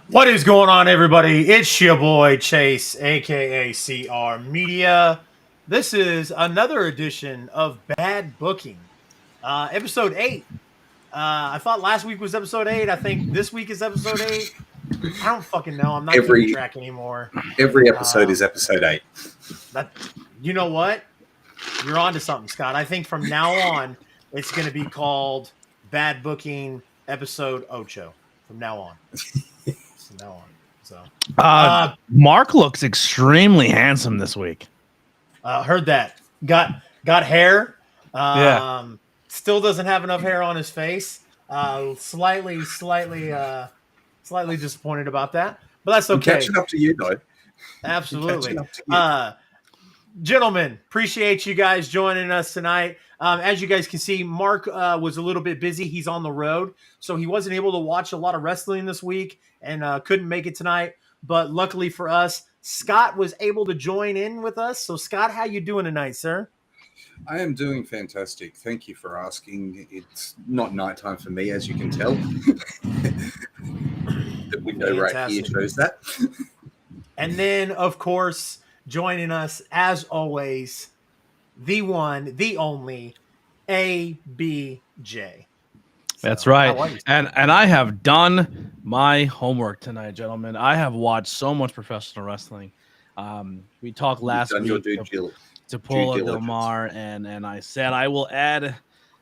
What is going on, everybody? It's your boy Chase, aka CR Media. This is another edition of Bad Booking, episode 8. I thought last week was episode 8. I think this week is episode 8. I don't fucking know. I'm not keeping Every track anymore. every episode is Um, episode 8. that you know what? You're on to something, Scott. I think from now on, it's going to be called Bad Booking Episode Ocho. From now on. From now on. So. Mark looks extremely handsome this week. Heard that. Got hair. Yeah. Still doesn't have enough hair on his face. Slightly disappointed about that, but that's I'm okay. catching up to you, though. Absolutely. Up to you. Gentlemen, appreciate you guys joining us tonight. As you guys can see, Mark was a little bit busy. He's on the road, so he wasn't able to watch a lot of wrestling this week and couldn't make it tonight. But luckily for us, Scott was able to join in with us. So, Scott, how you doing tonight, sir? I am doing fantastic. Thank you for asking. It's not nighttime for me, as you can tell. The window right here shows that. And then, of course, joining us, as always, the one, the only, ABJ. That's right. And I have done my homework tonight, gentlemen. I have watched so much professional wrestling. We talked last week to Paula Del Mar, and I said I will add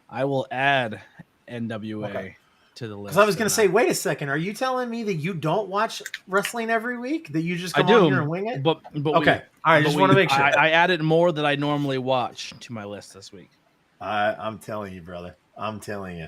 NWA to the list. Because I was going to say, wait a second, are you telling me that you don't watch wrestling every week? That you just come on here and wing it? But okay, all right. Just want to make sure. I added more than I normally watch to my list this week. I'm telling you, brother. I'm telling you.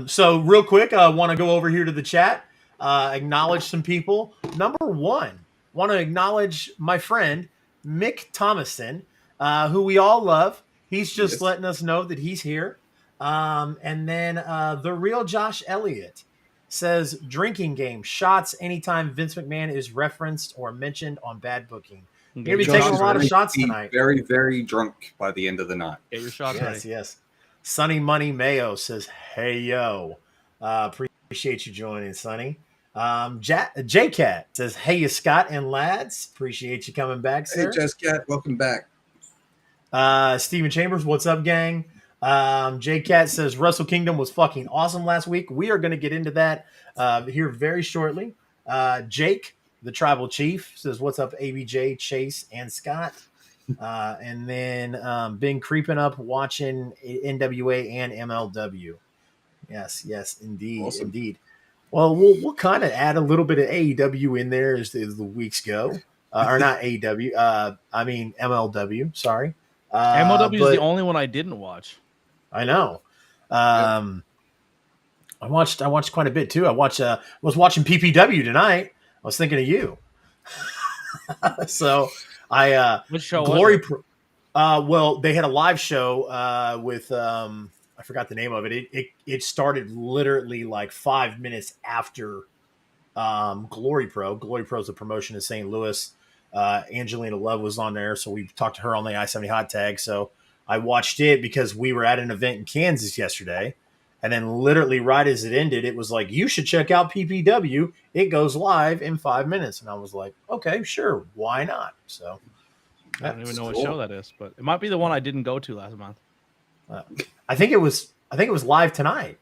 So real quick, I want to go over here to the chat, acknowledge some people. Number one, want to acknowledge my friend, Mick Thomason, who we all love. He's just letting us know that he's here. And then the real Josh Elliott says, drinking game, shots anytime Vince McMahon is referenced or mentioned on Bad Booking. You're going to be taking a lot of shots tonight. Very, very drunk by the end of the night. Get your shots ready. Yes. Sunny Money Mayo says, hey, yo. Appreciate you joining, Sunny. J-Cat says, hey, you Scott and lads. Appreciate you coming back, sir. Hey, J-Cat, welcome back. Steven Chambers, what's up, gang? J-Cat says, Wrestle Kingdom was fucking awesome last week. We are going to get into that here very shortly. Jake, the Tribal Chief, says, what's up, ABJ, Chase, and Scott? And then been creeping up watching NWA and MLW. Yes, indeed, awesome. Indeed. Well, we'll kind of add a little bit of AEW in there as the weeks go, or not AEW. I mean MLW. Sorry, MLW is the only one I didn't watch. I know. I watched quite a bit too. I was watching PPW tonight. I was thinking of you. So which show? Well, they had a live show with I forgot the name of it. It started literally like 5 minutes after Glory Pro. Glory Pro is a promotion in St. Louis. Angelina Love was on there, so we talked to her on the I-70 hot tag. So I watched it because we were at an event in Kansas yesterday. And then literally right as it ended, it was like, you should check out PPW. It goes live in 5 minutes. And I was like, okay, sure. Why not? So I don't even know what show that is, but it might be the one I didn't go to last month. I think it was live tonight.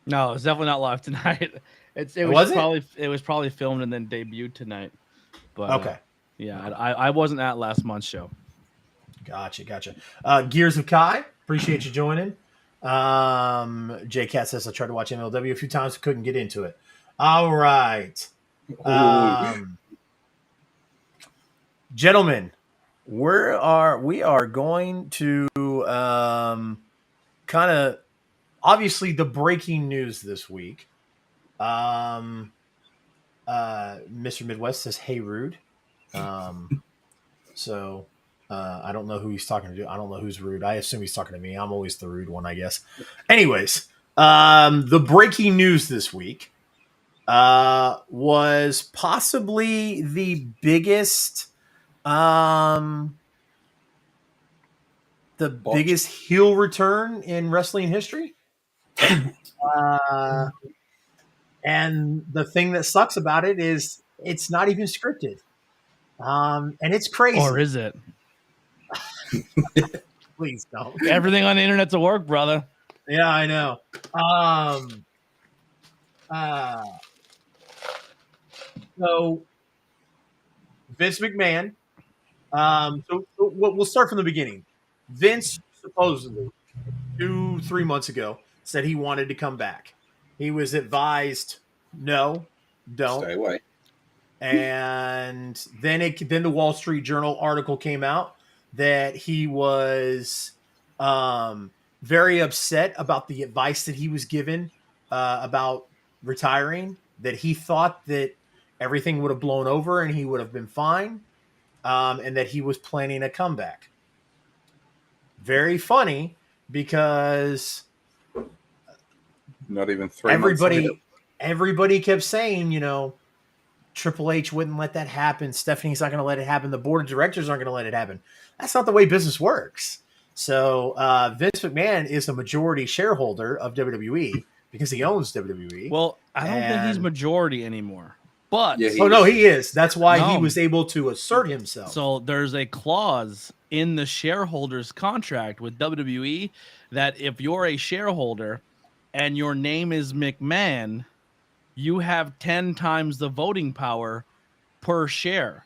No, it's definitely not live tonight. It was probably filmed and then debuted tonight. But okay. I wasn't at last month's show. Gotcha. Gears of Kai, appreciate you joining. J Cat says I tried to watch MLW a few times, couldn't get into it. All right. Gentlemen, we are going to kind of obviously the breaking news this week. Mr. Midwest says, hey, rude. So I don't know who he's talking to. I don't know who's rude. I assume he's talking to me. I'm always the rude one, I guess. Anyways, the breaking news this week was possibly the biggest biggest heel return in wrestling history. And the thing that sucks about it is it's not even scripted. And it's crazy. Or is it? Please don't. Everything on the internet's a work, brother. Yeah, I know. So Vince McMahon. So we'll start from the beginning. Vince supposedly 2-3 months ago said he wanted to come back. He was advised, no, don't. Stay away. And then the Wall Street Journal article came out that he was very upset about the advice that he was given about retiring, that he thought that everything would have blown over and he would have been fine, and that he was planning a comeback. Very funny because not even 3 months later. Everybody kept saying, Triple H wouldn't let that happen. Stephanie's not going to let it happen. The board of directors aren't going to let it happen. That's not the way business works. So Vince McMahon is a majority shareholder of WWE because he owns WWE. Well, I don't think he's majority anymore. But no, he is. That's why he was able to assert himself. So there's a clause in the shareholders contract with WWE that if you're a shareholder and your name is McMahon, you have 10 times the voting power per share.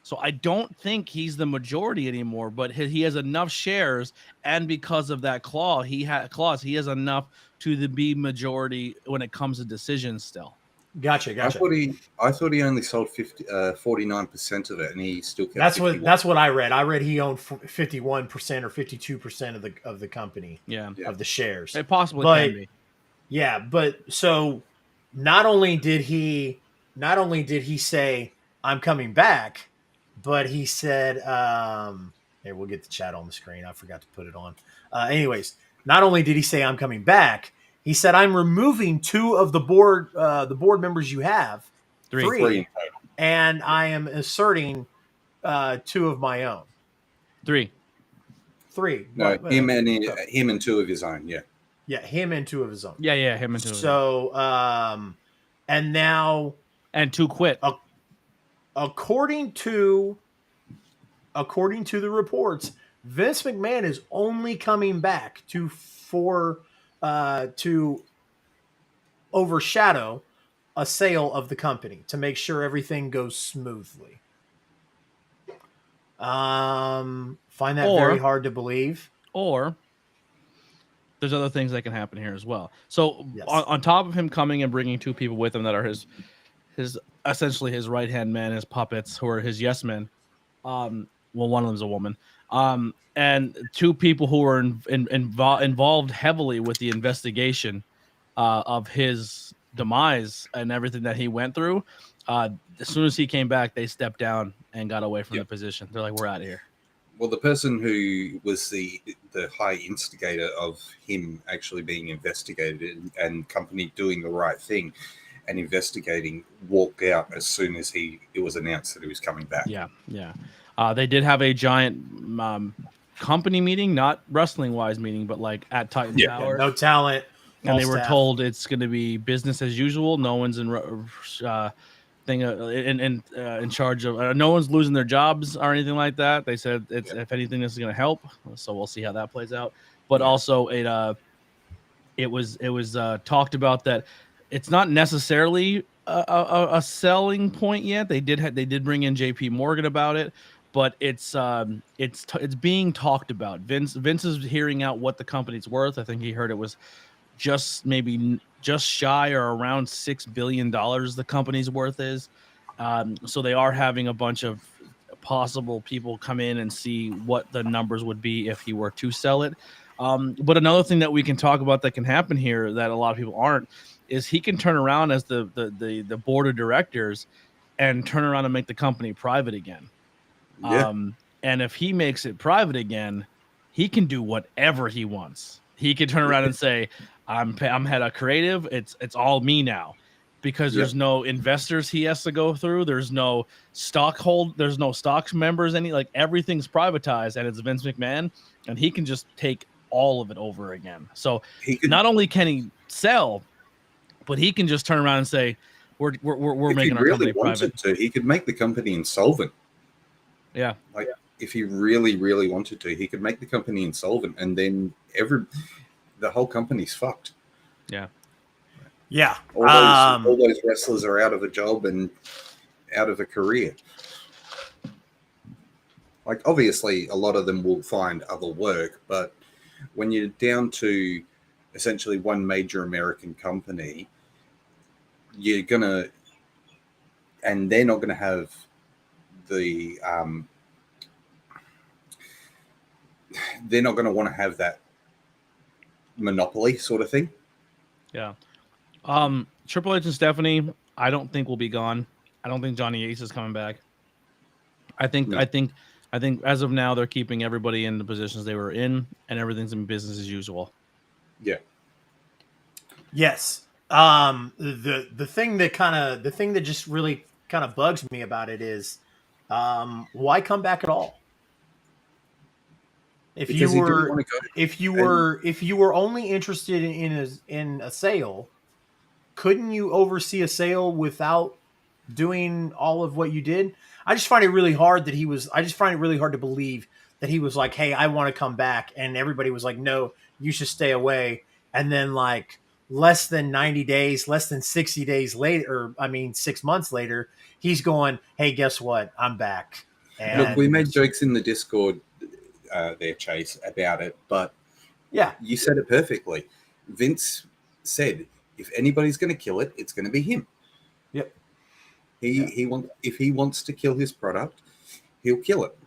So I don't think he's the majority anymore, but he has enough shares, and because of that clause, he has enough to be majority when it comes to decisions still. Gotcha. I thought he only sold 49% of it, and he still kept. That's what I read. I read he owned 51% or 52% of the company. Yeah. Of the shares. It possibly can be. Yeah, but so not only did he say I'm coming back, but he said, here, we'll get the chat on the screen. I forgot to put it on. Anyways, not only did he say I'm coming back, he said I'm removing 2 of the board members you have, three, and I am asserting 2 of my own. 3. No, him and 2 of his own. Yeah. Yeah, him and 2 of his own. Yeah, him and 2. So, and now 2 quit. According to the reports, Vince McMahon is only coming back to overshadow a sale of the company to make sure everything goes smoothly. Find that very hard to believe. Or there's other things that can happen here as well. So yes. on top of him coming and bringing 2 people with him that are his essentially his right-hand man, his puppets, who are his yes men. Well, one of them's a woman. And 2 people who were involved heavily with the investigation of his demise and everything that he went through. As soon as he came back, they stepped down and got away from the position. They're like, we're out of here. Well, the person who was the high instigator of him actually being investigated and company doing the right thing and investigating walked out as soon as it was announced that he was coming back. Yeah. They did have a giant company meeting, not wrestling-wise meeting, but like at Titan Tower. No talent. And they were told it's going to be business as usual. No one's in charge of. No one's losing their jobs or anything like that. They said if anything, this is going to help. So we'll see how that plays out. But also, it was talked about that it's not necessarily a selling point yet. They did bring in JP Morgan about it, but it's being talked about. Vince is hearing out what the company's worth. I think he heard it was just shy or around $6 billion the company's worth is. So they are having a bunch of possible people come in and see what the numbers would be if he were to sell it. But another thing that we can talk about that can happen here that a lot of people aren't is he can turn around as the board of directors and turn around and make the company private again. Yeah. And if he makes it private again, he can do whatever he wants. He can turn around and say, I'm head of creative. It's all me now, because there's no investors he has to go through. There's no there's no stock members. Everything's privatized, and it's Vince McMahon, and he can just take all of it over again. So not only can he sell, But he can just turn around and say, "We're making our company private." He could make the company insolvent. Yeah, like if he really, really wanted to, he could make the company insolvent, and then the whole company's fucked. Yeah. All those wrestlers are out of a job and out of a career. Like, obviously, a lot of them will find other work, but when you're down to essentially one major American company, you're gonna, and they're not gonna have the, they're not gonna want to have that monopoly sort of thing. Yeah. Triple H and Stephanie, I don't think will be gone. I don't think Johnny Ace is coming back. I think as of now they're keeping everybody in the positions they were in, and everything's in business as usual. Yeah. Yes. The thing that just really kind of bugs me about it is, why come back at all? If you were only interested in a sale, couldn't you oversee a sale without doing all of what you did? I just find it really hard to believe that he was like, "Hey, I want to come back," and everybody was like, "No, you should stay away." And then, like, less than 90 days, less than 60 days later, 6 months later, he's going, "Hey, guess what? I'm back." And look, we made jokes in the Discord there, Chase, about it, but yeah, you said it perfectly. Vince said, if anybody's going to kill it, it's going to be him. Yep. If he wants to kill his product, he'll kill it.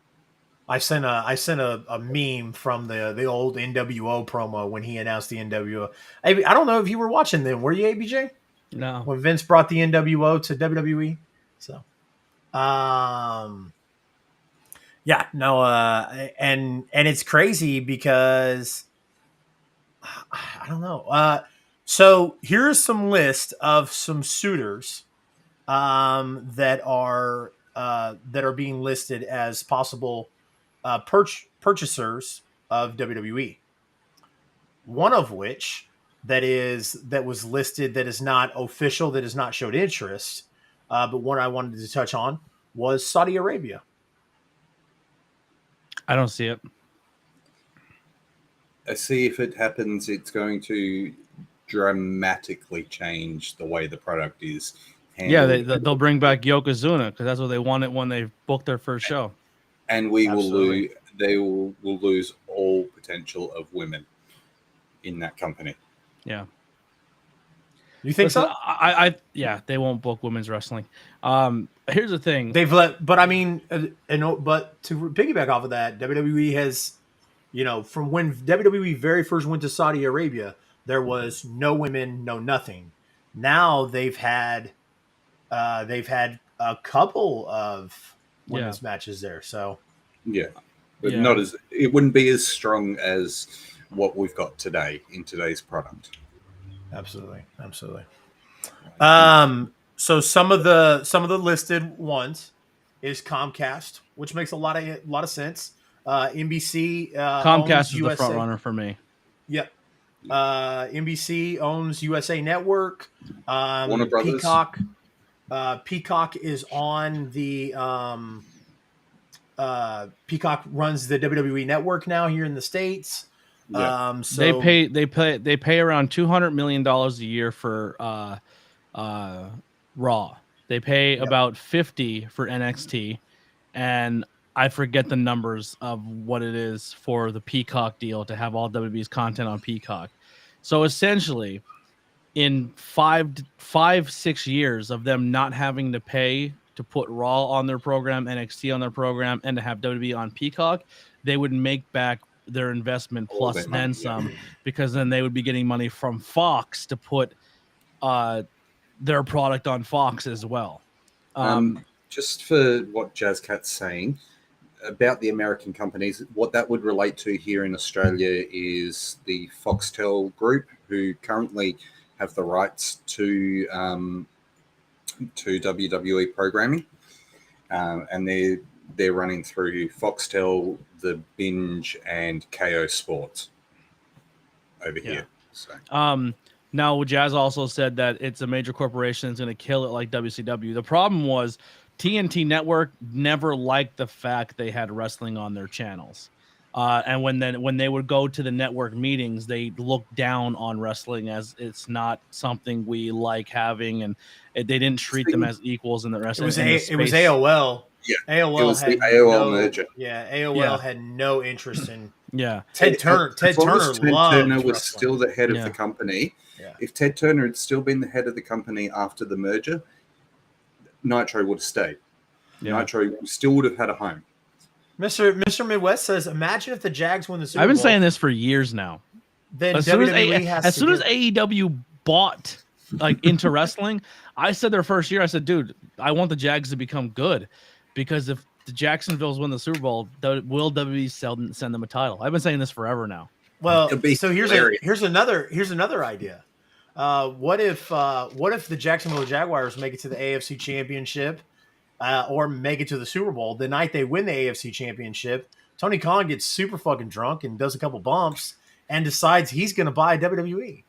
I sent a meme from the old NWO promo when he announced the NWO. I don't know if you were watching them. Were you, ABJ? No. When Vince brought the NWO to WWE. So, yeah, no, and it's crazy because I don't know. So here's some list of some suitors that are being listed as possible purchasers of WWE. One of which that was listed, that is not official, that has not showed interest, but one I wanted to touch on was Saudi Arabia. I don't see it. I see if it happens, it's going to dramatically change the way the product is handled. Yeah, they'll bring back Yokozuna because that's what they wanted when they booked their first show. And they will lose all potential of women in that company. Yeah. You think so? They won't book women's wrestling. Here's the thing. They've let, but I mean, but to piggyback off of that, WWE has, from when WWE very first went to Saudi Arabia, there was no women, no nothing. Now they've had a couple of women's matches there. So yeah, but not as, it wouldn't be as strong as what we've got today in today's product. Absolutely. So some of the listed ones is Comcast, which makes a lot of sense. NBC Comcast is USA. The front runner for me. Yep. NBC owns USA Network. Warner Brothers. Peacock is on the Peacock runs the WWE Network now here in the States. Yeah. So they pay around $200 million a year for Raw. They pay about 50 for NXT, and I forget the numbers of what it is for the Peacock deal to have all WWE's content on Peacock. So essentially, in 6 years of them not having to pay to put Raw on their program, NXT on their program, and to have WWE on Peacock, they would make back their investment plus then some, because then they would be getting money from Fox to put their product on Fox as well. Just for what Jazzcat's saying about the American companies, what that would relate to here in Australia is the Foxtel group, who currently have the rights to WWE programming, and they're running through Foxtel, The Binge, and KO Sports over here. So Now, Jazz also said that it's a major corporation that's going to kill it like WCW. The problem was TNT Network never liked the fact they had wrestling on their channels. And when they would go to the network meetings, they looked down on wrestling as it's not something we like having, and they didn't treat them as equals in the wrestling. It was AOL. Yeah, AOL it was had the AOL merger. Yeah, AOL had no interest in. Yeah, Ted Turner was still the head of the company. Yeah. If Ted Turner had still been the head of the company after the merger, Nitro would have stayed. Yeah. Nitro still would have had a home. Mr. Midwest says, imagine if the Jags win the Super Bowl. I've been saying this for years now. Then as soon as AEW bought into wrestling, I said their first year, I said, dude, I want the Jags to become good, because if the Jacksonville's win the Super Bowl, will WWE send them a title? I've been saying this forever now. Well, so here's another idea. What if the Jacksonville Jaguars make it to the AFC Championship, or make it to the Super Bowl? The night they win the AFC Championship, Tony Khan gets super fucking drunk and does a couple bumps and decides he's going to buy WWE.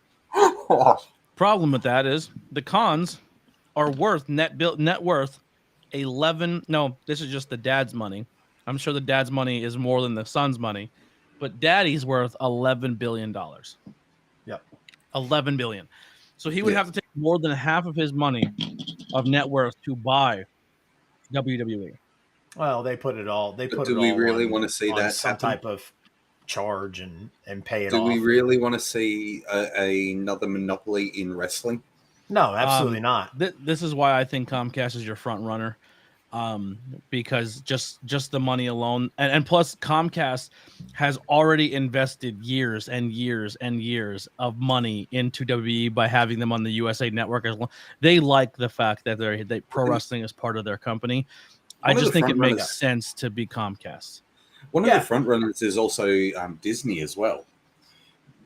Problem with that is the Khans are worth net worth 11. No, this is just the dad's money. I'm sure the dad's money is more than the son's money, but daddy's worth $11 billion. Yep. 11 billion. So he would have to take more than half of his money of net worth to buy WWE. Well, they put it all. Do we really want to see that some type of charge and pay it off? Do we really want to see another monopoly in wrestling? No, absolutely not. This is why I think Comcast is your front runner, because just the money alone, and plus Comcast has already invested years and years and years of money into WWE by having them on the USA Network. They like the fact that they pro wrestling is part of their company. I just think it makes sense to be Comcast. One of the front runners is also Disney as well.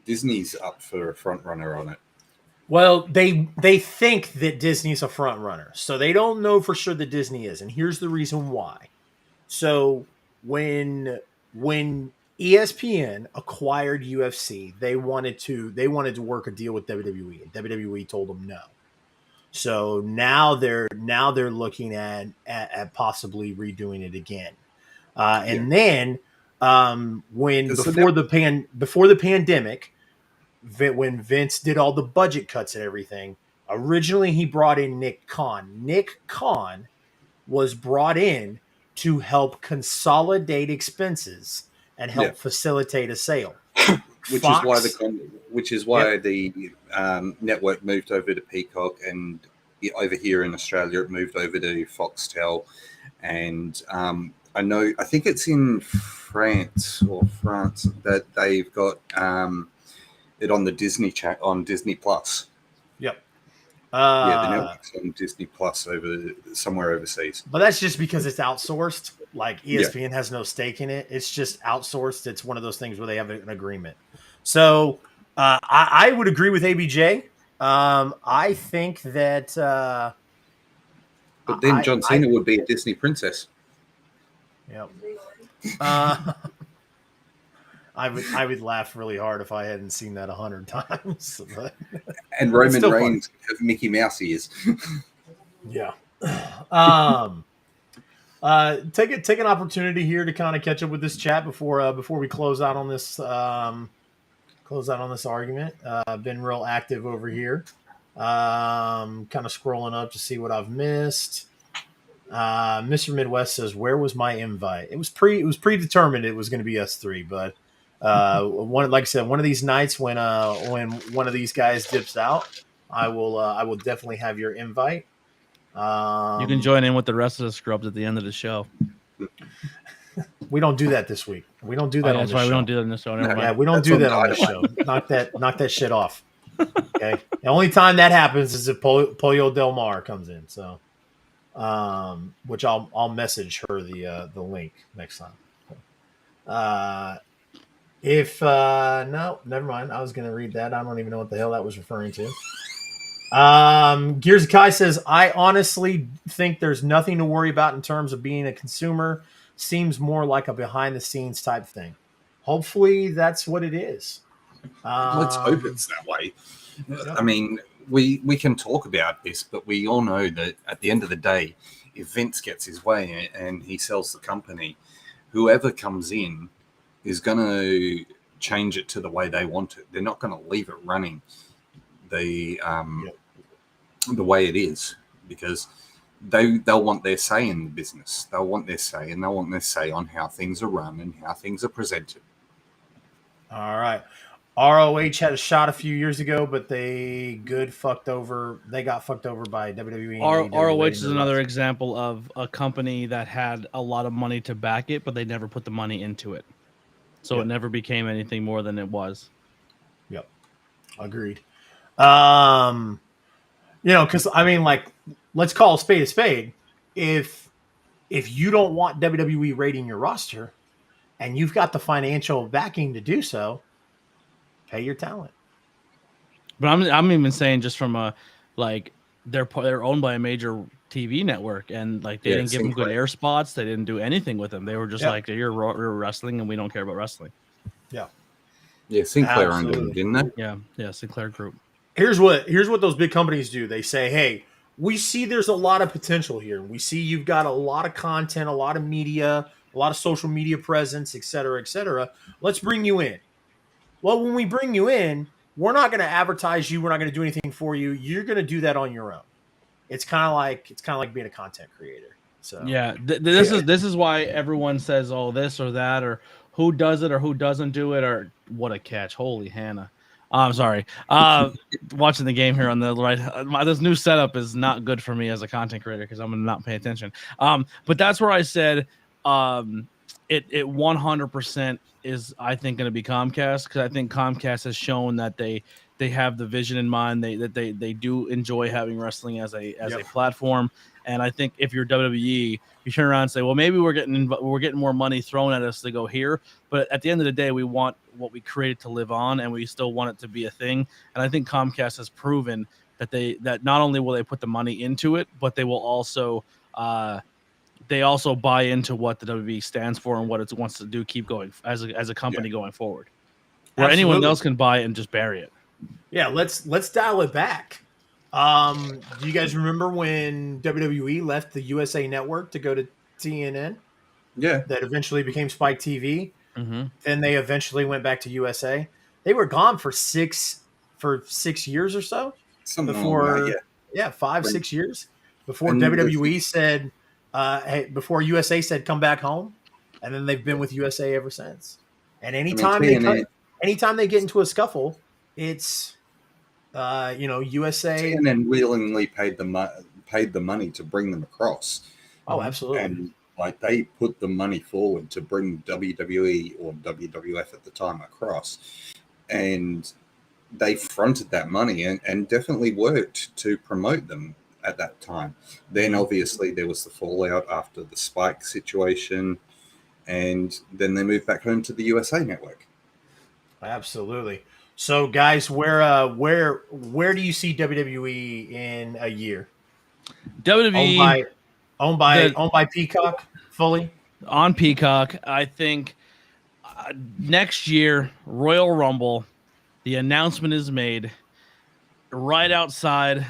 Disney's up for a front runner on it. Well, they think that Disney's a front runner, so they don't know for sure that Disney is, and here's the reason why. So when ESPN acquired UFC, they wanted to work a deal with WWE, and WWE told them no. So now they're looking at possibly redoing it again, and then before the pandemic, when Vince did all the budget cuts and everything, originally he brought in Nick Khan. Nick Khan was brought in to help consolidate expenses and help facilitate a sale. Which is why the network moved over to Peacock, and over here in Australia it moved over to Foxtel, and I think it's in France that they've got it on the Disney chat on Disney Plus. Yep. The network's on Disney Plus somewhere overseas. But that's just because it's outsourced. Like ESPN has no stake in it. It's just outsourced. It's one of those things where they have an agreement. So I would agree with ABJ. I think that. But then John Cena would be a Disney princess. Yep. I would laugh really hard if I hadn't seen that 100 times. But and Roman Reigns have Mickey Mouse ears. Yeah. Take an opportunity here to kind of catch up with this chat before we close out on this argument. I've been real active over here. Kind of scrolling up to see what I've missed. Mr. Midwest says, "Where was my invite?" It was predetermined. It was going to be us three, but like I said, one of these nights when one of these guys dips out, I will definitely have your invite. You can join in with the rest of the scrubs at the end of the show. We don't do that this week. We don't do that. That's why we don't do that in this show. Yeah, we don't do that on this show. Knock that shit off. Okay. The only time that happens is if Pollo Del Mar comes in. So, which I'll message her the link next time. No, never mind. I was going to read that. I don't even know what the hell that was referring to. Gears of Kai says, I honestly think there's nothing to worry about in terms of being a consumer. Seems more like a behind the scenes type thing. Hopefully that's what it is. Let's hope it's that way. I mean, we can talk about this, but we all know that at the end of the day, if Vince gets his way and he sells the company, whoever comes in is going to change it to the way they want it. They're not going to leave it running the way it is, because they'll want their say in the business. They'll want their say, and they'll want their say on how things are run and how things are presented. All right. ROH had a shot a few years ago, but they got fucked over by WWE. ROH is another example of a company that had a lot of money to back it, but they never put the money into it. So it never became anything more than it was. Yep. Agreed. Because I mean, like, let's call a spade a spade. If you don't want WWE rating your roster and you've got the financial backing to do so, pay your talent. But I'm even saying, just from a, like, they're owned by a major TV network, and like they didn't give them good air spots. They didn't do anything with them. They were just like, you're wrestling and we don't care about wrestling. Yeah. Yeah, Sinclair owned them, didn't they? Yeah, Sinclair Group. Here's what those big companies do. They say, hey, we see there's a lot of potential here. We see you've got a lot of content, a lot of media, a lot of social media presence, et cetera, et cetera. Let's bring you in. Well, when we bring you in, we're not going to advertise you. We're not going to do anything for you. You're going to do that on your own. It's kind of like being a content creator. So this is why everyone says, oh, this or that, or who does it or who doesn't do it, or what a catch. Holy Hannah. I'm sorry. Watching the game here on the right. This new setup is not good for me as a content creator because I'm going to not pay attention. But that's where I said it 100% is, I think, going to be Comcast, because I think Comcast has shown that they have the vision in mind. They do enjoy having wrestling as a platform. And I think if you're WWE, you turn around and say, well, maybe we're getting more money thrown at us to go here. But at the end of the day, we want what we created to live on, and we still want it to be a thing. And I think Comcast has proven that not only will they put the money into it, but they will also buy into what the WWE stands for and what it wants to do, keep going as a company going forward. Where anyone else can buy it and just bury it. Yeah, let's dial it back. Do you guys remember when WWE left the USA Network to go to TNN? Yeah. That eventually became Spike TV. Mm-hmm. Then they eventually went back to USA. They were gone for 6 years or so. Before 5-6 years before WWE said, before USA said come back home, and then they've been with USA ever since. And anytime they get into a scuffle, it's USA. TNN willingly paid the money to bring them across. Oh, absolutely. And like they put the money forward to bring WWE or WWF at the time across, and they fronted that money and definitely worked to promote them at that time. Then obviously there was the fallout after the Spike situation, and then they moved back home to the USA Network. Absolutely. So, guys, where do you see WWE in a year? WWE owned by Peacock fully on Peacock. I think next year, Royal Rumble, the announcement is made right outside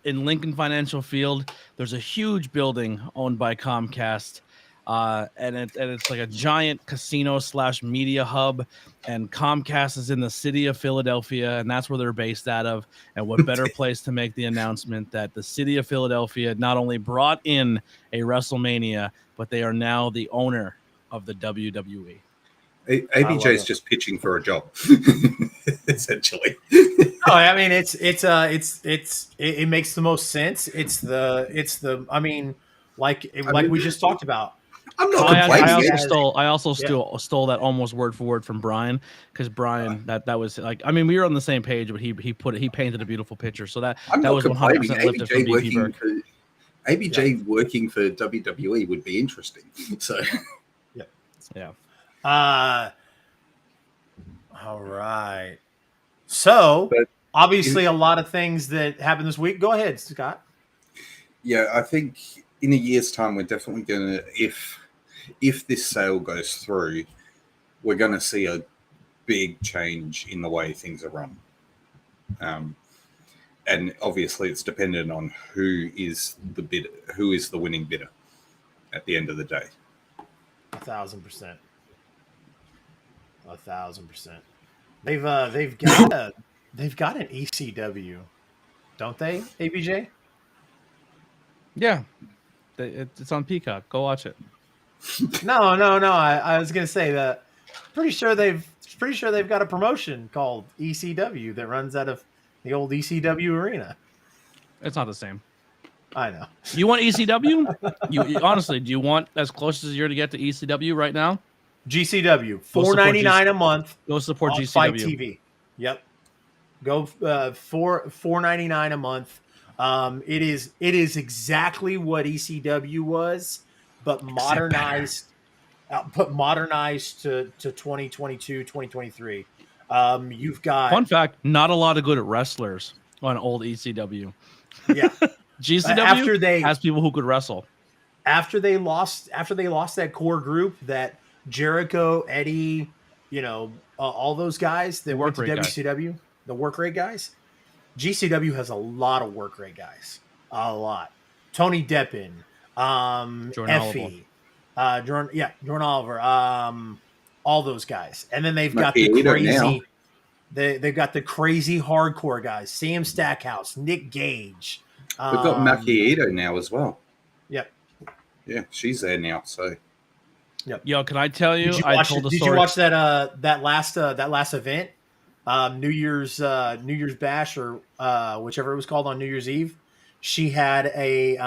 in Lincoln Financial Field. There's a huge building owned by Comcast. And it's like a giant casino / media hub, and Comcast is in the city of Philadelphia, and that's where they're based out of. And what better place to make the announcement that the city of Philadelphia not only brought in a WrestleMania, but they are now the owner of the WWE. ABJ is just pitching for a job, essentially. No, I mean it makes the most sense. Like we just talked about. I'm not complaining. I also stole that almost word for word from Brian, because Brian that was like, I mean, we were on the same page, but he painted a beautiful picture. So that was 100% lifted from BP Burke. ABJ working for WWE would be interesting. So yeah. All right. So obviously a lot of things that happened this week. Go ahead, Scott. Yeah, I think in a year's time, we're definitely going to, if this sale goes through, we're going to see a big change in the way things are run. And obviously, it's dependent on who is the winning bidder at the end of the day. 1,000%. 1,000%. They've got an ECW, don't they, ABJ? Yeah, it's on Peacock. Go watch it. No. I was gonna say that. Pretty sure they've got a promotion called ECW that runs out of the old ECW arena. It's not the same. I know. You want ECW? you honestly, do you want as close as you're to get to ECW right now? GCW, $4.99 a month. Go support GCW. Fight TV. Yep. Go $4.99 a month. It is exactly what ECW was, but modernized. To 2022, 2023. You've got fun fact: not a lot of good wrestlers on old ECW. Yeah, GCW has people who could wrestle. After they lost that core group, that Jericho, Eddie, all those guys that went to WCW, the work rate guys. GCW has a lot of work rate guys, a lot. Tony Deppen, Effie. Jordan Oliver, all those guys, and then they've got the crazy, they've got the crazy hardcore guys: Sam Stackhouse, Nick Gage. We've got Macchiato now as well. Yep. Yeah, she's there now. So. Yep. Yo, can I tell you? Did you watch that last event, New Year's Bash or whichever it was called on New Year's Eve? She had a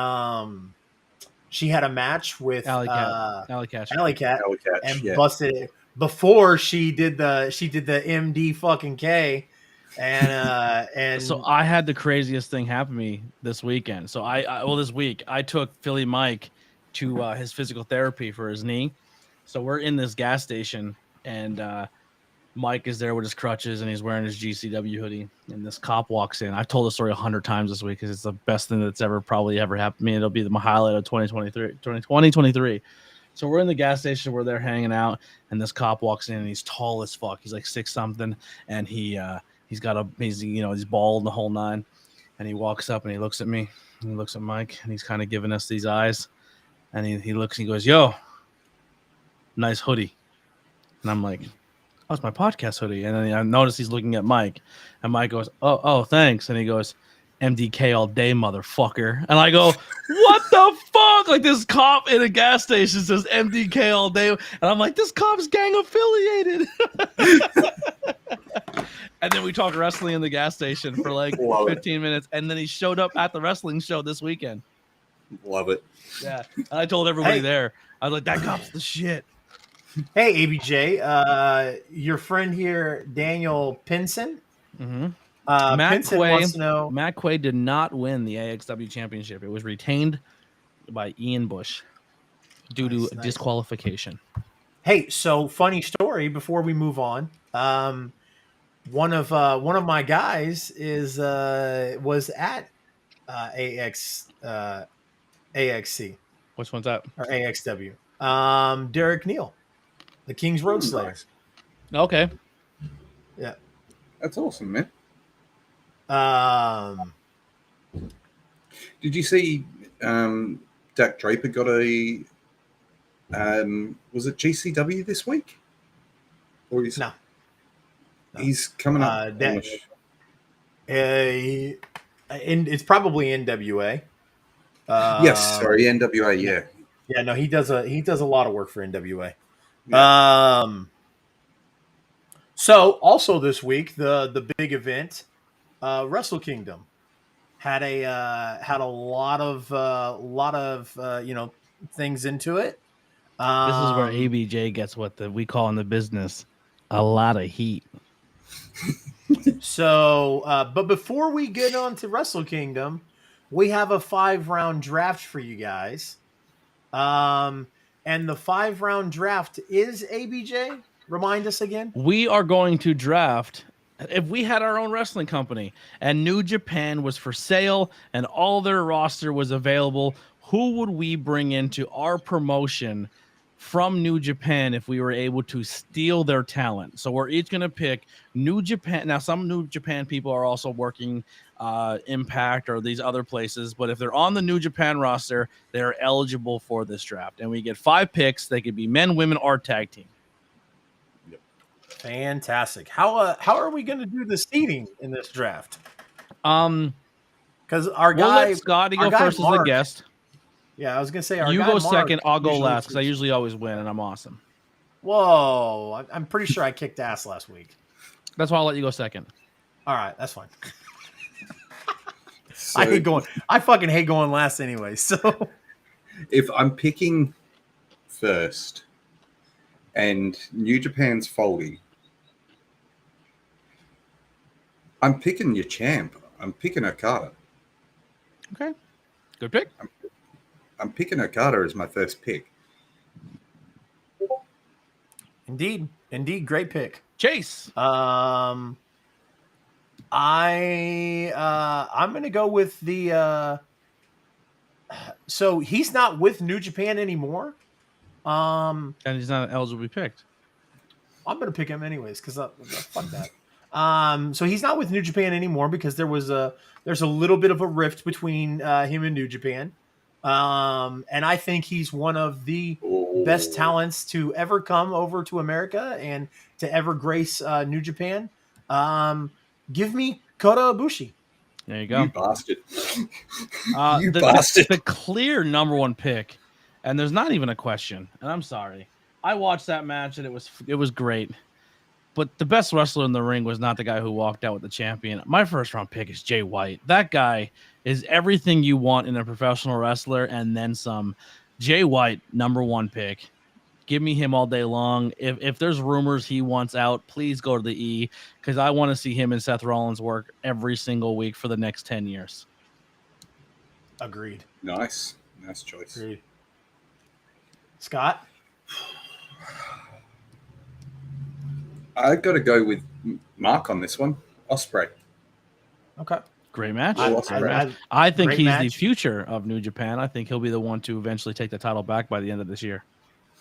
match with Alley Cat, and busted it before she did the MD fucking K, and so I had the craziest thing happen to me this weekend. So this week I took Philly Mike to his physical therapy for his knee. So we're in this gas station and Mike is there with his crutches and he's wearing his GCW hoodie and this cop walks in. I've told the story 100 times this week because it's the best thing that's probably ever happened to me. It'll be my highlight of 2023. So we're in the gas station where they're hanging out and this cop walks in and he's tall as fuck. He's like 6 something and he's bald the whole nine. And he walks up and he looks at me and he looks at Mike and he's kind of giving us these eyes and he looks and he goes, "Yo, nice hoodie." And I'm like, "Oh, it's my podcast hoodie." And then I notice he's looking at Mike, and Mike goes, "Oh, thanks." And he goes, "MDK all day, motherfucker." And I go, "What the fuck?" Like this cop in a gas station says MDK all day, and I'm like, "This cop's gang affiliated." And then we talked wrestling in the gas station for like 15 minutes, and then he showed up at the wrestling show this weekend. Love it. Yeah, and I told everybody there, I was like, "That cop's the shit." Hey, ABJ, your friend here, Daniel Pinson. Mm-hmm. Matt Pinson wants to know. Matt Quay did not win the AXW championship. It was retained by Ian Bush due to disqualification. Hey, so funny story before we move on. One of my guys was at AXC. Which one's that? Or AXW. Derek Neal, the King's Road Slayer. Okay. Yeah. That's awesome, man. Did you see Dak Draper got a was it GCW this week? Or No. He's coming up. It's probably NWA. Yes, sorry, NWA, yeah. Yeah, no, he does a lot of work for NWA. Yeah. So also this week, the big event, Wrestle Kingdom, had a lot of things into it. This is where ABJ gets what we call in the business a lot of heat. So, but before we get on to Wrestle Kingdom, we have a 5-round draft for you guys. And the 5-round draft is ABJ. Remind us again. We are going to draft. If we had our own wrestling company and New Japan was for sale and all their roster was available, who would we bring into our promotion from New Japan if we were able to steal their talent. So we're each going to pick New Japan. Now, some New Japan people are also working Impact or these other places, but if they're on the New Japan roster, they're eligible for this draft. And we get 5 picks. They could be men, women, or tag team. Fantastic. How are we going to do the seeding in this draft? Because our guy, we'll let Scotty go first as the guest. Yeah, I was gonna say you go second. I'll go last because I usually always win, and I'm awesome. Whoa, I'm pretty sure I kicked ass last week. That's why I'll let you go second. All right, that's fine. So, I fucking hate going last anyway. So if I'm picking first, and New Japan's folding, I'm picking your champ. I'm picking Okada. Okay, good pick. I'm picking Okada as my first pick. Indeed, great pick. Chase. I'm gonna go with the. So he's not with New Japan anymore. And he's not eligible to be picked. I'm gonna pick him anyways because fuck that. So he's not with New Japan anymore because there's a little bit of a rift between him and New Japan. And I think he's one of the best talents to ever come over to America and to ever grace New Japan. Give me Kota Ibushi. There you go. You bastard. The clear number 1 pick, and there's not even a question, and I'm sorry. I watched that match, and it was great. But the best wrestler in the ring was not the guy who walked out with the champion. My first round pick is Jay White. That guy is everything you want in a professional wrestler and then some. Jay White, number 1 pick. Give me him all day long. If there's rumors he wants out, please go to the E because I want to see him and Seth Rollins work every single week for the next 10 years. Agreed. Nice choice. Agreed. Scott? I got to go with Mark on this one. Ospreay. Okay. Great match. I think he's the future of New Japan. I think he'll be the one to eventually take the title back by the end of this year.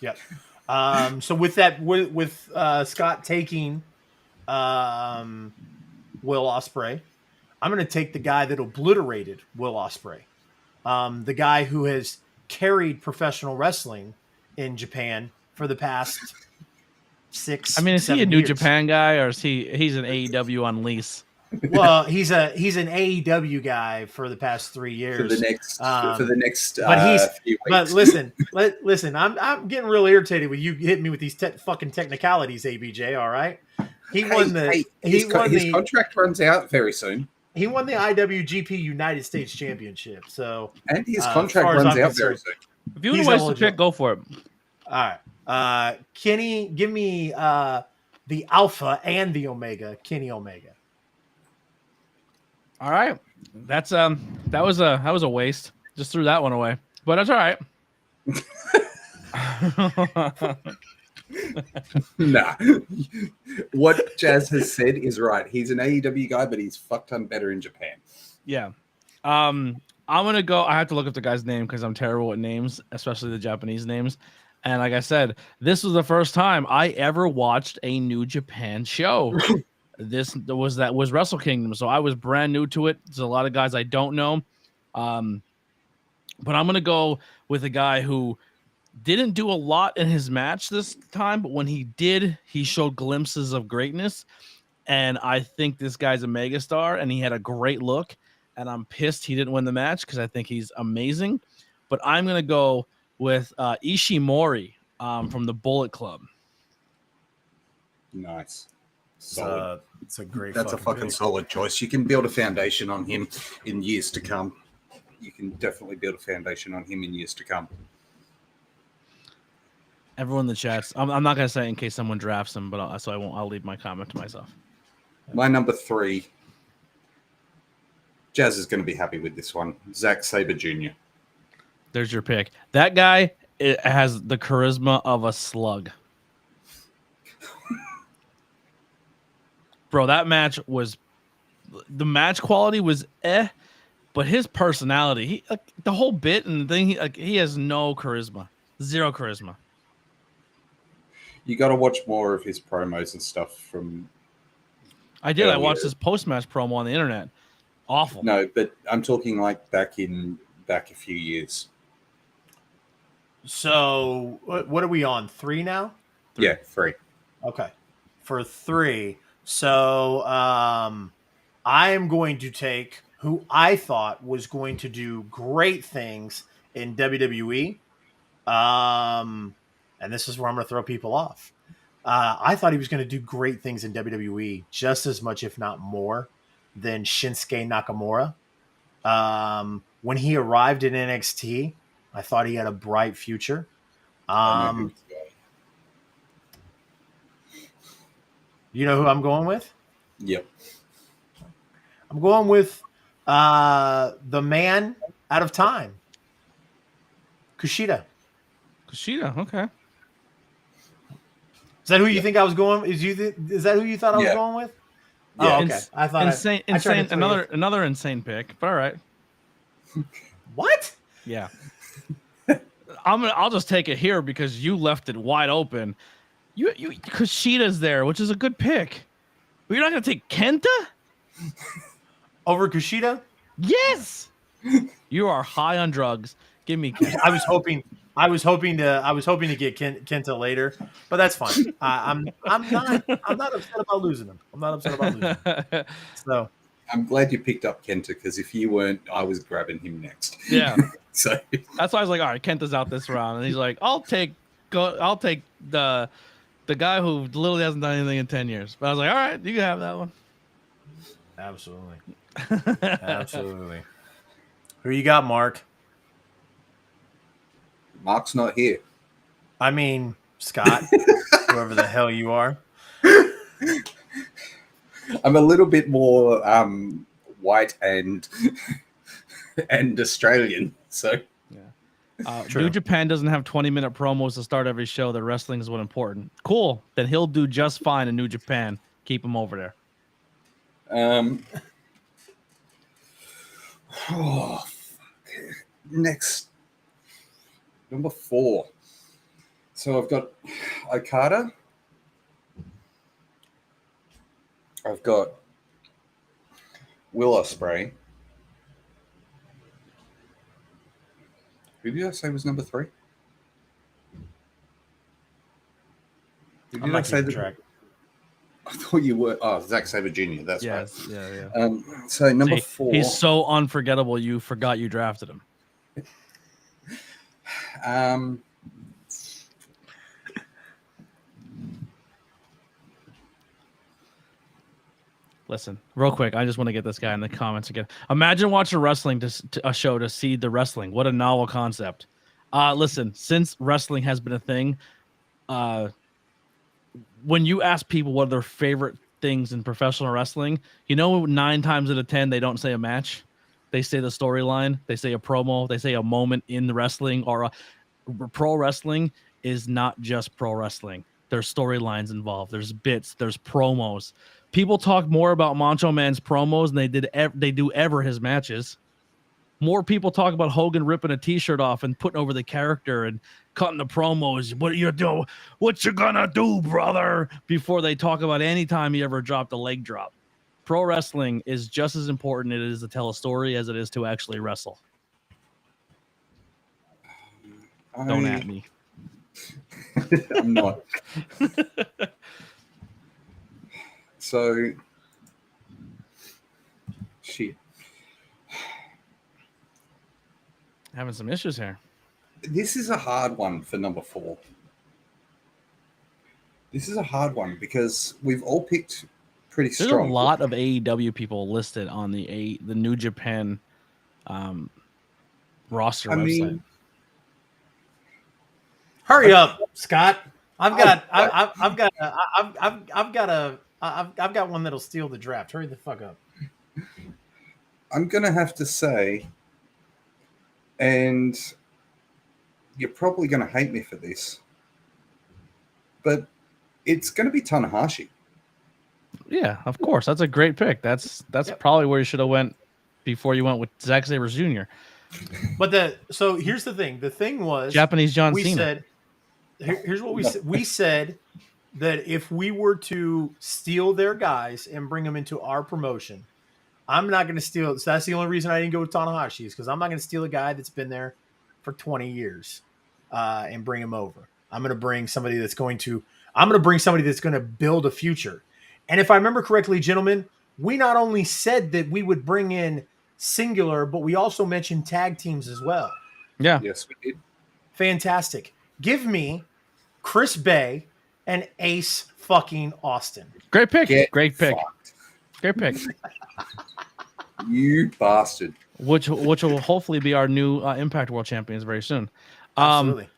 Yep. So with that, with Scott taking Will Ospreay, I'm going to take the guy that obliterated Will Ospreay, the guy who has carried professional wrestling in Japan for the past 6. I mean, is he a New Japan guy or is he's an AEW on lease? Well, he's an AEW guy for the past 3 years. For the next few weeks. But listen, I'm getting real irritated with you hitting me with these fucking technicalities, ABJ. All right, his contract runs out very soon. He won the IWGP United States Championship. So and his contract runs out very soon. If you want to waste the pick, go for it. All right, Kenny, give me the Alpha and the Omega, Kenny Omega. All right, that was a waste. Just threw that one away, but that's all right. Nah, what Jazz has said is right. He's an AEW guy, but he's fuck ton better in Japan. Yeah, I'm gonna go. I have to look up the guy's name because I'm terrible with names, especially the Japanese names. And like I said, this was the first time I ever watched a New Japan show. This was Wrestle Kingdom, so I was brand new to it. There's a lot of guys I don't know, but I'm gonna go with a guy who didn't do a lot in his match this time, but when he did, he showed glimpses of greatness. And I think this guy's a megastar, and he had a great look. And I'm pissed he didn't win the match because I think he's amazing. But I'm gonna go with Ishimori from the Bullet Club. Nice. Solid. It's a great. That's a fucking solid choice. You can build a foundation on him in years to come. You can definitely build a foundation on him in years to come. Everyone in the chats. I'm not gonna say it in case someone drafts him, but I won't. I'll leave my comment to myself. My number 3. Jazz is going to be happy with this one. Zack Sabre Jr. There's your pick. That guy has the charisma of a slug. Bro, that match was the match quality was but his personality, the whole bit and the thing, he has no charisma, 0 charisma. You got to watch more of his promos and stuff from. I did. Earlier. I watched his post-match promo on the internet. Awful. No, but I'm talking like back a few years. So what are we on? 3 now? 3. Yeah, 3. Okay, for 3. So I am going to take who I thought was going to do great things in WWE. And this is where I'm going to throw people off. I thought he was going to do great things in WWE just as much, if not more, than Shinsuke Nakamura. When he arrived in NXT, I thought he had a bright future. You know who I'm going with? Yep. I'm going with the man out of time, Kushida. Kushida, okay. Is that who you think I was going? Is that who you thought I was going with? Yeah. Oh, okay. I thought insane. Another insane pick. But all right. What? Yeah. I'll just take it here because you left it wide open. You Kushida's there, which is a good pick. But you're not gonna take Kenta over Kushida? Yes. You are high on drugs. Give me Kenta. I was hoping to get Kenta later, but that's fine. I'm not upset about losing him. So I'm glad you picked up Kenta because if you weren't, I was grabbing him next. Yeah. So that's why I was like, all right, Kenta's out this round, and he's like, I'll take the guy who literally hasn't done anything in 10 years. But I was like, all right, you can have that one. Absolutely. Absolutely. Who you got, Mark? Mark's not here. I mean, Scott, whoever the hell you are. I'm a little bit more white and Australian, so yeah. New Japan doesn't have 20-minute promos to start every show. The wrestling is what important. Cool. Then he'll do just fine in New Japan. Keep him over there. Next, number 4. So I've got Okada. I've got Will Ospreay. Who did I say was number 3? Who did I say the track? I thought you were. Oh, Zack Sabre Jr. That's right. Yeah. So number 4. He's so unforgettable. You forgot you drafted him. Listen, real quick. I just want to get this guy in the comments again. Imagine watching a show to see the wrestling. What a novel concept. Listen, since wrestling has been a thing, when you ask people what are their favorite things in professional wrestling, 9 times out of 10 they don't say a match. They say the storyline. They say a promo. They say a moment in the wrestling. Or pro wrestling is not just pro wrestling. There's storylines involved. There's bits. There's promos. People talk more about Macho Man's promos than they do ever his matches. More people talk about Hogan ripping a T-shirt off and putting over the character and cutting the promos. What are you doing? What you gonna do, brother? Before they talk about any time he ever dropped a leg drop. Pro wrestling is just as important it is to tell a story as it is to actually wrestle. Don't at me. I'm not. So, shit. Having some issues here. This is a hard one for number 4. This is a hard one because we've all picked pretty strong. There's a lot of AEW people listed on the New Japan roster website. Hurry up, Scott. I've got one that'll steal the draft. Hurry the fuck up. I'm gonna have to say, and you're probably gonna hate me for this, but it's gonna be Tanahashi. Yeah, of course. That's a great pick. That's probably where you should have went before you went with Zack Sabre Jr. But so here's the thing. The thing was Japanese John Cena. here's what we said. We said that if we were to steal their guys and bring them into our promotion, I'm not going to steal. So that's the only reason I didn't go with Tanahashi, is because I'm not going to steal a guy that's been there for 20 years and bring him over. I'm going to bring somebody that's going to. I'm going to bring somebody that's going to build a future. And if I remember correctly, gentlemen, we not only said that we would bring in singular, but we also mentioned tag teams as well. Yeah. Yes, we did. Fantastic. Give me Chris Bay and Ace fucking Austin. Great pick. Great pick. Great pick. You bastard. Which will hopefully be our new Impact World Champions very soon. Absolutely.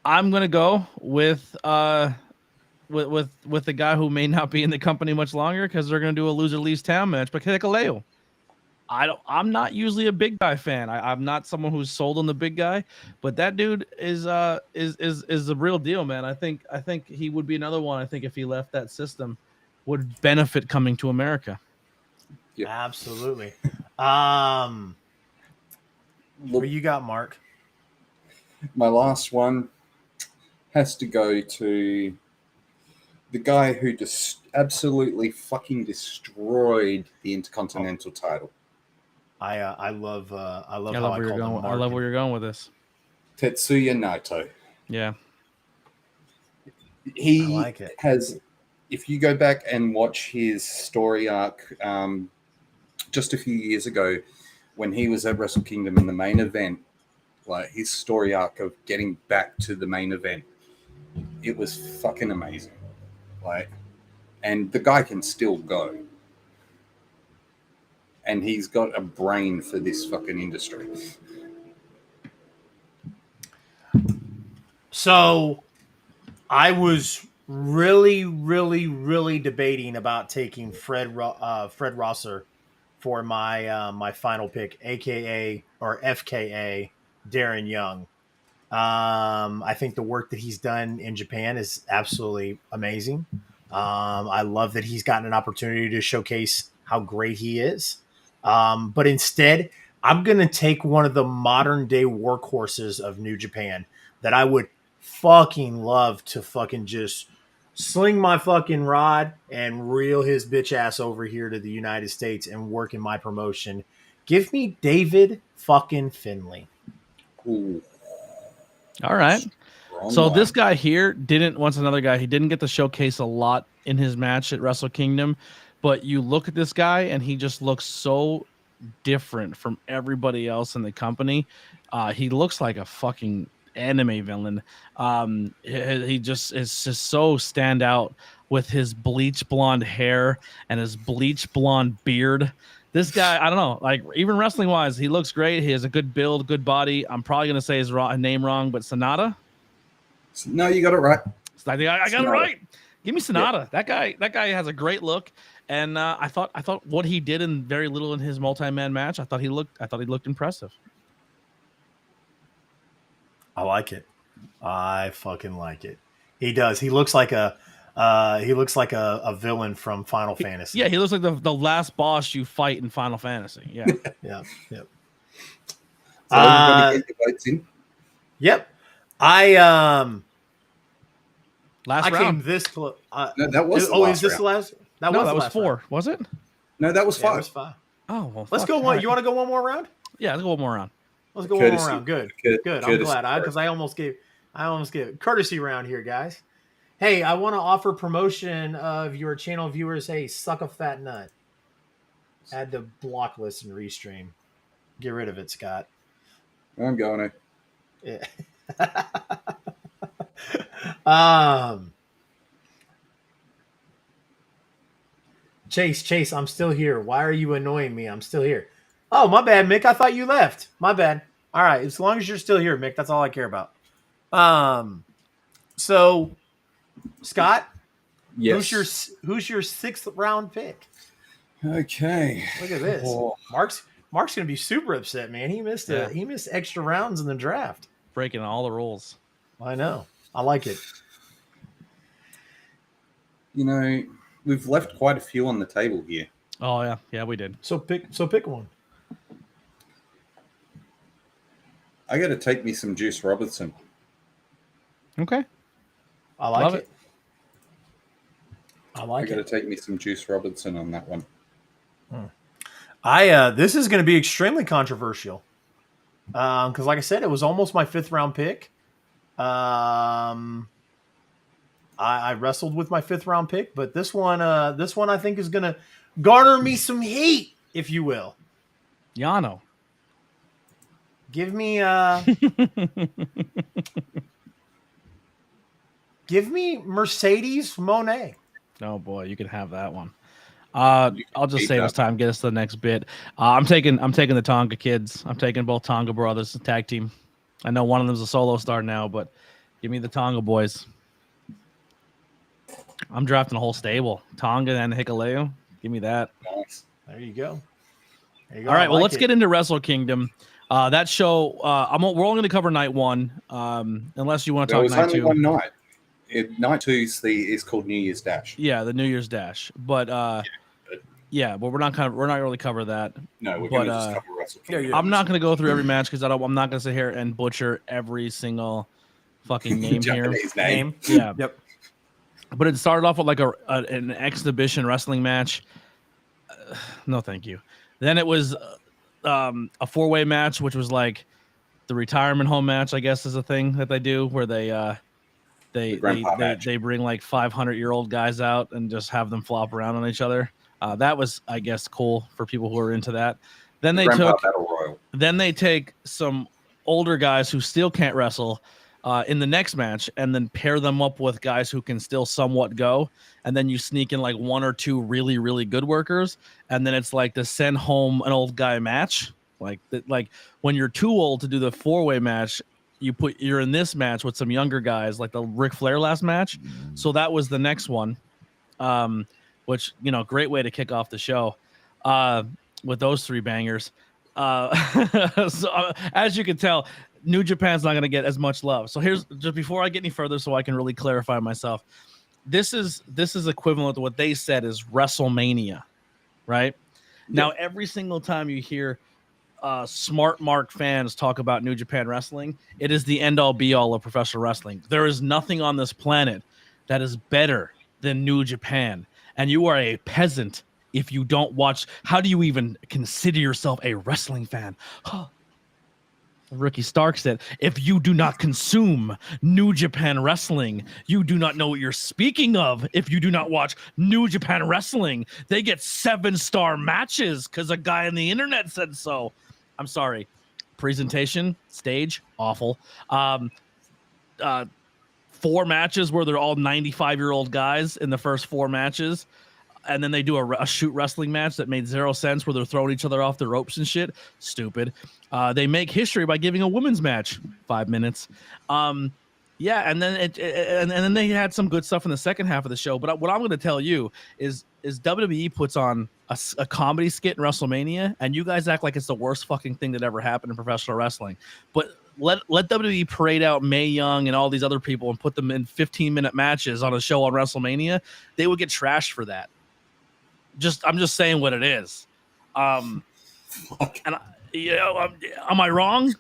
I'm gonna go with the guy who may not be in the company much longer because they're gonna do a loser leaves town match, but Hikuleo. I'm not usually a big guy fan. I'm not someone who's sold on the big guy, but that dude is the real deal, man. I think he would be another one. I think if he left that system, would benefit coming to America. Yep. Absolutely. What you got, Mark? My last one has to go to the guy who just absolutely fucking destroyed the Intercontinental title. I love how where you're going. I love where you're going with this. Tetsuya Naito. Yeah. He like it. has, if you go back and watch his story arc just a few years ago when he was at Wrestle Kingdom in the main event, like his story arc of getting back to the main event, it was fucking amazing. Like, and the guy can still go. And he's got a brain for this fucking industry. So I was really debating about taking Fred Rosser for my final pick, aka or FKA Darren Young. I think the work that he's done in Japan is absolutely amazing. I love that he's gotten an opportunity to showcase how great he is. But instead, I'm going to take one of the modern day workhorses of New Japan that I would fucking love to fucking just sling my fucking rod and reel his bitch ass over here to the United States and work in my promotion. Give me David fucking Finlay. Ooh. All right. So this guy here once another guy, he didn't get to showcase a lot in his match at Wrestle Kingdom, but you look at this guy and he just looks so different from everybody else in the company. He looks like a fucking anime villain. He just is just so stand out with his bleach blonde hair and his bleach blonde beard. This guy, I don't know, like even wrestling wise, he looks great. He has a good build, good body. I'm probably gonna say his name wrong, but Sonata. No, you got it right. I think I got it right. Give me Sonata. Yeah. That guy has a great look, and I thought what he did in very little in his multi-man match, I thought he looked impressive. I like it. I fucking like it. He does. He looks like a villain from Final Fantasy. Yeah, he looks like the last boss you fight in Final Fantasy. Yeah. Yeah. Yep. So everybody get your votes in? Yep. Last round. Came this close. No, that was is this the last? That was 4. Round. Was it? No, that was 5. That was 5. Oh, well, let's go one. Right. You want to go one more round? Yeah, let's go one more round. Let's go one more round. Good. I'm glad because I almost gave courtesy round here, guys. Hey, I want to offer promotion of your channel viewers. Hey, suck a fat nut. Add to block list and restream. Get rid of it, Scott. I'm going to. Yeah. Chase, I'm still here. Why are you annoying me? I'm still here. Oh, my bad, Mick. I thought you left. My bad. All right, as long as you're still here, Mick, that's all I care about. So, Scott, yes. Who's your 6th round pick? Okay. Look at this. Oh. Mark's gonna be super upset, man. He missed extra rounds in the draft. Breaking all the rules. I know. I like it. You know, we've left quite a few on the table here. Oh yeah, we did. So pick one. I got to take me some Juice Robinson. Okay. I like it. I got to take me some Juice Robinson on that one. This is going to be extremely controversial because, like I said, it was almost my 5th round pick. I wrestled with my 5th round pick, but this one I think is going to garner me some heat, if you will. Yano. Give me give me Mercedes Moné. Oh boy, you can have that one. I'll just save us time. Get us to the next bit. I'm taking the Tonga kids. I'm taking both Tonga brothers, tag team. I know one of them's a solo star now, but give me the Tonga boys. I'm drafting a whole stable. Tonga and Hikuleo. Give me that. Nice. There you go. All right. Well, let's get into Wrestle Kingdom. That show. We're only going to cover night 1, unless you want to talk night 2. There was only one night. Night 2 is called New Year's Dash. Yeah, the New Year's Dash. But but we're not really cover that. No, we're going to just cover Wrestle Kingdom. I'm not going to go through every match because I'm not going to sit here and butcher every single fucking name here. Name. Yeah. Yep. But it started off with like an exhibition wrestling match. No, thank you. Then it was a 4-way match, which was like the retirement home match, I guess, is a thing that they do where they bring like 500-year-old guys out and just have them flop around on each other. That was, I guess, cool for people who are into that. Then they take some older guys who still can't wrestle in the next match and then pair them up with guys who can still somewhat go. And then you sneak in like 1 or 2 really, really good workers. And then it's like the send home an old guy match. Like when you're too old to do the 4-way match, you're in this match with some younger guys, like the Ric Flair last match. So that was the next one, which, great way to kick off the show with those 3 bangers. So as you can tell, New Japan's not going to get as much love. So here's just before I get any further, so I can really clarify myself. This is equivalent to what they said is WrestleMania, right? Yeah. Now, every single time you hear smart mark fans talk about New Japan Wrestling, it is the end all be all of professional wrestling. There is nothing on this planet that is better than New Japan. And you are a peasant if you don't watch. How do you even consider yourself a wrestling fan? Ricky Stark said, if you do not consume New Japan Wrestling, you do not know what you're speaking of. If you do not watch New Japan Wrestling, they get 7-star matches because a guy on the internet said so. I'm sorry. Presentation, stage, awful. 4 matches where they're all 95-year-old guys in the first 4 matches. And then they do a shoot wrestling match that made 0 sense where they're throwing each other off the ropes and shit. Stupid. They make history by giving a women's match 5 minutes. And then and then they had some good stuff in the second half of the show. But what I'm going to tell you is WWE puts on a comedy skit in WrestleMania, and you guys act like it's the worst fucking thing that ever happened in professional wrestling. But let WWE parade out Mae Young and all these other people and put them in 15-minute matches on a show on WrestleMania. They would get trashed for that. I'm just saying what it is. Am I wrong?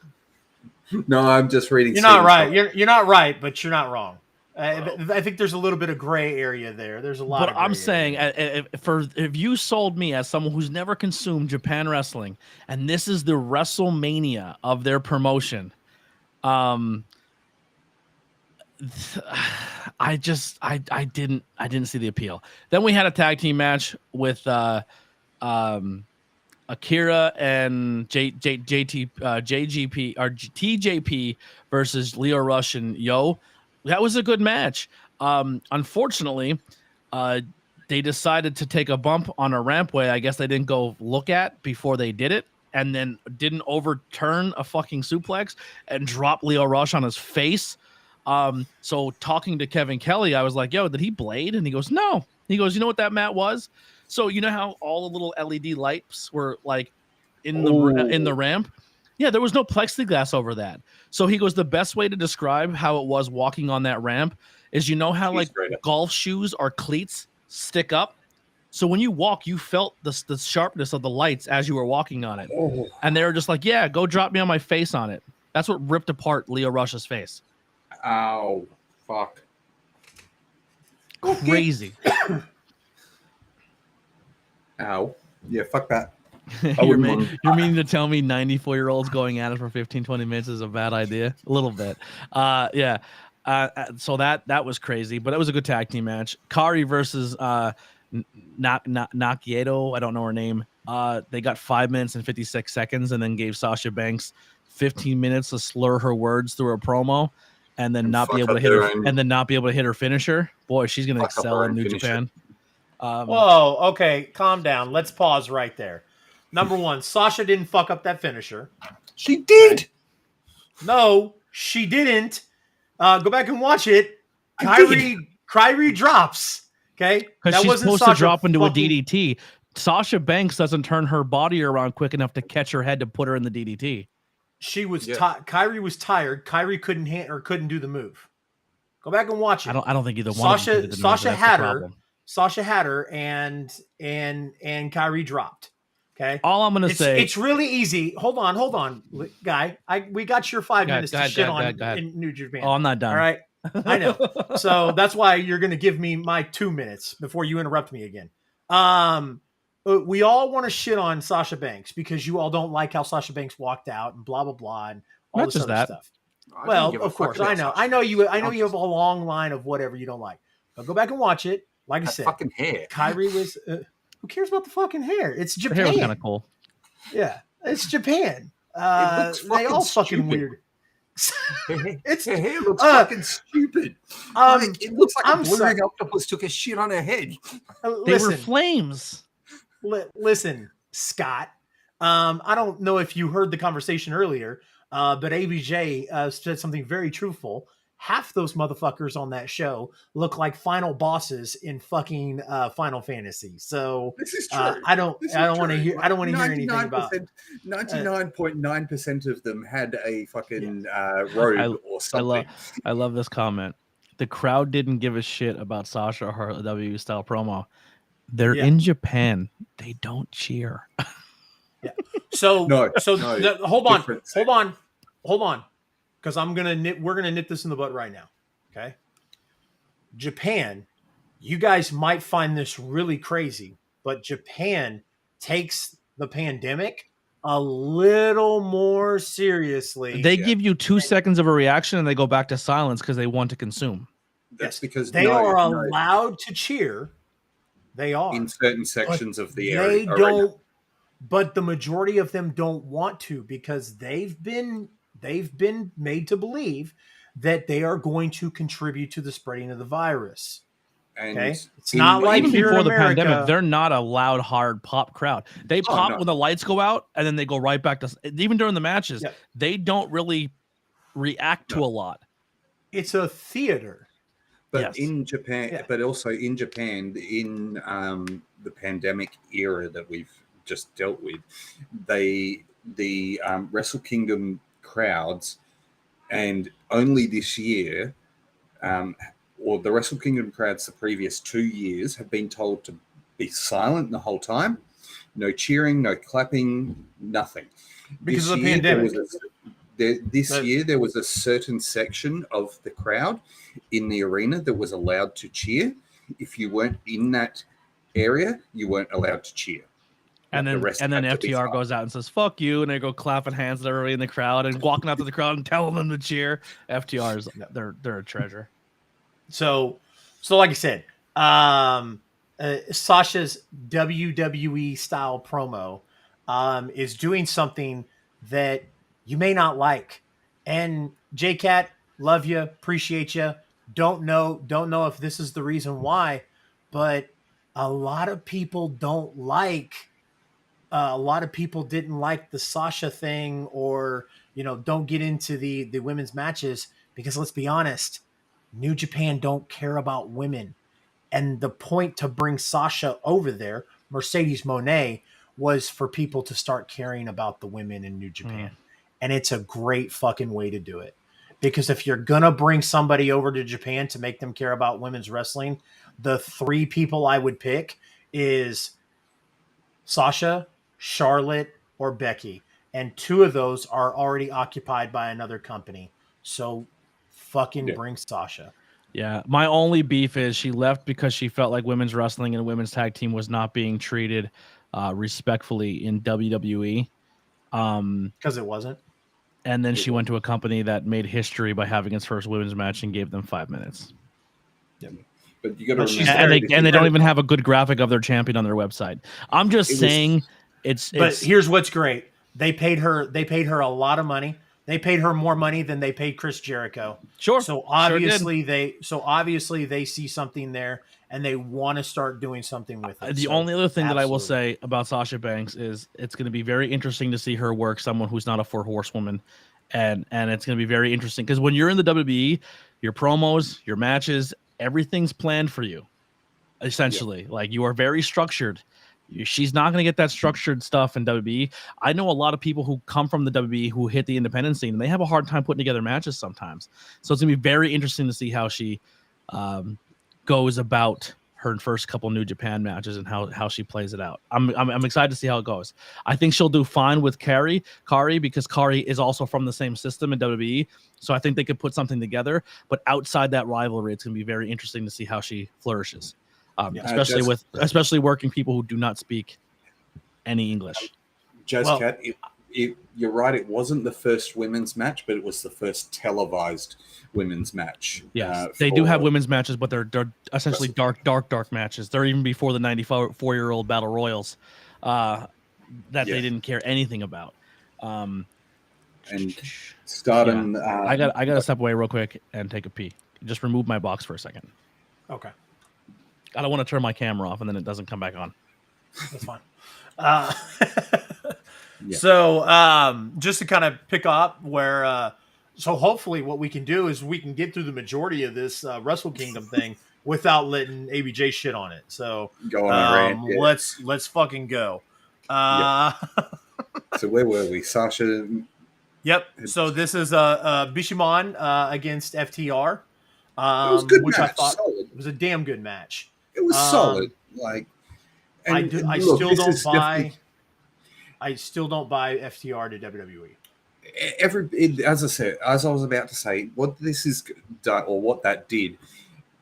No, I'm just reading. You're not right. You're not right, but you're not wrong. I think there's a little bit of gray area there. There's a lot. But I'm saying, if you sold me as someone who's never consumed Japan wrestling, and this is the WrestleMania of their promotion, I didn't see the appeal. Then we had a tag team match with Akira and JGP or TJP versus Leo Rush and Yo. That was a good match. Unfortunately, they decided to take a bump on a rampway. I guess they didn't go look at before they did it, and then didn't overturn a fucking suplex and drop Leo Rush on his face. So talking to Kevin Kelly, I was like, yo, did he blade? And he goes, no. He goes, you know what that mat was? So you know how all the little LED lights were like in the ramp? Yeah, there was no plexiglass over that. So he goes, the best way to describe how it was walking on that ramp is, you know how like golf shoes or cleats stick up? So when you walk, you felt the sharpness of the lights as you were walking on it. Oh. And they were just like, yeah, go drop me on my face on it. That's what ripped apart Leo Rush's face. Ow. Fuck. Crazy. Ow. Yeah, fuck that. You're meaning to tell me 94-year-olds going at it for 15, 20 minutes is a bad idea? A little bit. Yeah. So that was crazy, but it was a good tag team match. Kari versus Nakieto, I don't know her name. They got 5 minutes and 56 seconds and then gave Sasha Banks 15 minutes to slur her words through a promo and then not be able to hit her finisher. Boy, she's gonna excel in New Japan. Whoa, okay, calm down. Let's pause right there. Number one, Sasha didn't fuck up that finisher. She did. No, she didn't. Go back and watch it. Kyrie drops. Okay, because she's supposed to drop into a DDT. Sasha Banks doesn't turn her body around quick enough to catch her head to put her in the DDT. She was Kyrie was tired. Kyrie couldn't do the move. Go back and watch it. I don't think either one. Sasha had her. Sasha had her, and Kyrie dropped. Okay. All I'm gonna say, it's really easy. Hold on, guy. We got your 5 minutes to shit on in New Japan. Oh, I'm not done. All right. I know. So that's why you're gonna give me my 2 minutes before you interrupt me again. We all want to shit on Sasha Banks because you all don't like how Sasha Banks walked out and blah blah blah and all this other stuff. Well, of course, I know. I know you have a long line of whatever you don't like. But go back and watch it. Like I said, fucking hair. Kyrie was. Who cares about the fucking hair? It's Japan. Her hair was kind of cool. Yeah, it's Japan. They all fucking weird. Her hair looks fucking stupid. It looks like a blurring octopus took a shit on her head. They were flames. Listen, Scott. I don't know if you heard the conversation earlier, but ABJ said something very truthful. Half those motherfuckers on that show look like final bosses in fucking Final Fantasy. So this is true. I don't want to hear anything about 99.9% of them had a fucking robe or something. I love this comment. The crowd didn't give a shit about Sasha or her WWE style promo. They're in Japan. They don't cheer. Yeah. So hold on. Because we're gonna nip this in the butt right now. Okay. Japan, you guys might find this really crazy, but Japan takes the pandemic a little more seriously. They give you 2 seconds of a reaction and they go back to silence because they want to consume. That's because they are allowed to cheer. They are in certain sections of the area. They don't, but the majority of them don't want to because they've been made to believe that they are going to contribute to the spreading of the virus. And it's not like even here before in the America, pandemic, they're not a loud, hard pop crowd. They pop when the lights go out, and then they go right back to even during the matches. Yeah. They don't really react to a lot. It's a theater. But in Japan, but also in Japan, in the pandemic era that we've just dealt with, the Wrestle Kingdom crowds, and only this year, or the Wrestle Kingdom crowds the previous 2 years have been told to be silent the whole time, no cheering, no clapping, nothing. Because of the pandemic. This year, there was a certain section of the crowd in the arena that was allowed to cheer. If you weren't in that area, you weren't allowed to cheer. And then FTR goes out and says, fuck you. And they go clapping hands at everybody in the crowd and walking out to the crowd and telling them to cheer. FTR's, they're a treasure. So like I said, Sasha's WWE style promo is doing something that you may not like. And J-Cat, love you, appreciate you. Don't know if this is the reason why, but a lot of people don't like. A lot of people didn't like the Sasha thing, or don't get into the women's matches because let's be honest, New Japan don't care about women, and the point to bring Sasha over there, Mercedes Moné, was for people to start caring about the women in New Japan. And it's a great fucking way to do it. Because if you're going to bring somebody over to Japan to make them care about women's wrestling, the 3 people I would pick is Sasha, Charlotte, or Becky. And 2 of those are already occupied by another company. So fucking bring Sasha. Yeah, my only beef is she left because she felt like women's wrestling and women's tag team was not being treated respectfully in WWE. Because it wasn't. And then she went to a company that made history by having its first women's match and gave them 5 minutes. Yep. But you got to remember, and they don't even have a good graphic of their champion on their website. I'm just saying, But here's what's great: they paid her a lot of money. They paid her more money than they paid Chris Jericho. Sure. So obviously they see something there and they want to start doing something with it. The only other thing that I will say about Sasha Banks is it's going to be very interesting to see her work someone who's not a 4-horsewoman. And it's going to be very interesting because when you're in the WWE, your promos, your matches, everything's planned for you. Essentially, like you are very structured. She's not going to get that structured stuff in WWE. I know a lot of people who come from the WWE who hit the independent scene and they have a hard time putting together matches sometimes. So it's going to be very interesting to see how she goes about her first couple New Japan matches and how she plays it out. I'm excited to see how it goes. I think she'll do fine with Kari because Kari is also from the same system in WWE. So I think they could put something together. But outside that rivalry, it's going to be very interesting to see how she flourishes. Especially working people who do not speak any English. Cat, you're right. It wasn't the first women's match, but it was the first televised women's match. Yes, they do have women's matches, but they're essentially dark matches. They're even before the 94-year-old battle royals that they didn't care anything about. And Stardom. Yeah. I got to step away real quick and take a pee. Just remove my box for a second. Okay. I don't want to turn my camera off and then it doesn't come back on. That's fine. So just to kind of pick up where, so hopefully what we can do is we can get through the majority of this Wrestle Kingdom thing without letting ABJ shit on it. So go on a rant, let's fucking go. So where were we? Sasha. Yep. So this is Bishamon against FTR. It was a good match. I thought solid. It was a damn good match. It was solid. Like, I still don't buy FTR to WWE. As I was about to say, what this is done, or what that did,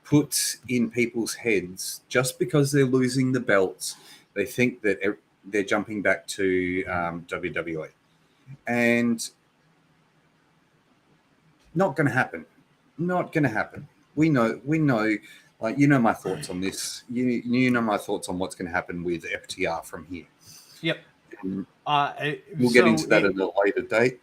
puts in people's heads just because they're losing the belts, they think that they're jumping back to WWE, and not going to happen. Not going to happen. We know. Like, you know my thoughts on this. You know my thoughts on what's going to happen with FTR from here. Yep. We'll get into that at a later date.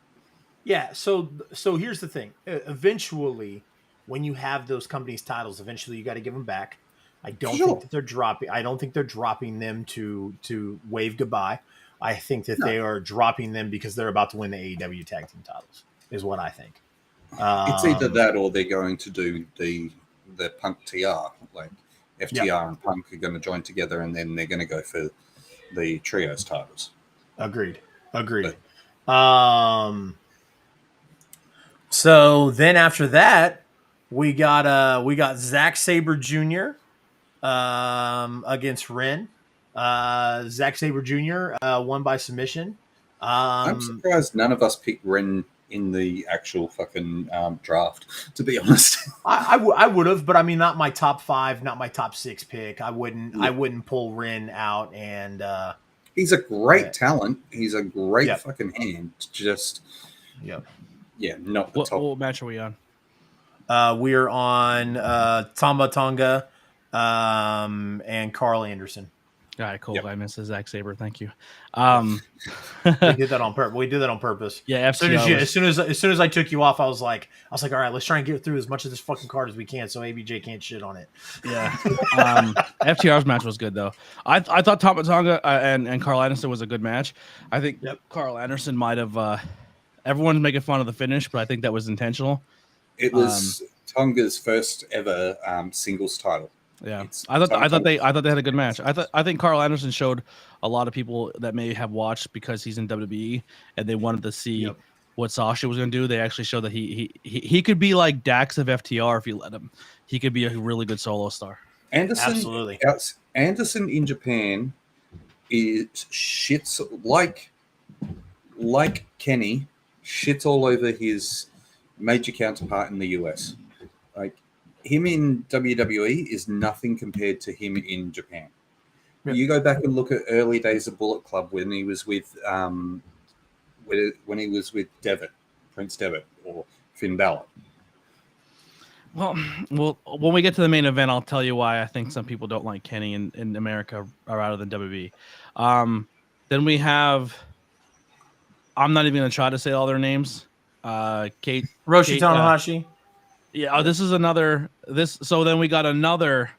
Yeah. So here's the thing. Eventually, when you have those companies' titles, eventually you got to give them back. I don't think that they're dropping. I don't think they're dropping them to wave goodbye. I think that they are dropping them because they're about to win the AEW tag team titles. Is what I think. It's either that or they're going to do the Punk TR. Like FTR and Punk are going to join together, and then they're going to go for the trios titles. Agreed. So then after that, we got Zack Sabre Jr. Against Ren. Zack Sabre Jr. Won by submission. I'm surprised none of us picked Ren in the actual fucking draft, to be honest. I would have, but I mean, not my top 5, not my top 6 pick. I wouldn't pull Ren out, and he's a great talent. He's a great fucking hand. Just not the top. What match are we on? We are on Tama Tonga and Carl Anderson. All right, cool. Yep. I missed the Zack Sabre. Thank you. We did that on purpose. Yeah, as soon as I took you off, I was like, all right, let's try and get through as much of this fucking card as we can, so ABJ can't shit on it. Yeah. FTR's match was good though. I thought Tama Tonga and Carl Anderson was a good match. I think Carl Anderson might have. Everyone's making fun of the finish, but I think that was intentional. It was Tonga's first ever singles title. Yeah, I thought they had a good match. I think Carl Anderson showed a lot of people that may have watched because he's in WWE and they wanted to see what Sasha was going to do. They actually showed that he could be like Dax of FTR if you let him. He could be a really good solo star. Anderson, absolutely. Anderson in Japan is shits like Kenny shits all over his major counterpart in the US. Like him in WWE is nothing compared to him in Japan. Yeah. You go back and look at early days of Bullet Club when he was with Prince Devitt, or Finn Balor. Well, when we get to the main event, I'll tell you why I think some people don't like Kenny in America rather than WB. Then we have, I'm not even going to try to say all their names. Roshi Tanahashi. This is another. So then we got another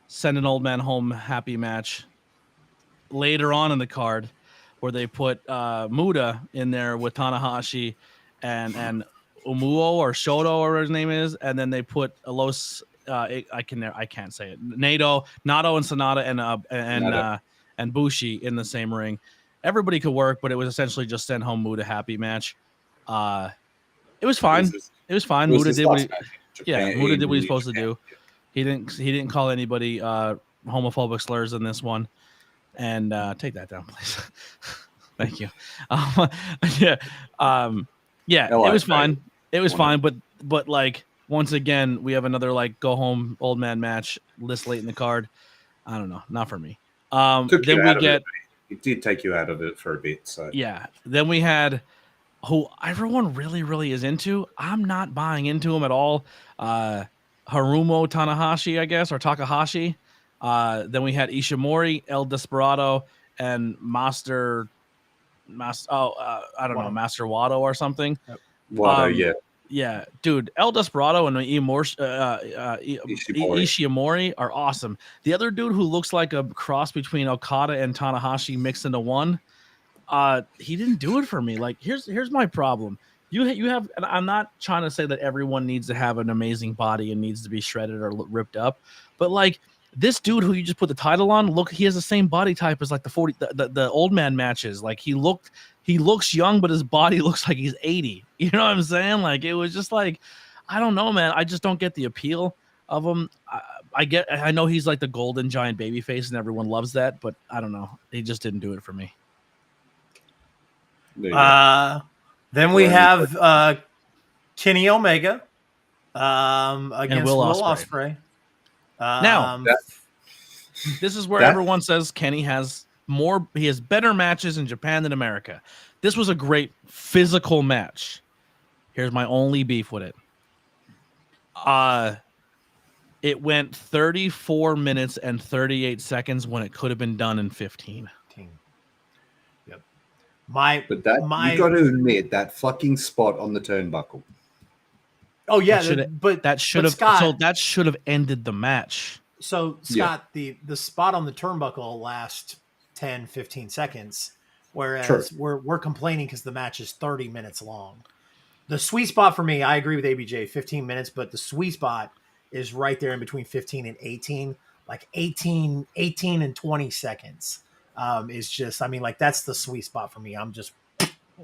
send an old man home happy match later on in the card, where they put Muda in there with Tanahashi and Umuo or Shoto or whatever his name is, and then they put Los I can't say it. Nato and Sonata and Bushi in the same ring. Everybody could work, but it was essentially just send home Muda happy match. It was fine. It was fine. Muda did what he was supposed to do. He didn't call anybody homophobic slurs in this one. And take that down, please. Thank you. It was fine. It was fine, but like once again, we have another like go home old man match this late in the card. I don't know, not for me. It did take you out of it for a bit. So yeah, then we had who everyone really, really is into. I'm not buying into him at all. Harumo Tanahashi, I guess, or Takahashi. Then we had Ishimori, El Desperado, and Master Wado or something. Wado, yeah, dude. El Desperado and Ishimori are awesome. The other dude who looks like a cross between Okada and Tanahashi mixed into one, he didn't do it for me. Like, here's my problem. You have, and I'm not trying to say that everyone needs to have an amazing body and needs to be shredded or ripped up, but like this dude who you just put the title on, look, he has the same body type as like the old man matches. Like he looks young, but his body looks like he's 80. You know what I'm saying? Like it was just like, I don't know, man. I just don't get the appeal of him. I know he's like the golden giant baby face and everyone loves that, but I don't know. He just didn't do it for me. Then we have Kenny Omega against Will Ospreay. Now, this is where everyone says Kenny has better matches in Japan than America. This was a great physical match. Here's my only beef with it. It went 34 minutes and 38 seconds when it could have been done in 15. Yep. You got to admit that fucking spot on the turnbuckle. Oh yeah, that should have ended the match. So Scott, the spot on the turnbuckle lasts 10, 15 seconds, whereas we're complaining because the match is 30 minutes long. The sweet spot for me, I agree with ABJ, 15 minutes, but the sweet spot is right there in between 15 and 18, like 18 and 20 seconds. Is just, I mean, like that's the sweet spot for me.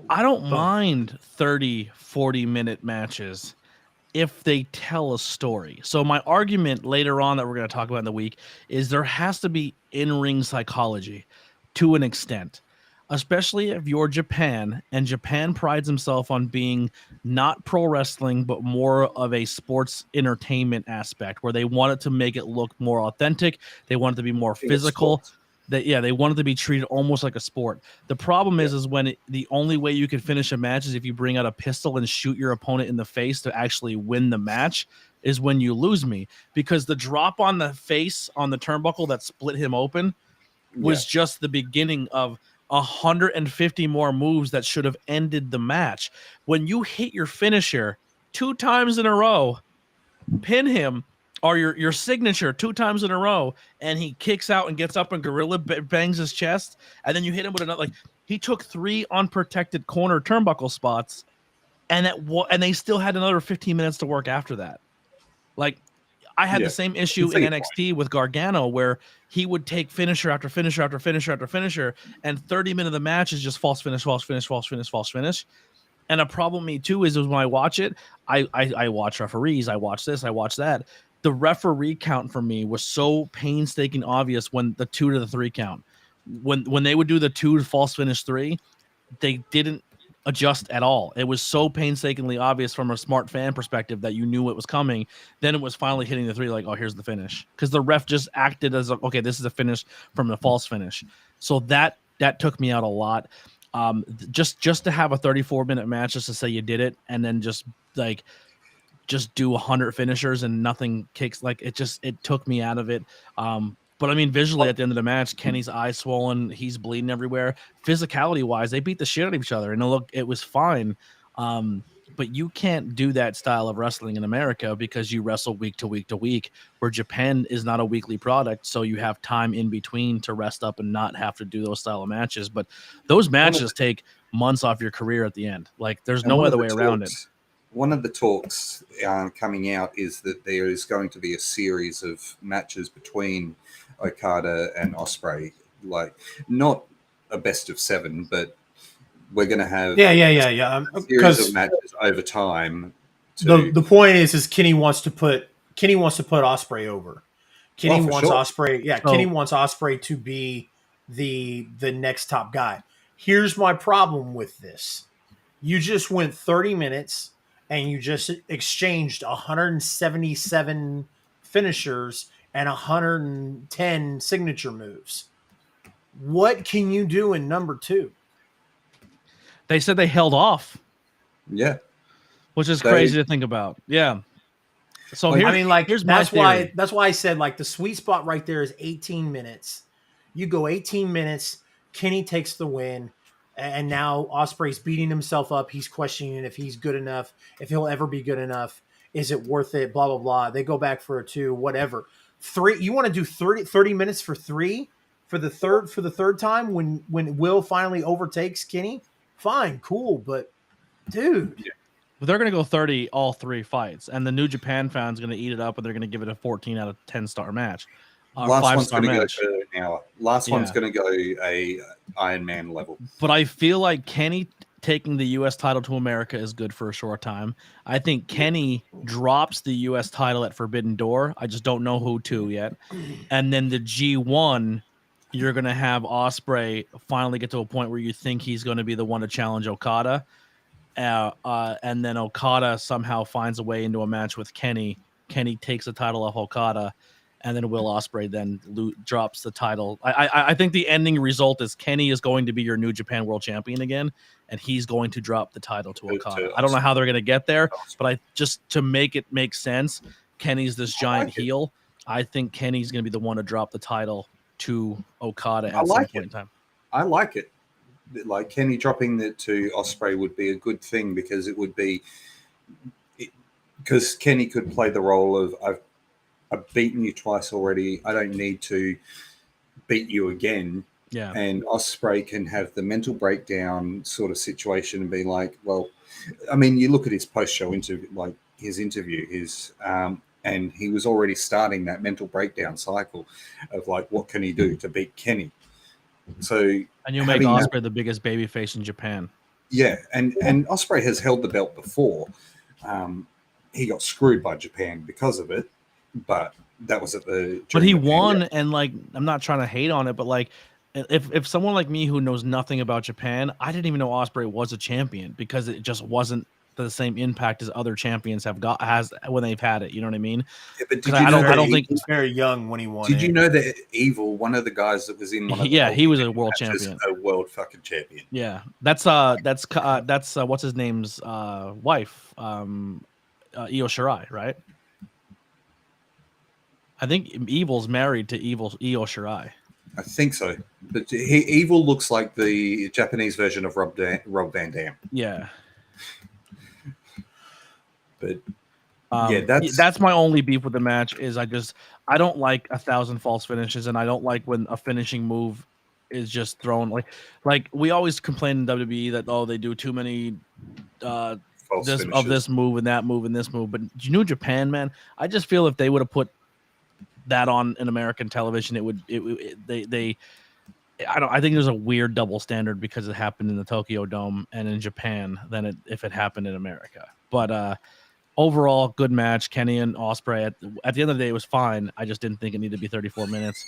I don't mind 30, 40-minute matches if they tell a story. So my argument later on that we're going to talk about in the week is there has to be in-ring psychology to an extent, especially if you're Japan, and Japan prides himself on being not pro wrestling, but more of a sports entertainment aspect where they want it to make it look more authentic. They want it to be more physical. They want it to be treated almost like a sport. The problem is when the only way you can finish a match is if you bring out a pistol and shoot your opponent in the face to actually win the match, is when you lose me. Because the drop on the face on the turnbuckle that split him open was just the beginning of 150 more moves that should have ended the match. When you hit your finisher 2 times in a row, pin him, or your signature 2 times in a row, and he kicks out and gets up and gorilla bangs his chest, and then you hit him with another. Like, he took 3 unprotected corner turnbuckle spots, and they still had another 15 minutes to work after that. Like, I had the same issue in NXT with Gargano, where he would take finisher after finisher after finisher after finisher, and 30 minutes of the match is just false finish, false finish, false finish, false finish. And a problem me too is when I watch it, I watch referees, I watch this, I watch that. The referee count for me was so painstaking obvious when the 2 to the 3 count. When they would do the 2 false finish 3, they didn't adjust at all. It was so painstakingly obvious from a smart fan perspective that you knew it was coming. Then it was finally hitting the 3, like, oh, here's the finish. Because the ref just acted as, okay, this is a finish from the false finish. So that took me out a lot. Just to have a 34-minute match just to say you did it, and then just do 100 finishers and nothing kicks, like, it took me out of it. But I mean, visually at the end of the match, Kenny's eyes swollen, he's bleeding everywhere. Physicality wise, they beat the shit out of each other, and it was fine. But you can't do that style of wrestling in America because you wrestle week to week to week, where Japan is not a weekly product. So you have time in between to rest up and not have to do those style of matches. But those matches take months off your career at the end. Like, there's no other way around it. One of the talks coming out is that there is going to be a series of matches between Okada and Ospreay, like not a best of 7, but we're going to have a series of matches over time. The point is Kenny wants to put Ospreay over. Kenny wants Ospreay. Yeah, Kenny wants Ospreay to be the next top guy. Here's my problem with this: you just went 30 minutes and you just exchanged 177 finishers and 110 signature moves. What can you do in number 2? They said they held off. Yeah. Which is crazy to think about. Yeah. So here's that's why I said, like, the sweet spot right there is 18 minutes. You go 18 minutes, Kenny takes the win, and now Ospreay's beating himself up. He's questioning if he's good enough, if he'll ever be good enough. Is it worth it? Blah, blah, blah. They go back for a 2, whatever. 3, you want to do 30 minutes for 3 for the third time when Will finally overtakes Kenny? Fine, cool, but dude. Yeah. But they're going to go 30 all 3 fights, and the New Japan fans going to eat it up, and they're going to give it a 14 out of 10 star match. Last one's going to go for an hour. Last one's going to go a Iron Man level. But I feel like Kenny taking the U.S. title to America is good for a short time. I think Kenny drops the U.S. title at Forbidden Door. I just don't know who to yet. And then the G1, you're going to have Ospreay finally get to a point where you think he's going to be the one to challenge Okada. And then Okada somehow finds a way into a match with Kenny. Kenny takes the title off Okada, and then Will Ospreay then drops the title. I think the ending result is Kenny is going to be your New Japan World Champion again, and he's going to drop the title to Okada. I don't know how they're going to get there, but just to make it make sense, Kenny's this giant heel. I think Kenny's going to be the one to drop the title to Okada at some point in time. I like it. Like, Kenny dropping it to Ospreay would be a good thing, because it would be because Kenny could play the role of I've beaten you twice already. I don't need to beat you again. Yeah. And Ospreay can have the mental breakdown sort of situation and be like, well, I mean, you look at his post-show interview, like his interview, and he was already starting that mental breakdown cycle of like, what can he do to beat Kenny? So, and you make Ospreay the biggest babyface in Japan. Yeah, and Ospreay has held the belt before. He got screwed by Japan because of it, but that was at the. But he won, and like, I'm not trying to hate on it, but like, if someone like me who knows nothing about Japan, I didn't even know Ospreay was a champion, because it just wasn't the same impact as other champions has when they've had it. You know what I mean? Yeah, but did you know I don't think he's very young when he won. Did you know that Evil, one of the guys that was in one of the he was a world champion, a world fucking champion. Yeah, that's what's his name's wife, Io Shirai, right? I think Evil's married to Io Shirai. I think so, but Evil looks like the Japanese version of Rob Van Dam. Yeah. But that's my only beef with the match is I don't like 1,000 false finishes, and I don't like when a finishing move is just thrown like we always complain in WWE that they do too many this move and that move and this move. But New Japan, man, I just feel if they would have put that on an American television, I think there's a weird double standard because it happened in the Tokyo Dome and in Japan than if it happened in America. But overall, good match. Kenny and Ospreay at the end of the day, it was fine. I just didn't think it needed to be 34 minutes.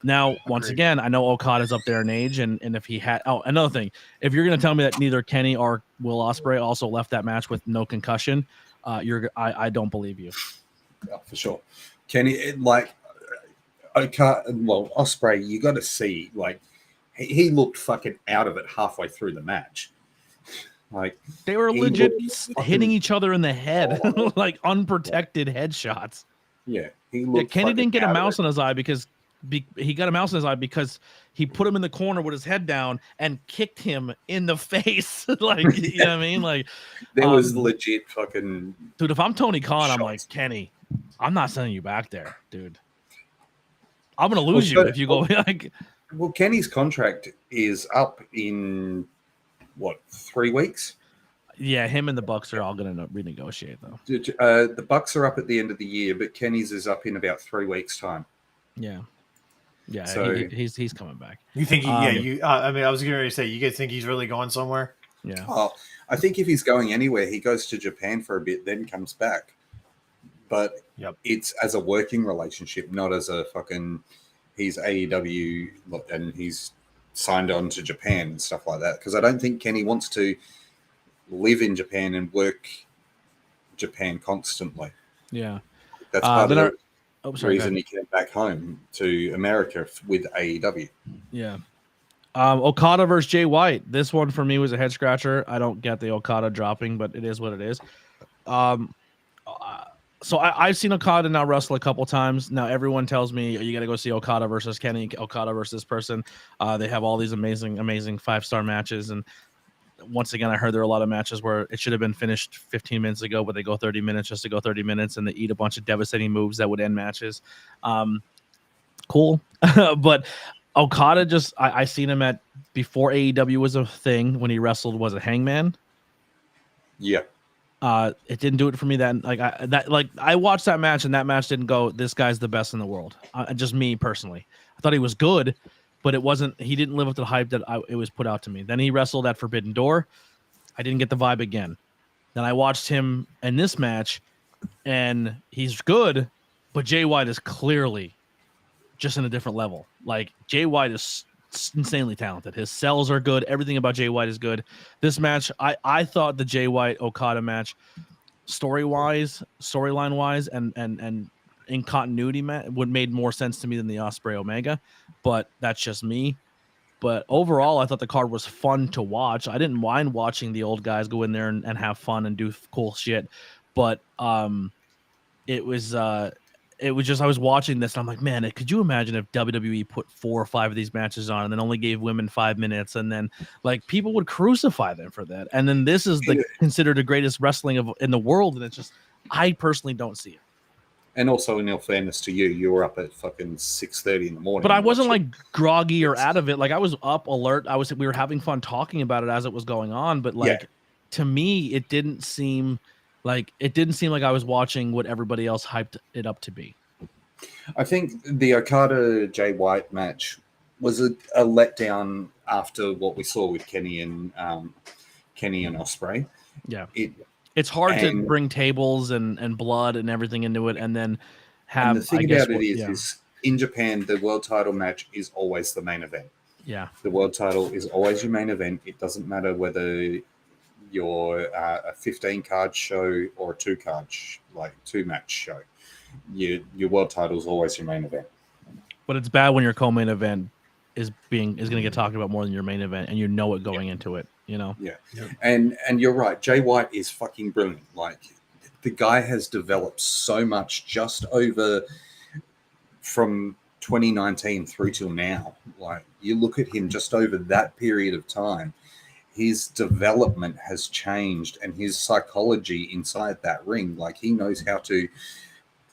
Now, once again, I know Okada's up there in age, and if he had, another thing, if you're going to tell me that neither Kenny or Will Ospreay also left that match with no concussion, I don't believe you. Yeah, for sure. Kenny, like, Ospreay, you got to see, like, he looked fucking out of it halfway through the match. Like, they were legit hitting each other in the head, like unprotected headshots. Yeah, Kenny didn't get a mouse in his eye because he got a mouse in his eye because he put him in the corner with his head down and kicked him in the face. Like, you know what I mean? Like, there was legit fucking dude. If I'm Tony Khan, shots. I'm like, Kenny, I'm not sending you back there, dude. I'm gonna lose you if you go. Like, well, Kenny's contract is up in what, 3 weeks? Yeah, him and the Bucks are all going to renegotiate, though. The Bucks are up at the end of the year, but Kenny's is up in about 3 weeks' time. Yeah, so he's coming back. You think? I mean, I was going to say, you guys think he's really going somewhere? Yeah. Oh, I think if he's going anywhere, he goes to Japan for a bit, then comes back. But it's as a working relationship, not as a fucking. He's AEW and he's signed on to Japan and stuff like that. Because I don't think Kenny wants to live in Japan and work Japan constantly. Yeah, that's part of the reason he came back home to America with AEW. Yeah. Okada versus Jay White. This one for me was a head scratcher. I don't get the Okada dropping, but it is what it is. So I've seen Okada now wrestle a couple times. Now everyone tells me you got to go see Okada versus Kenny, Okada versus this person. They have all these amazing 5-star matches, and once again, I heard there are a lot of matches where it should have been finished 15 minutes ago, but they go 30 minutes just to go 30 minutes, and they eat a bunch of devastating moves that would end matches. Cool. But Okada I seen him at before AEW was a thing when he wrestled, was it Hangman? Yeah. It didn't do it for me. I watched that match, and that match didn't go, this guy's the best in the world. Just me personally. I thought he was good, but it wasn't. He didn't live up to the hype that it was put out to me. Then he wrestled at Forbidden Door. I didn't get the vibe again. Then I watched him in this match, and he's good, but Jay White is clearly just in a different level. Like, Jay White is insanely talented. His sells are good. Everything about Jay White is good. This match, I thought the Jay White Okada match, storyline wise, and in continuity, would made more sense to me than the Ospreay Omega, but that's just me. But overall, I thought the card was fun to watch. I didn't mind watching the old guys go in there and have fun and do cool shit. But it was just, I was watching this and I'm like, man, could you imagine if WWE put 4 or 5 of these matches on and then only gave women 5 minutes, and then like people would crucify them for that. And then this is considered the greatest wrestling in the world, and it's just, I personally don't see it. And also, in all fairness to you, you were up at fucking 6:30 in the morning. But I wasn't like groggy or out of it. Like, I was up, alert. We were having fun talking about it as it was going on. But like, to me, it didn't seem like I was watching what everybody else hyped it up to be. I think the Okada Jay White match was a letdown after what we saw with Kenny and Ospreay. Yeah. It's hard to bring tables and blood and everything into it, and then have. And the thing about it is in Japan, the world title match is always the main event. Yeah, the world title is always your main event. It doesn't matter whether you're a 15-card show or a 2-card, like 2-match show. Your world title is always your main event. But it's bad when your co-main event is going to get talked about more than your main event, and you know it going into it. You know, and you're right. Jay White is fucking brilliant. Like, the guy has developed so much just over from 2019 through till now. Like, you look at him just over that period of time, his development has changed, and his psychology inside that ring. Like, he knows how to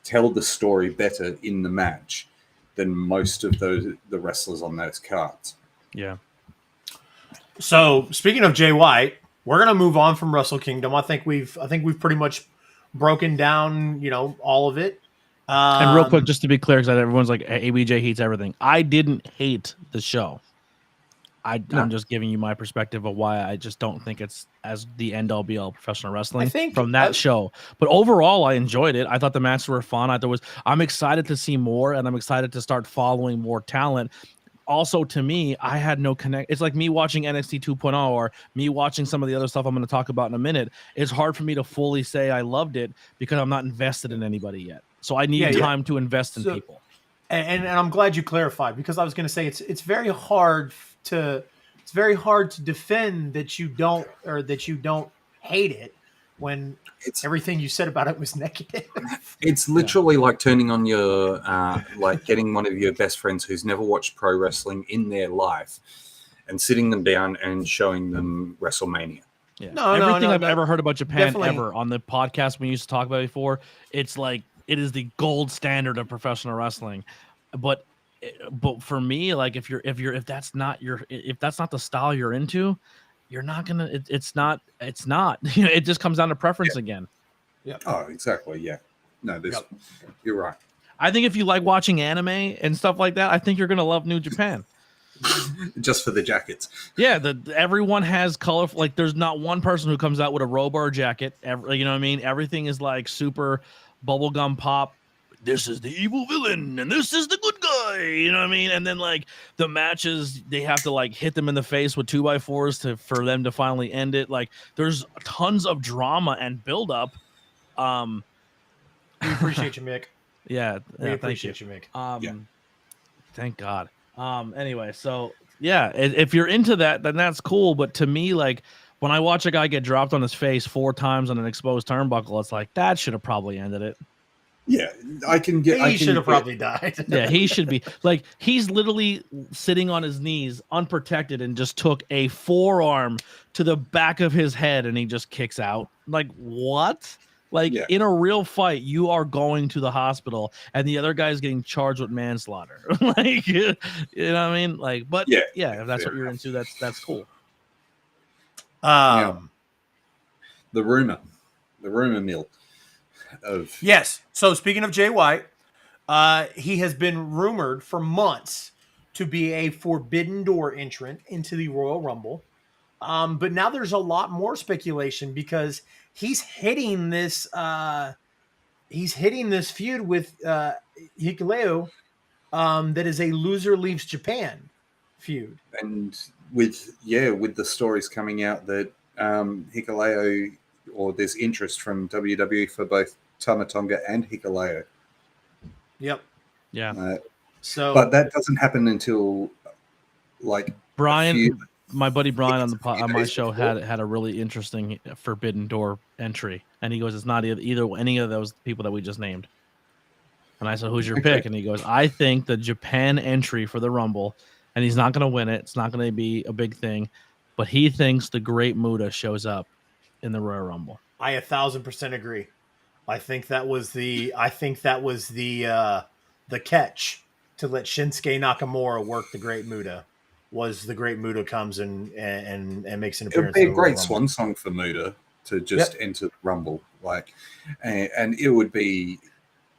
tell the story better in the match than most of the wrestlers on those cards. Yeah. So, speaking of Jay White, we're gonna move on from Wrestle Kingdom. I think we've pretty much broken down, all of it. And real quick, just to be clear, because everyone's like, ABJ hates everything. I didn't hate the show. I'm just giving you my perspective of why I just don't think it's as the end all be all professional wrestling from that show. But overall, I enjoyed it. I thought the matches were fun. I'm excited to see more, and I'm excited to start following more talent. Also, to me, I had no connect. It's like me watching NXT 2.0 or me watching some of the other stuff I'm going to talk about in a minute. It's hard for me to fully say I loved it because I'm not invested in anybody yet. So I need time to invest in people. And I'm glad you clarified, because I was going to say it's very hard to defend that you don't hate it when everything you said about it was negative. It's literally like turning on your like getting one of your best friends who's never watched pro wrestling in their life and sitting them down and showing them WrestleMania. Yeah. Everything I've ever heard about Japan ever on the podcast we used to talk about before, it's like it is the gold standard of professional wrestling. But for me, like if that's not the style you're into, you're not gonna. It's not. It just comes down to preference again. Yeah. Oh, exactly. Yeah. No, you're right. I think if you like watching anime and stuff like that, I think you're gonna love New Japan. Just for the jackets. Yeah, everyone has colorful. Like, there's not one person who comes out with a robe or a jacket. You know what I mean? Everything is like super bubblegum pop. This is the evil villain, and this is the good guy. You know what I mean? And then like the matches, they have to like hit them in the face with 2x4s for them to finally end it. Like, there's tons of drama and build up. We appreciate you, Mick. Yeah, we appreciate you, Mick. Thank God. Anyway, so yeah, if you're into that, then that's cool. But to me, like when I watch a guy get dropped on his face 4 times on an exposed turnbuckle, it's like that should have probably ended it. Yeah, I can get. He should have probably died. Yeah, he should be like he's literally sitting on his knees, unprotected, and just took a forearm to the back of his head, and he just kicks out. Like what? Like in a real fight, you are going to the hospital, and the other guy's getting charged with manslaughter. Like, you know what I mean? Like, but yeah, if that's what you're into, that's cool. The rumor mill of yes. So speaking of Jay White, he has been rumored for months to be a Forbidden Door entrant into the Royal Rumble. But now there's a lot more speculation because he's hitting this feud with Hikuleo that is a loser leaves Japan feud. And with the stories coming out that Hikuleo, or there's interest from WWE for both Tama Tonga and Hikuleo. Yep. Yeah. But that doesn't happen until like Brian. My buddy Brian on my show had a really interesting Forbidden Door entry, and he goes, "It's not either any of those people that we just named." And I said, "Who's your pick?" And he goes, "I think the Japan entry for the Rumble, and he's not going to win it. It's not going to be a big thing, but he thinks the Great Muta shows up in the Royal Rumble." I 1,000% agree. I think that was the catch to let Shinsuke Nakamura work the Great Muta. Was the Great Muta comes and makes an appearance. It would be a great swan song for Muta to just enter the Rumble, like, and it would be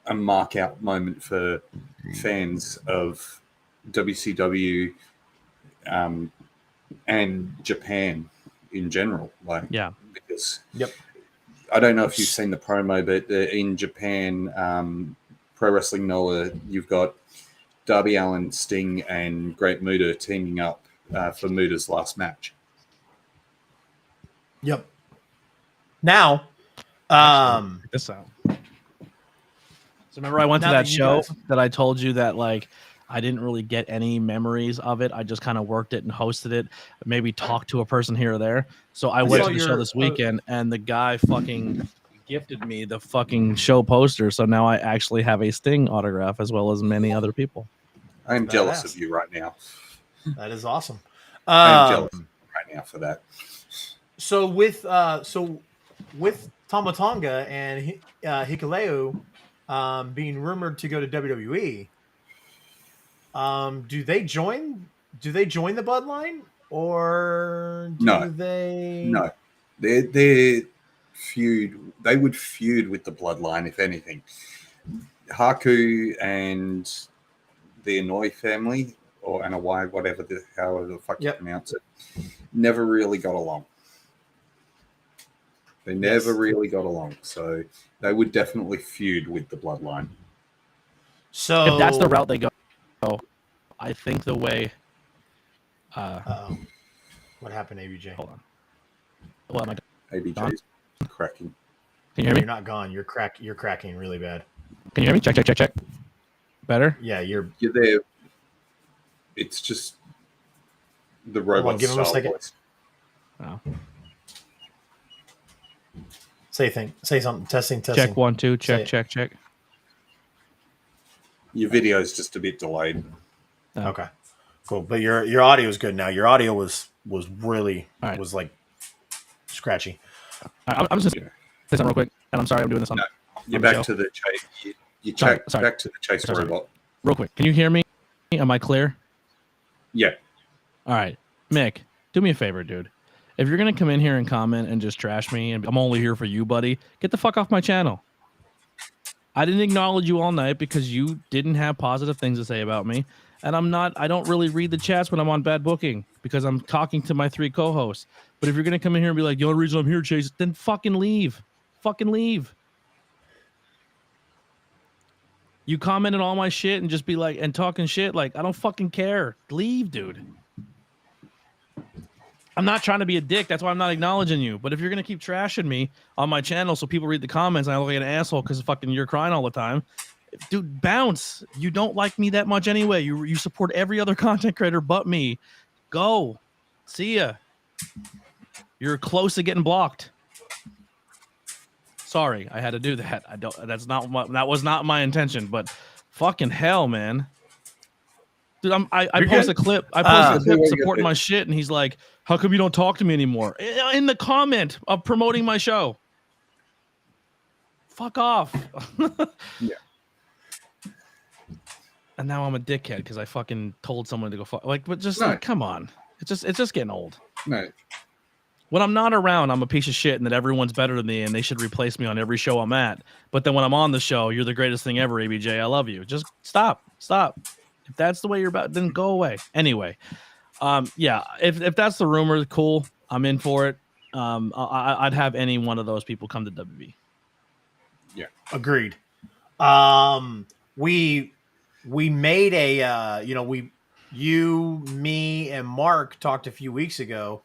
a mark out moment for fans of WCW and Japan in general, like, because I don't know if you've seen the promo, but in Japan, Pro Wrestling Noah, you've got Darby Allin, Sting, and Great Muta teaming up for Muta's last match. Yep. Now, this out. So remember, I went to that show that I told you that like I didn't really get any memories of it. I just kind of worked it and hosted it, maybe talked to a person here or there. So I went to the show this weekend, and the guy fucking gifted me the fucking show poster. So now I actually have a Sting autograph as well as many other people. I am jealous of you right now. That is awesome. I am jealous right now for that. So with Tama Tonga and Hikuleo being rumored to go to WWE, do they join the Bloodline, or do they? No, they feud. They would feud with the Bloodline if anything. Haku and the Inouye family, or Anoa'i, however the fuck you pronounce it, never really got along. They never really got along, so they would definitely feud with the bloodline. So if that's the route they go, I think the way. What happened, ABJ? Hold on. What am I? ABJ's cracking. Can you hear me? You're not gone. You're cracking really bad. Can you hear me? Check. Better? Yeah, you're there. It's just the robot. Give him a second. Oh. Say something. Testing. Check 1 2. Check. Your video is just a bit delayed. Oh. Okay, cool. But your audio is good now. Your audio was really was like scratchy. I'm just gonna say something real quick, and I'm sorry I'm doing this on. No, you're back to the chase. Back to the chase robot. Real quick, can you hear me? Am I clear? Yeah. All right, Mick, do me a favor, dude. If you're gonna come in here and comment and just trash me, and I'm only here for you, buddy, get the fuck off my channel. I didn't acknowledge you all night because you didn't have positive things to say about me. And I don't really read the chats when I'm on bad booking because I'm talking to my 3 co-hosts. But if you're going to come in here and be like, the only reason I'm here, Chase, then fucking leave. Fucking leave. You commented all my shit and just be like, and talking shit. Like, I don't fucking care. Leave, dude. I'm not trying to be a dick. That's why I'm not acknowledging you. But if you're going to keep trashing me on my channel so people read the comments and I look like an asshole because fucking you're crying all the time, dude, bounce. You don't like me that much anyway. You support every other content creator but me. Go. See ya. You're close to getting blocked. Sorry, I had to do that. That was not my intention, but fucking hell, man. Dude, I post a clip. I post a clip supporting my shit, and he's like, "How come you don't talk to me anymore?" In the comment of promoting my show. Fuck off. Yeah. And now I'm a dickhead because I fucking told someone to go fuck. Like, but just like, come on. It's just getting old. No. When I'm not around, I'm a piece of shit, and that everyone's better than me, and they should replace me on every show I'm at. But then when I'm on the show, you're the greatest thing ever, ABJ. I love you. Just stop. If that's the way you're about, then go away. Anyway, yeah. If that's the rumor, cool. I'm in for it. I'd have any one of those people come to WB. Yeah, agreed. We made a you, me, and Mark talked a few weeks ago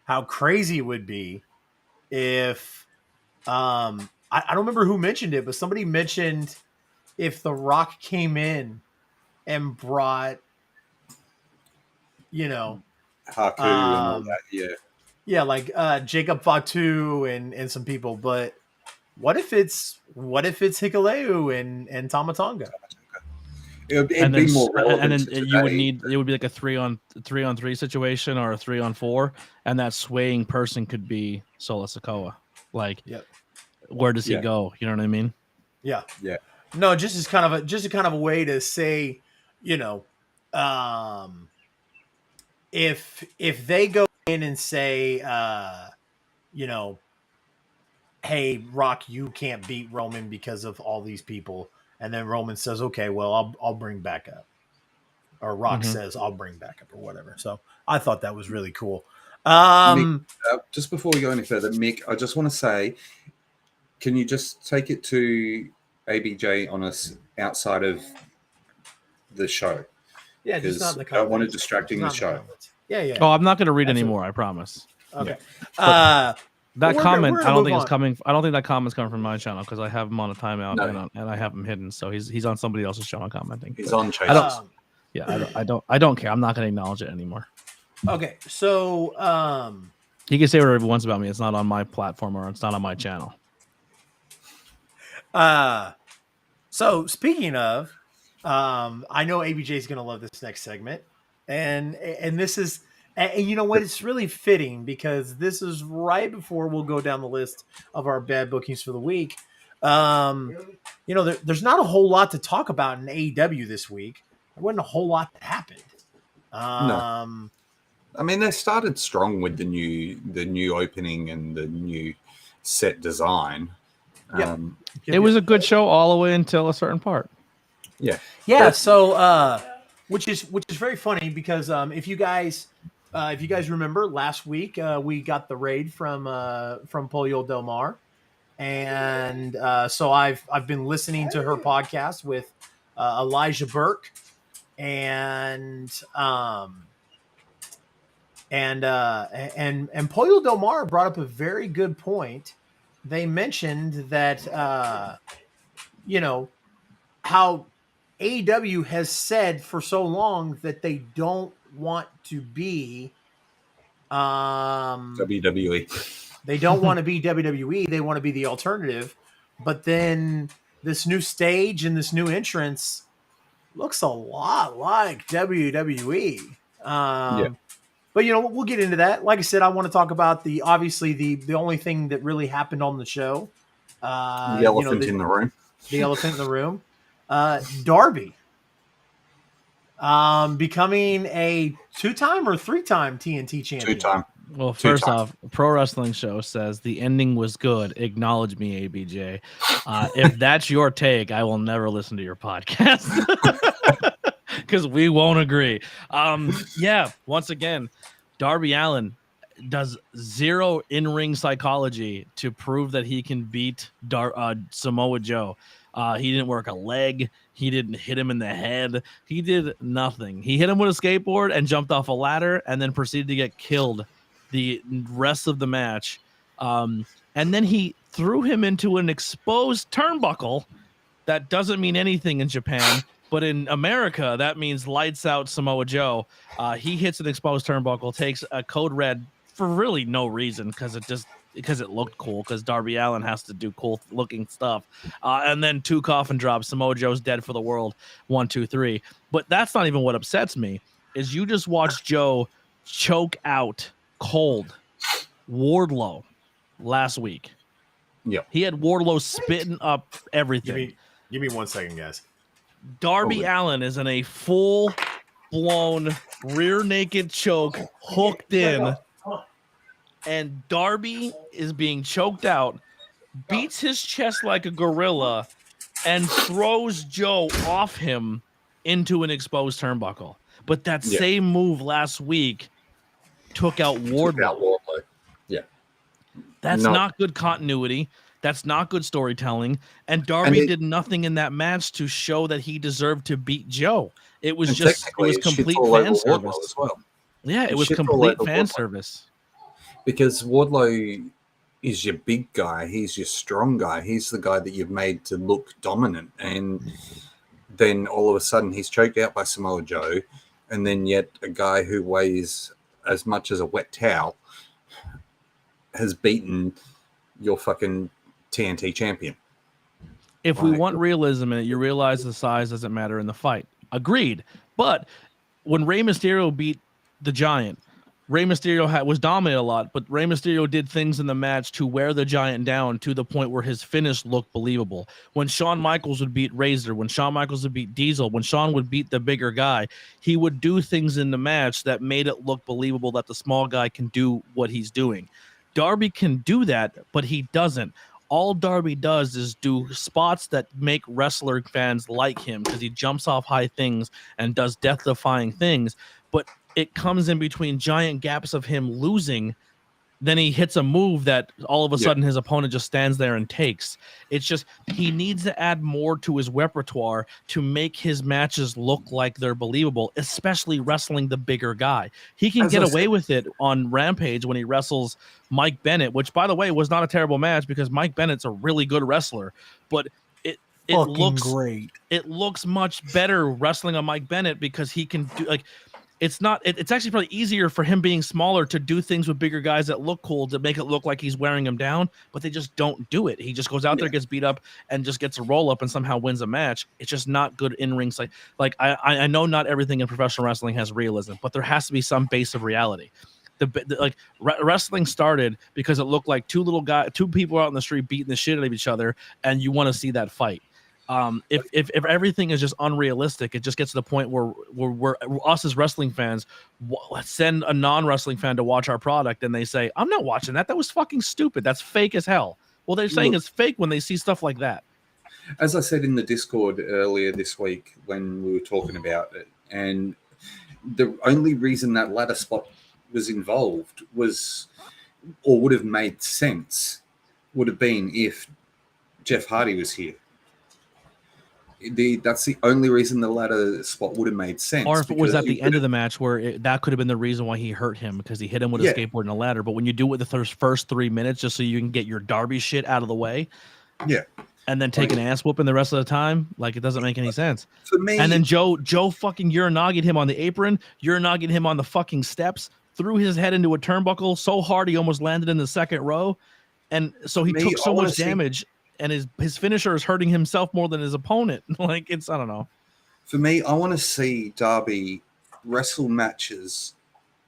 how crazy it would be if I don't remember who mentioned it, but somebody mentioned if The Rock came in and brought Haku and all that, yeah, like Jacob Fatu and some people. But what if it's Hikuleu and Tamatonga? It'd be more relevant. And then it would be like a 3-on-3 situation or a 3-on-4, and that swaying person could be Solo Sikoa. Like, where does he go? You know what I mean? Yeah. Yeah. No, just as kind of a way to say, if they go in and say, hey, Rock, you can't beat Roman because of all these people. And then Roman says, okay, well, I'll bring back up. Or Rock says, I'll bring back up or whatever. So I thought that was really cool. Mick, just before we go any further, Mick, I just want to say, can you just take it to ABJ on us outside of the show? Yeah, just not in the comments. I don't want to distract the show. Yeah. Oh, I'm not going to read anymore, I promise. Okay. That comment, I don't think it's coming. I don't think that comment's coming from my channel because I have him on a timeout and I have him hidden. So he's on somebody else's channel commenting. He's on Chase. I don't care. I'm not going to acknowledge it anymore. Okay, so he can say whatever he wants about me. It's not on my platform or it's not on my channel. So speaking of, I know ABJ is going to love this next segment, and this is. And you know what? It's really fitting because this is right before we'll go down the list of our bad bookings for the week. There's not a whole lot to talk about in AEW this week. There wasn't a whole lot that happened. No. I mean, they started strong with the new opening and the new set design. It was a good show all the way until a certain part. Yeah. So which is very funny because if you guys remember last week, we got the raid from Polio Del Mar, and so I've been listening to her podcast with Elijah Burke and Pollo Del Mar brought up a very good point. They mentioned that how AEW has said for so long that they don't want to be WWE. They don't want to be WWE. They want to be the alternative. But then this new stage and this new entrance looks a lot like WWE. But we'll get into that. Like I said, I want to talk about the only thing that really happened on the show. The elephant in the room. The elephant in the room. Darby becoming a 2-time or 3-time TNT champion. 2-time. Well, first off, Pro Wrestling Show says the ending was good. Acknowledge me, ABJ. If that's your take, I will never listen to your podcast because we won't agree. Once again, Darby Allin does zero in-ring psychology to prove that he can beat Samoa Joe. He didn't work a leg. He didn't hit him in the head. He did nothing. He hit him with a skateboard and jumped off a ladder and then proceeded to get killed the rest of the match. And then he threw him into an exposed turnbuckle. That doesn't mean anything in Japan, but in America, that means lights out Samoa Joe. He hits an exposed turnbuckle, takes a code red for really no reason because it looked cool, because Darby Allin has to do cool looking stuff. And then 2 coffin drops. Samoa Joe's dead for the world. 1, 2, 3. But that's not even what upsets me, is you just watched Joe choke out cold Wardlow last week. Yeah. He had Wardlow spitting up everything. Give me 1 second, guys. Darby Allin is in a full-blown rear naked choke, hooked in, and Darby is being choked out, beats his chest like a gorilla, and throws Joe off him into an exposed turnbuckle. But that same move last week took out Wardlow. Yeah. That's not good continuity. That's not good storytelling. And Darby did nothing in that match to show that he deserved to beat Joe. It was complete fan service as well. Yeah, it was complete fan service. Because Wardlow is your big guy. He's your strong guy. He's the guy that you've made to look dominant. And then all of a sudden he's choked out by Samoa Joe. And then yet a guy who weighs as much as a wet towel has beaten your fucking TNT champion. If we want realism in it, you realize the size doesn't matter in the fight. Agreed. But when Rey Mysterio beat the Giant, Rey Mysterio was dominant a lot, but Rey Mysterio did things in the match to wear the Giant down to the point where his finish looked believable. When Shawn Michaels would beat Razor, when Shawn Michaels would beat Diesel, when Shawn would beat the bigger guy, he would do things in the match that made it look believable that the small guy can do what he's doing. Darby can do that, but he doesn't. All Darby does is do spots that make wrestler fans like him because he jumps off high things and does death-defying things, but it comes in between giant gaps of him losing. Then he hits a move that all of a sudden his opponent just stands there and takes. It's just he needs to add more to his repertoire to make his matches look like they're believable, especially wrestling the bigger guy. He can get away with it on Rampage when he wrestles Mike Bennett, which, by the way, was not a terrible match because Mike Bennett's a really good wrestler, but it looks great. It looks much better wrestling on Mike Bennett because he can do it's actually probably easier for him being smaller to do things with bigger guys that look cool to make it look like he's wearing them down, but they just don't do it. He just goes out there, gets beat up, and just gets a roll up and somehow wins a match. It's just not good in ring. Like I know not everything in professional wrestling has realism, but there has to be some base of reality. Wrestling started because it looked like two people out in the street beating the shit out of each other, and you want to see that fight. If everything is just unrealistic, it just gets to the point where we're us as wrestling fans send a non-wrestling fan to watch our product and they say, I'm not watching that. That was fucking stupid. That's fake as hell. Well, they're saying it's fake when they see stuff like that. As I said in the Discord earlier this week when we were talking about it, And the only reason that ladder spot was involved was, or would have made sense, would have been if Jeff Hardy was here. That's the only reason the ladder spot would have made sense. Or if it was at the end of the match where that could have been the reason why he hurt him, because he hit him with a skateboard and a ladder. But when you do it the first 3 minutes just so you can get your Darby shit out of the way, and then take an ass whooping the rest of the time, like, it doesn't make any sense. For me, and then Joe fucking Uranagi'd him on the apron, Uranagi'd him on the fucking steps, threw his head into a turnbuckle so hard he almost landed in the second row, and so he took so much damage. And his finisher is hurting himself more than his opponent. Like, I don't know. For me, I want to see Darby wrestle matches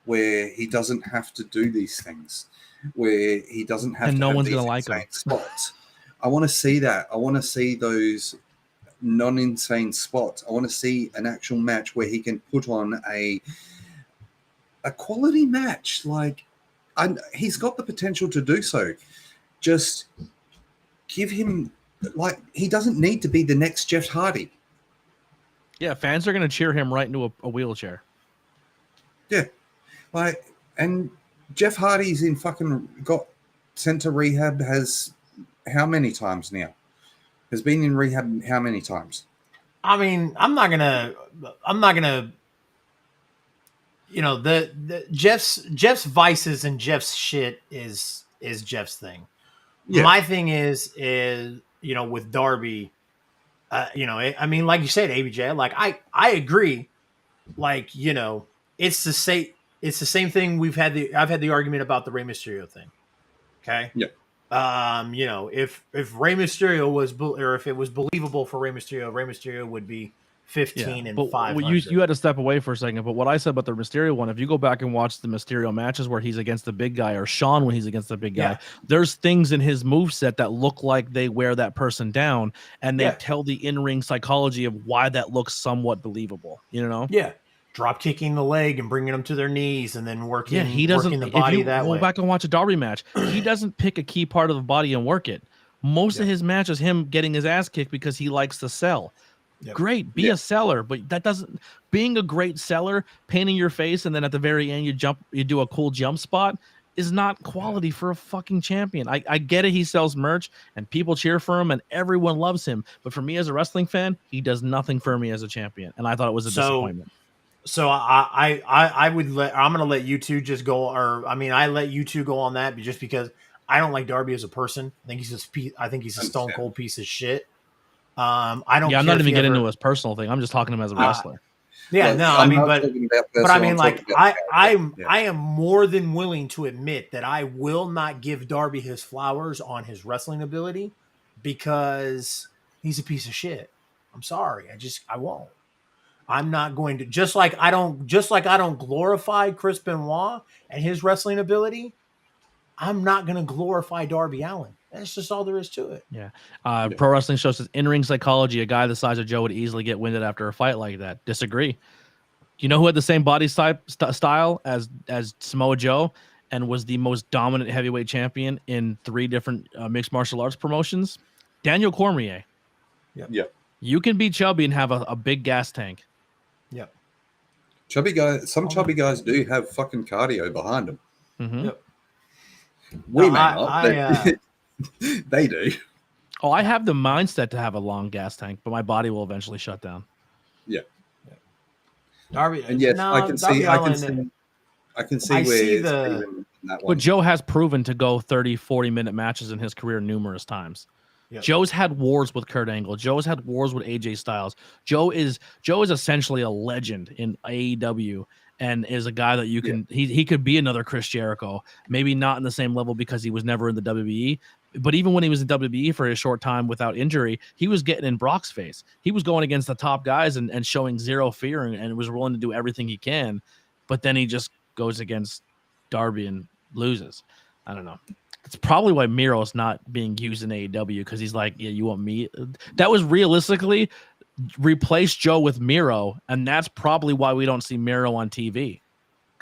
where he doesn't have to do these things, where he doesn't have and to no have one's these gonna like him. spots. I want to see that. I want to see those non-insane spots. I want to see an actual match where he can put on a quality match. Like, he's got the potential to do so. Just give him, like, he doesn't need to be the next Jeff Hardy. Yeah, fans are going to cheer him right into a wheelchair. Yeah. Like, and Jeff Hardy's got sent to rehab has how many times now? Has been in rehab how many times? I mean, I'm not gonna, the Jeff's vices and Jeff's shit is Jeff's thing. Yeah. My thing is with Darby, I mean, like you said, ABJ, like I agree, like, it's the same thing I've had the argument about the Rey Mysterio thing. Okay. Yeah. If Rey Mysterio was, or if it was believable for Rey Mysterio would be 15 and 5. You had to step away for a second. But what I said about the Mysterio one, if you go back and watch the Mysterio matches where he's against the big guy, or Shawn when he's against the big guy, there's things in his moveset that look like they wear that person down, and they tell the in-ring psychology of why that looks somewhat believable. Yeah. Drop kicking the leg and bringing them to their knees, and then working. He doesn't. Working the body if you that go way. back and watch a Darby match, he doesn't pick a key part of the body and work it. Most of his matches, him getting his ass kicked because he likes to sell. Yep. Great, be a seller, but that doesn't. Being a great seller, painting your face, and then at the very end you do a cool jump spot is not quality for a fucking champion. I get it. He sells merch and people cheer for him and everyone loves him. But for me as a wrestling fan, he does nothing for me as a champion, and I thought it was a disappointment. So I'm going to let you two just go, I let you two go on that just because I don't like Darby as a person. I think he's a stone cold piece of shit. I don't. Yeah, I'm not even getting into his personal thing. I'm just talking to him as a wrestler. I am more than willing to admit that I will not give Darby his flowers on his wrestling ability because he's a piece of shit. I'm sorry. I won't. I'm not going to, just like I don't glorify Chris Benoit and his wrestling ability. I'm not going to glorify Darby Allin. That's just all there is to it. Yeah. Pro Wrestling Show says in-ring psychology. A guy the size of Joe would easily get winded after a fight like that. Disagree. You know who had the same body style as Samoa Joe and was the most dominant heavyweight champion in 3 different mixed martial arts promotions? Daniel Cormier. Yeah. You can be chubby and have a big gas tank. Yep. Chubby guys do have fucking cardio behind them. Mm-hmm. Yep. We may not. They do. Oh, I have the mindset to have a long gas tank, but my body will eventually shut down. Yeah. Darby, and yes, I can see where that one. But Joe has proven to go 30, 40-minute matches in his career numerous times. Yep. Joe's had wars with Kurt Angle. Joe's had wars with AJ Styles. Joe is essentially a legend in AEW and is a guy that you can he could be another Chris Jericho, maybe not in the same level because he was never in the WWE. But even when he was in WWE for a short time without injury, he was getting in Brock's face. He was going against the top guys and showing zero fear and was willing to do everything he can. But then he just goes against Darby and loses. I don't know. It's probably why Miro's not being used in AEW because he's like, yeah, you want me? That was realistically replace Joe with Miro, and that's probably why we don't see Miro on TV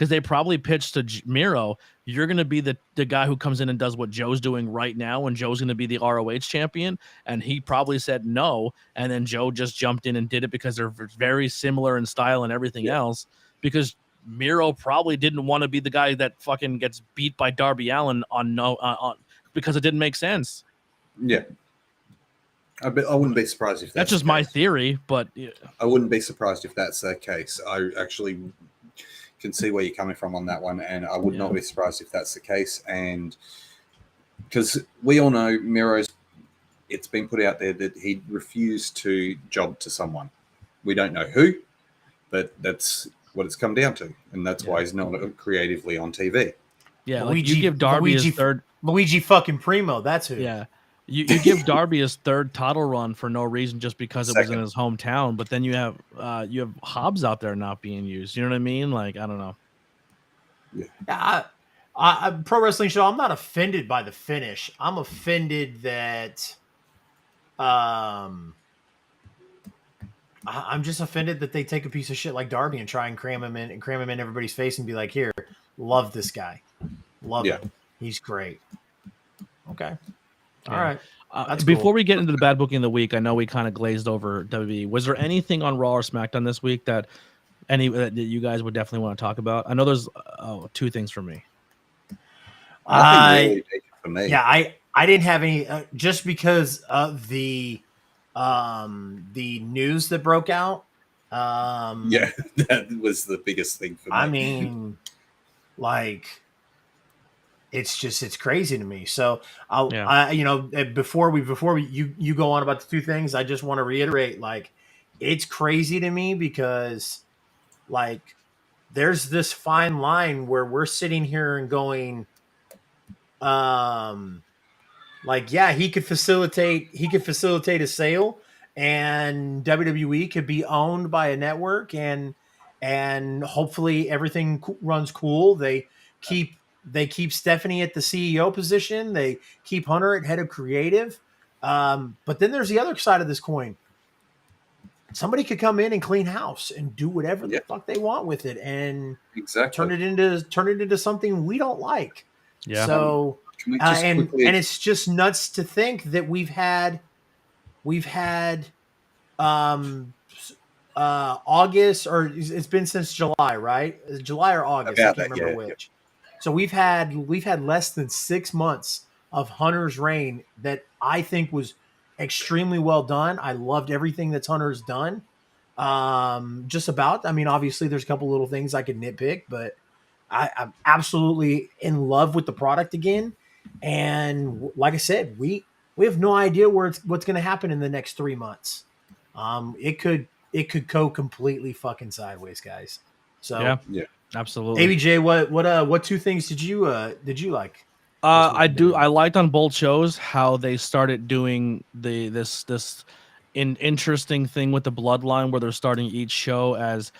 because they probably pitched to Miro, you're going to be the guy who comes in and does what Joe's doing right now, and Joe's going to be the ROH champion. And he probably said no. And then Joe just jumped in and did it because they're very similar in style and everything else. Because Miro probably didn't want to be the guy that fucking gets beat by Darby Allin on because it didn't make sense. Yeah. I wouldn't be surprised if that's just my theory, but I wouldn't be surprised if that's the case. I actually can see where you're coming from on that one, and I would not be surprised if that's the case. And because we all know Miro's, it's been put out there that he refused to job to someone. We don't know who, but that's what it's come down to, and that's why he's not creatively on TV. Yeah, like you give Darby his third Luigi fucking Primo. That's who. Yeah. You give Darby his third title run for no reason just because it was in his hometown, but then you have Hobbs out there not being used. You know what I mean? Like, I don't know. Yeah. I Pro Wrestling Show, I'm not offended by the finish. I'm offended that I'm just offended that they take a piece of shit like Darby and try and cram him in everybody's face and be like, here, love this guy. Love him. He's great. Okay. All right. Before we get into the bad booking of the week, I know we kind of glazed over WWE. Was there anything on Raw or SmackDown this week that you guys would definitely want to talk about? I know there's two things for me. Really for me. Yeah, I didn't have any just because of the news that broke out. That was the biggest thing for me. I mean, like, it's crazy to me. So before you go on about the two things, I just want to reiterate, like, it's crazy to me because, like, there's this fine line where we're sitting here and going, like, yeah, he could facilitate a sale, and WWE could be owned by a network, and hopefully everything runs cool. They keep Stephanie at the CEO position. They keep Hunter at head of creative. But then there's the other side of this coin. Somebody could come in and clean house and do whatever the fuck they want with it, and turn it into something we don't like. Yeah. So and it's just nuts to think that we've had August, or it's been since July, right? July or August, I can't remember which. So we've had less than 6 months of Hunter's reign that I think was extremely well done. I loved everything that Hunter's done. Just about. I mean, obviously, there's a couple little things I could nitpick, but I'm absolutely in love with the product again. And like I said, we have no idea what's going to happen in the next 3 months. It could go completely fucking sideways, guys. So yeah. Absolutely. ABJ, what two things did you like? I liked on both shows how they started doing this interesting thing with the bloodline, where they're starting each show as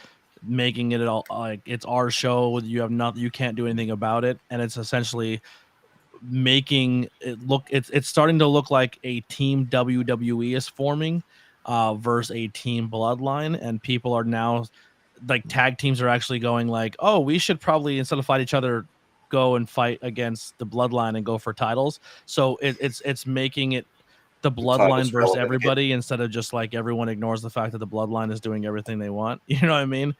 making it all like it's our show. You can't do anything about it, and it's essentially making it look. It's starting to look like a team WWE is forming versus a team bloodline, and people are now, like, tag teams are actually going like, oh, we should probably, instead of fight each other, go and fight against the bloodline and go for titles. So it's making it the bloodline versus everybody, instead of just like everyone ignores the fact that the bloodline is doing everything they want. You know what I mean?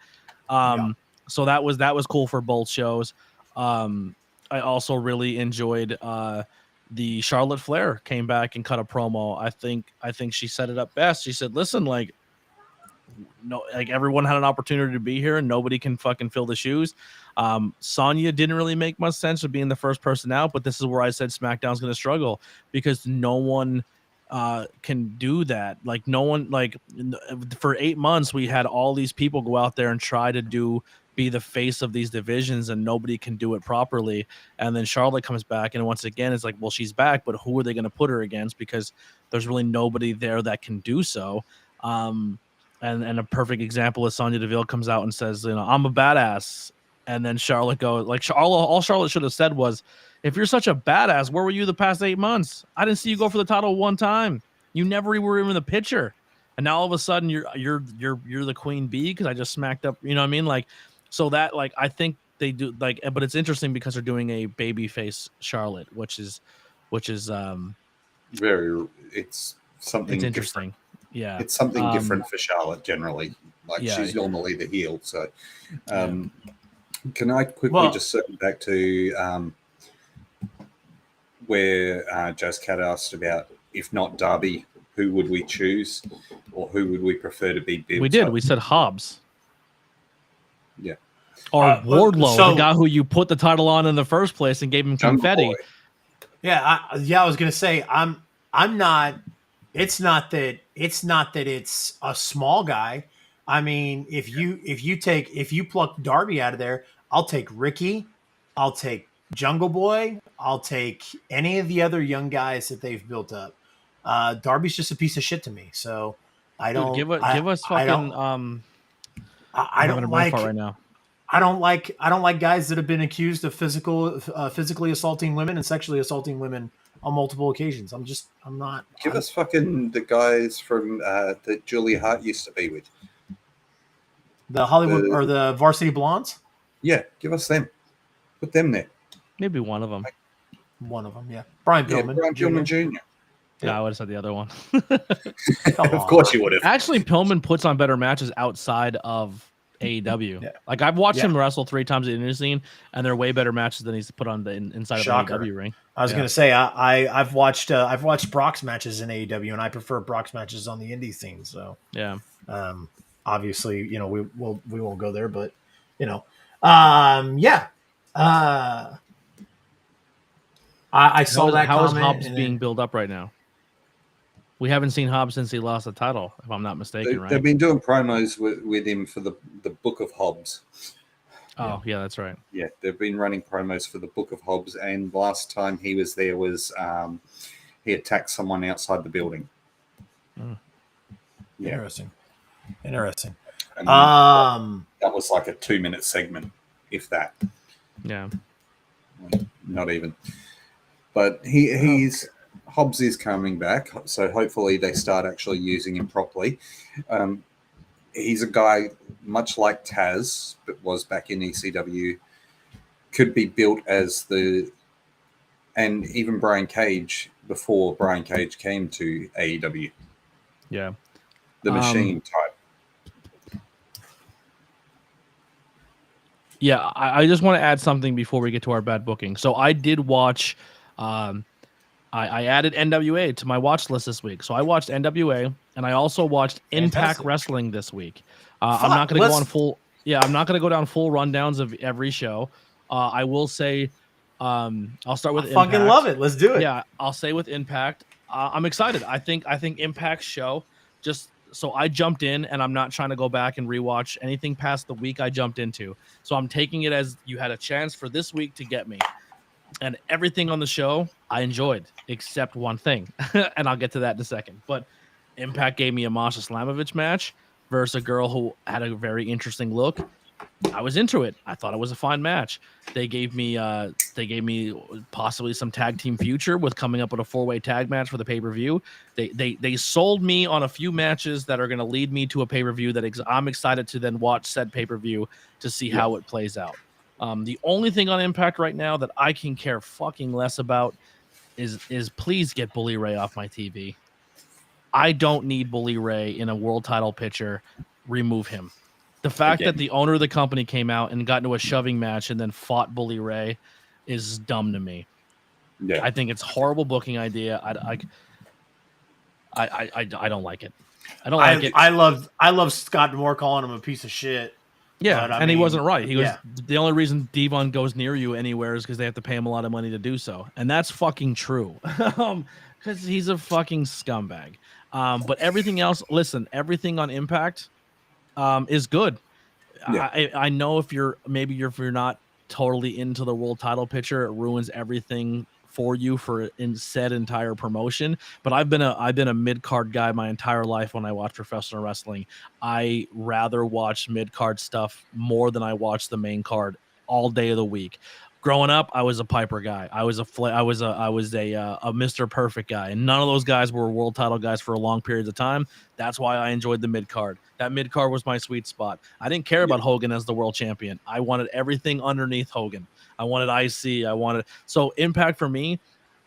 So that was cool for both shows. I also really enjoyed the Charlotte Flair came back and cut a promo. I think she set it up best. She said, listen, like, no, like, everyone had an opportunity to be here and nobody can fucking fill the shoes. Sonya didn't really make much sense of being the first person out, but this is where I said SmackDown's going to struggle, because no one can do that. Like, no one, like, for 8 months we had all these people go out there and try to be the face of these divisions, and nobody can do it properly. And then Charlotte comes back, and once again it's like, well, she's back, but who are they going to put her against? Because there's really nobody there that can do so. And a perfect example is Sonya Deville comes out and says, you know, I'm a badass. And then Charlotte goes, like, all Charlotte should have said was, if you're such a badass, where were you the past 8 months? I didn't see you go for the title one time. You never were even in the picture. And now all of a sudden you're the queen bee because I just smacked up. You know what I mean? Like, so that, like, I think they do like, but it's interesting because they're doing a babyface Charlotte, which is very. It's something. It's interesting. Different. Yeah, it's something different for Charlotte generally. Like yeah, she's normally the heel. So, can I quickly just circle back to where Jazz Cat asked about if not Darby, who would we choose, or who would we prefer to be built? We did. We said Hobbs. Yeah. Or Wardlow, the guy who you put the title on in the first place and gave him confetti. Boy. Yeah, I was gonna say I'm not. It's not that it's a small guy. I mean, if you pluck Darby out of there, I'll take Ricky, I'll take Jungle Boy, I'll take any of the other young guys that they've built up. Darby's just a piece of shit to me. So I don't give us fucking I don't like right now. I don't like guys that have been accused of physically assaulting women and sexually assaulting women on multiple occasions. I'm not. Give us fucking the guys from that Julia Hart used to be with. The Hollywood or the Varsity Blondes? Yeah, give us them. Put them there. Maybe one of them. One of them, yeah. Brian Pillman. Brian Pillman Jr. Yeah, I would have said the other one. Of course you would have. Actually, Pillman puts on better matches outside of AEW. Yeah. Like I've watched him wrestle 3 times in the indie scene, and they're way better matches than he's put on the inside of the AEW ring. I was gonna say I've watched Brock's matches in AEW, and I prefer Brock's matches on the indie scene. So yeah, obviously we won't go there, but I saw that. How is Hobbs being built up right now? We haven't seen Hobbs since he lost the title, if I'm not mistaken, right? They've been doing promos with him for the Book of Hobbs. Oh, yeah, that's right. Yeah, they've been running promos for the Book of Hobbs, and last time he was there was he attacked someone outside the building. Yeah. Interesting. And that was like a 2-minute segment, if that. Yeah. Not even. But he's... Hobbs is coming back, so hopefully they start actually using him properly. He's a guy, much like Taz, but was back in ECW, could be built as and even Brian Cage, before Brian Cage came to AEW. Yeah. The Machine type. Yeah, I just want to add something before we get to our bad booking. So I did watch... I added NWA to my watch list this week. So I watched NWA, and I also watched Impact Wrestling this week. I'm not going to go on full. Yeah, I'm not going to go down full rundowns of every show. I will say, I'll start with Impact. Fucking love it. Let's do it. Yeah, I'll say with Impact, I'm excited. I think Impact's show so I jumped in, and I'm not trying to go back and rewatch anything past the week I jumped into. So I'm taking it as you had a chance for this week to get me. And everything on the show I enjoyed, except one thing, and I'll get to that in a second. But Impact gave me a Masha Slamovich match versus a girl who had a very interesting look. I was into it. I thought it was a fine match. They gave me possibly some tag team future with coming up with a 4-way tag match for the pay-per-view. They sold me on a few matches that are going to lead me to a pay-per-view that I'm excited to then watch said pay-per-view to see how it plays out. The only thing on Impact right now that I can care fucking less about is please get Bully Ray off my TV. I don't need Bully Ray in a world title picture. Remove him. The fact that the owner of the company came out and got into a shoving match and then fought Bully Ray is dumb to me. Yeah, I think it's a horrible booking idea. I don't like it. I don't like it. I love Scott Moore calling him a piece of shit. Yeah, and he wasn't right. He was the only reason Devon goes near you anywhere is because they have to pay him a lot of money to do so, and that's fucking true. Because he's a fucking scumbag. But everything else, listen, everything on Impact is good. Yeah. I know if you're not totally into the world title picture, it ruins everything for you in said entire promotion. But I've been a mid-card guy my entire life when I watch professional wrestling. I rather watch mid-card stuff more than I watch the main card all day of the week. Growing up, I was a Piper guy. I was a Mr. Perfect guy, and none of those guys were world title guys for a long period of time. That's why I enjoyed the mid card. That mid card was my sweet spot. I didn't care about Hogan as the world champion. I wanted everything underneath Hogan. I wanted IC. So Impact for me.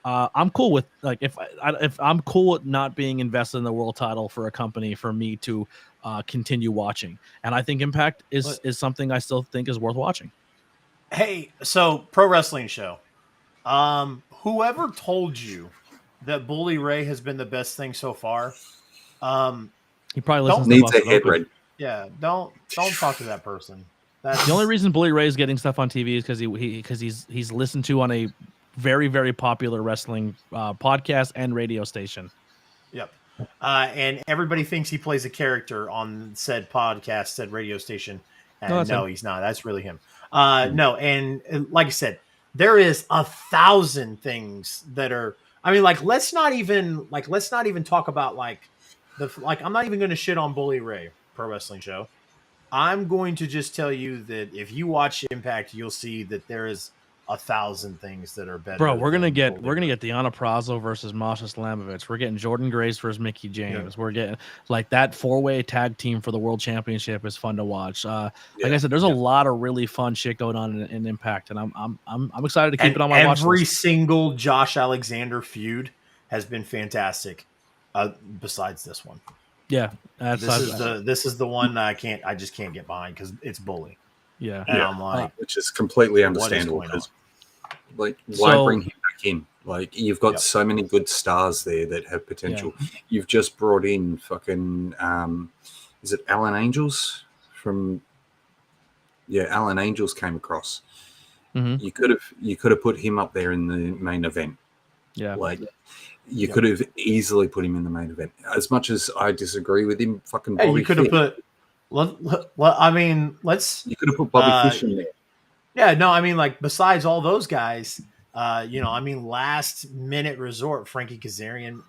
I'm cool with if I'm cool with not being invested in the world title for a company for me to continue watching, and I think Impact is something I still think is worth watching. Hey, so Pro Wrestling Show. Whoever told you that Bully Ray has been the best thing so far, he probably needs a head red. Yeah, don't talk to that person. That's the only reason Bully Ray is getting stuff on TV is because he's listened to on a very, very popular wrestling podcast and radio station. Yep. And everybody thinks he plays a character on said podcast, said radio station. And no, he's not. That's really him. No, and like I said, there is 1,000 things that are. I mean, let's not even talk about I'm not even going to shit on Bully Ray Pro Wrestling Show. I'm going to just tell you that if you watch Impact, you'll see that there is 1,000 things that are better. Bro, we're gonna get Deanna Prazo versus Masha Slamovich. We're getting Jordan Grace versus Mickey James. Yeah. We're getting that 4-way tag team for the world championship is fun to watch. Like I said, there's a lot of really fun shit going on in Impact, and I'm excited to keep it on my watch list. Every single Josh Alexander feud has been fantastic. Besides this one, this is the one I just can't get behind because it's Bully. Yeah, and I'm like, which is completely understandable because, why bring him back in? You've got so many good stars there that have potential. Yeah. You've just brought in fucking, is it Alan Angels from? Yeah, Alan Angels came across. Mm-hmm. You could have put him up there in the main event. Yeah, you could have easily put him in the main event. As much as I disagree with him, fucking Bobby you could have put. Well, I mean, you could have put Bobby Fish in there. Yeah, no, I mean, besides all those guys, last minute resort, Frankie Kazarian,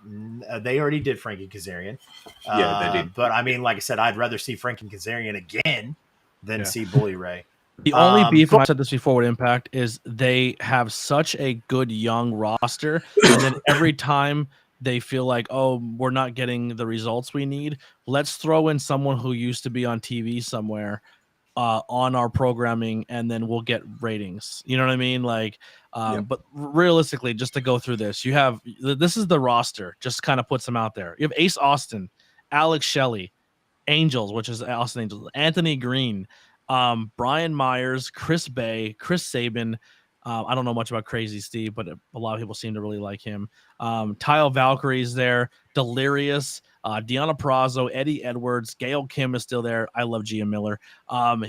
they already did Frankie Kazarian. Yeah, they did. But I mean, like I said, I'd rather see Frankie Kazarian again than see Bully Ray. The only beef, I said this before with Impact, is they have such a good young roster, and then every time they feel like, oh, we're not getting the results we need, let's throw in someone who used to be on TV somewhere on our programming, and then we'll get ratings. You know what I mean? But realistically, just to go through this, this is the roster, just kind of puts them out there. You have Ace Austin, Alex Shelley, Angels, which is Austin Angels, Anthony Green, Brian Myers, Chris Bay, Chris Sabin. I don't know much about Crazy Steve, but a lot of people seem to really like him. Tyle Valkyrie's there, Delirious, Deanna Prazo, Eddie Edwards, Gail Kim is still there. I love Gia Miller.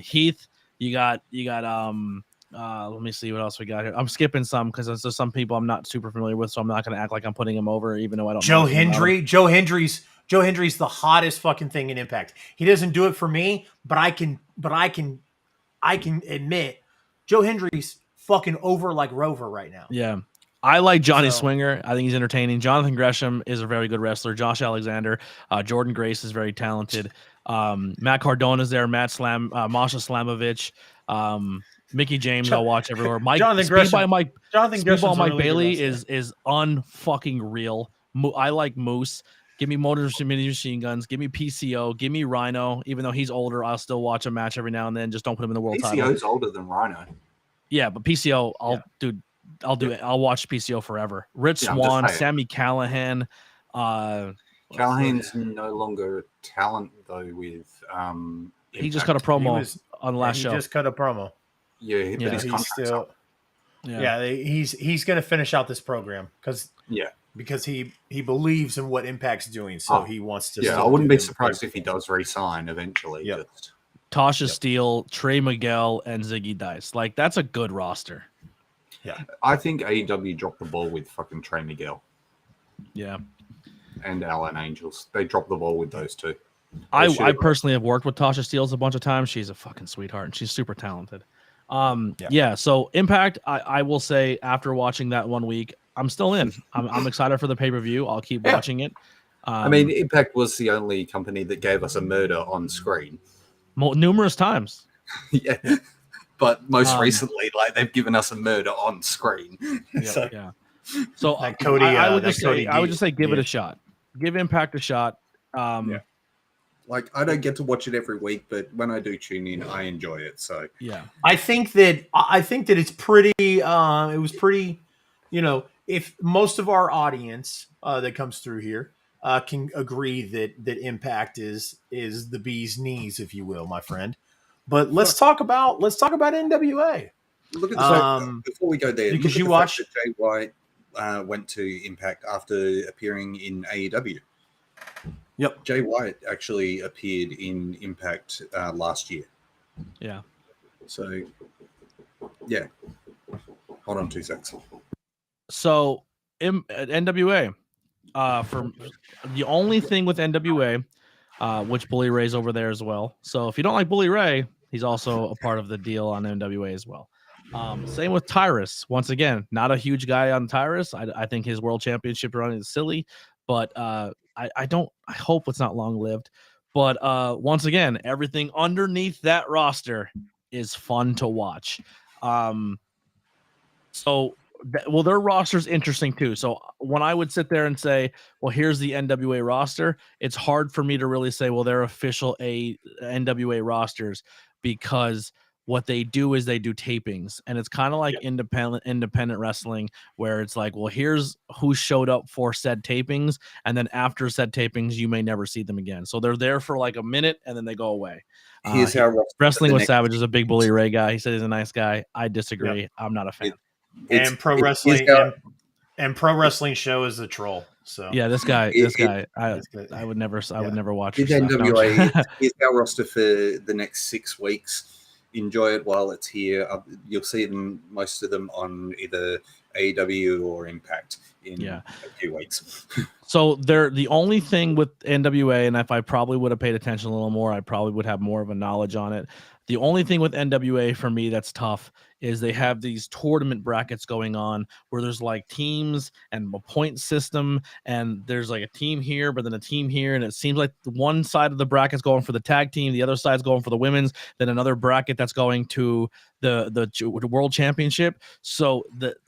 Heath, you got let me see what else we got here. I'm skipping some because there's some people I'm not super familiar with, so I'm not going to act like I'm putting him over, even though I don't. Joe Hendry, Joe Hendry's the hottest fucking thing in Impact. He doesn't do it for me, but I can admit Joe Hendry's fucking over like Rover right now. Yeah. I like Johnny Swinger. I think he's entertaining. Jonathan Gresham is a very good wrestler. Josh Alexander, Jordan Grace is very talented. Matt Cardona's there. Masha Slamovich, Mickey James. I'll watch everywhere. Jonathan Gresham. Mike Bailey is unfucking real. I like Moose. Give me Motor Machine Guns. Give me PCO. Give me Rhino. Even though he's older, I'll still watch a match every now and then. Just don't put him in the world title. PCO's older than Rhino. Yeah, but PCO, I'll do it. I'll watch PCO forever. Rich Swann, Sammy Callahan. Callahan's no longer a talent though. With he just cut a promo on the last show. He just cut a promo. Yeah, but he's still. Yeah, he's going to finish out this program because he believes in what Impact's doing, so he wants to. Yeah, I wouldn't be surprised if he does re-sign eventually. Yeah. Tasha Steele, Trey Miguel, and Ziggy Dice. That's a good roster. Yeah. I think AEW dropped the ball with fucking Trey Miguel. Yeah. And Alan Angels. They dropped the ball with those two. I personally have worked with Tasha Steele a bunch of times. She's a fucking sweetheart, and she's super talented. So Impact, I will say, after watching that 1 week, I'm still in. I'm excited for the pay-per-view. I'll keep watching it. Impact was the only company that gave us a murder on screen. Numerous times. Yeah. but most recently, like they've given us a murder on screen. Yeah. So that Cody, I would just say give it a shot. Give Impact a shot. Like I don't get to watch it every week, but when I do tune in, I enjoy it. So yeah, I think that it's pretty. It was pretty. If most of our audience that comes through here can agree that Impact is the bee's knees, if you will, my friend. But let's talk about NWA. Look at the before we go there, because you watched Jay White went to Impact after appearing in AEW. Yep, Jay White actually appeared in Impact last year. Yeah. So, yeah. Hold on 2 seconds. So, NWA, for the only thing with NWA, which Bully Ray's over there as well. So if you don't like Bully Ray, he's also a part of the deal on NWA as well. Same with Tyrus. Once again, not a huge guy on Tyrus. I think his world championship run is silly, but I hope it's not long lived. But once again, everything underneath that roster is fun to watch. Their roster's interesting too. So when I would sit there and say, well, here's the NWA roster, it's hard for me to really say, well, they're official NWA rosters, because what they do is they do tapings, and it's kind of like independent wrestling, where it's like, well, here's who showed up for said tapings, and then after said tapings, you may never see them again. So they're there for like a minute and then they go away. Wrestling with Savage is a big Bully Ray guy. He said he's a nice guy. I disagree. Yep. I'm not a fan. And pro wrestling show is the troll. So yeah, this guy, I would never watch. With NWA, here's our roster for the next 6 weeks. Enjoy it while it's here. You'll see them, most of them, on either AEW or Impact in a few weeks. So they're the only thing with NWA, and if I probably would have paid attention a little more, I probably would have more of a knowledge on it. The only thing with NWA for me that's tough is they have these tournament brackets going on where there's like teams and a point system, and there's like a team here, but then a team here, and it seems like one side of the bracket's going for the tag team, the other side's going for the women's, then another bracket that's going to the world championship. So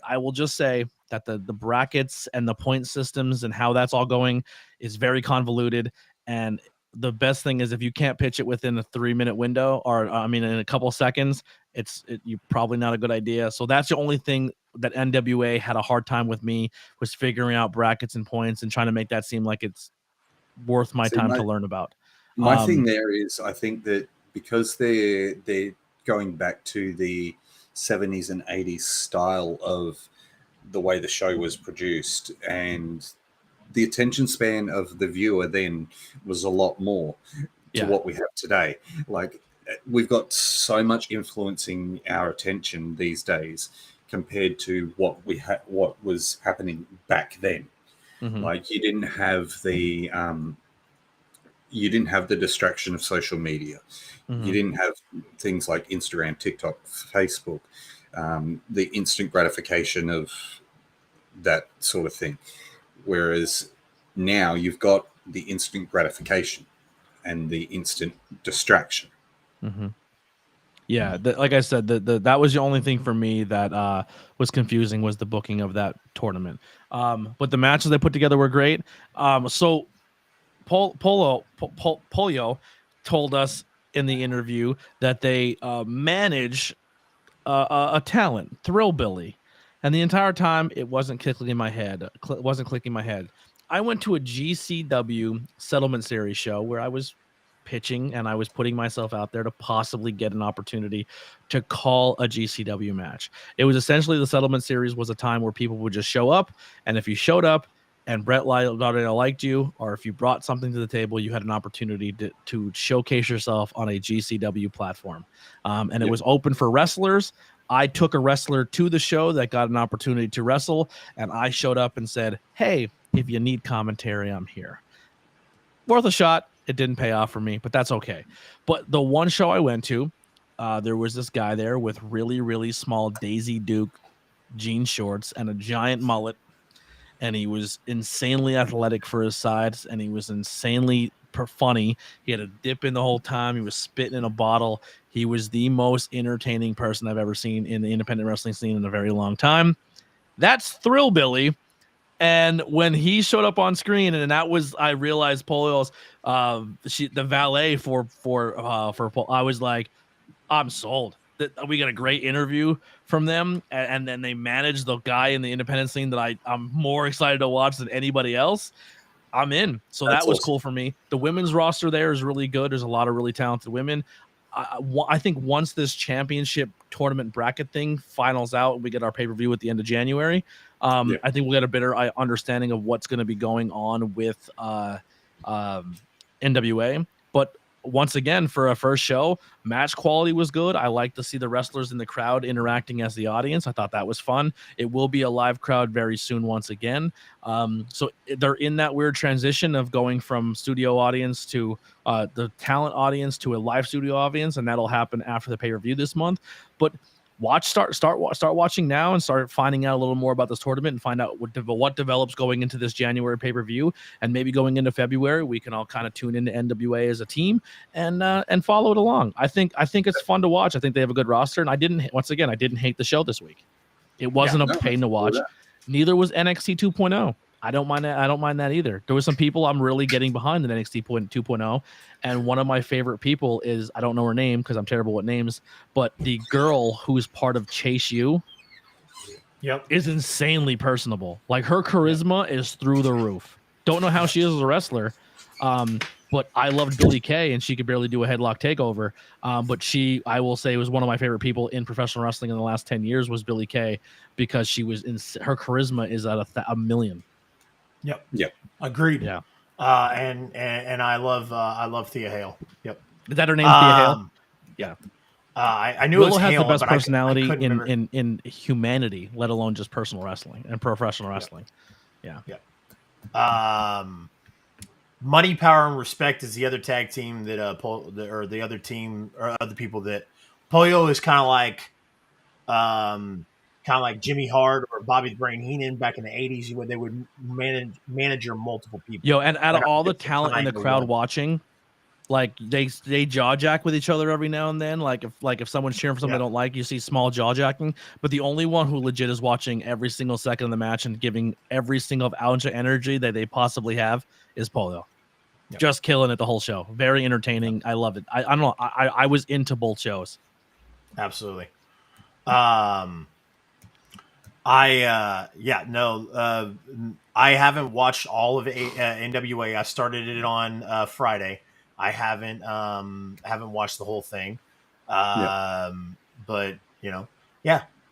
I will just say that the brackets and the point systems and how that's all going is very convoluted, and the best thing is if you can't pitch it within a 3-minute window, or in a couple seconds, you're probably not a good idea. So that's the only thing that NWA had a hard time with me, was figuring out brackets and points and trying to make that seem like it's worth my time to learn about. My thing there is, I think that because they're going back to the 70s and 80s style of the way the show was produced, and the attention span of the viewer then was a lot more to what we have today. Like, we've got so much influencing our attention these days compared to what was happening back then. Mm-hmm. Like, you didn't have the distraction of social media. Mm-hmm. You didn't have things like Instagram, TikTok, Facebook, the instant gratification of that sort of thing. Whereas now you've got the instant gratification and the instant distraction. Mm-hmm. Yeah, like I said, that was the only thing for me that was confusing, was the booking of that tournament. But the matches they put together were great. So Polio told us in the interview that they manage a talent, Thrillbilly. And the entire time, it wasn't clicking in my head. I went to a GCW Settlement Series show where I was pitching and I was putting myself out there to possibly get an opportunity to call a GCW match. It was essentially, the Settlement Series was a time where people would just show up, and if you showed up and Brett Lauderdale liked you, or if you brought something to the table, you had an opportunity to showcase yourself on a GCW platform. And it was open for wrestlers. I took a wrestler to the show that got an opportunity to wrestle, and I showed up and said, hey, if you need commentary, I'm here. Worth a shot. It didn't pay off for me, but that's okay. But the one show I went to, there was this guy there with really, really small Daisy Duke jean shorts and a giant mullet, and he was insanely athletic for his size, and he was insanely funny. He had a dip in the whole time. He was spitting in a bottle. He was the most entertaining person I've ever seen in the independent wrestling scene in a very long time. That's Thrillbilly. And when he showed up on screen, and that was, I realized Polio's the valet for I was like, I'm sold. We got a great interview from them, and then they managed the guy in the independent scene that I'm more excited to watch than anybody else. I'm in. So that was cool for me. The women's roster there is really good. There's a lot of really talented women. I think once this championship tournament bracket thing finals out, we get our pay-per-view at the end of January. I think we'll get a better understanding of what's going to be going on with NWA. But once again, for a first show, match quality was good. I like to see the wrestlers in the crowd interacting as the audience. I thought that was fun. It will be a live crowd very soon once again. So they're in that weird transition of going from studio audience to the talent audience to a live studio audience, and that'll happen after the pay-per-view this month. But start watching now and start finding out a little more about this tournament and find out what develops going into this January pay-per-view, and maybe going into February we can all kind of tune into NWA as a team and follow it along. I think it's fun to watch. I think they have a good roster, and I didn't hate the show this week. It wasn't a pain to watch. Neither was NXT 2.0. I don't mind that either. There were some people I'm really getting behind in NXT 2.0, and one of my favorite people is, I don't know her name because I'm terrible with names, but the girl who's part of Chase U is insanely personable. Like, her charisma is through the roof. Don't know how she is as a wrestler, but I loved Billie Kay, and she could barely do a headlock takeover. But I will say, was one of my favorite people in professional wrestling in the last 10 years was Billie Kay, because her charisma is at a million. Yep. Agreed. Yeah. And I love Thea Hale. Yep. Is that her name, Thea Hale? Yeah. I knew Willow it was has Hale, the best but personality I in humanity, let alone just personal wrestling and professional wrestling. Yeah. Money, Power, and Respect is the other tag team that the other team or other people that Polio is kind of like Jimmy Hart or Bobby the Brain Heenan back in the 80s, where they would manage multiple people. Yo, and out of all the talent in the crowd watching, like they jaw jack with each other every now and then. Like if someone's cheering for something they don't like, you see small jaw jacking. But the only one who legit is watching every single second of the match and giving every single ounce of energy that they possibly have is Polio. Just killing it the whole show. Very entertaining. I love it. I don't know. I was into both shows. Absolutely. I haven't watched all of NWA. I started it on Friday. I haven't watched the whole thing. But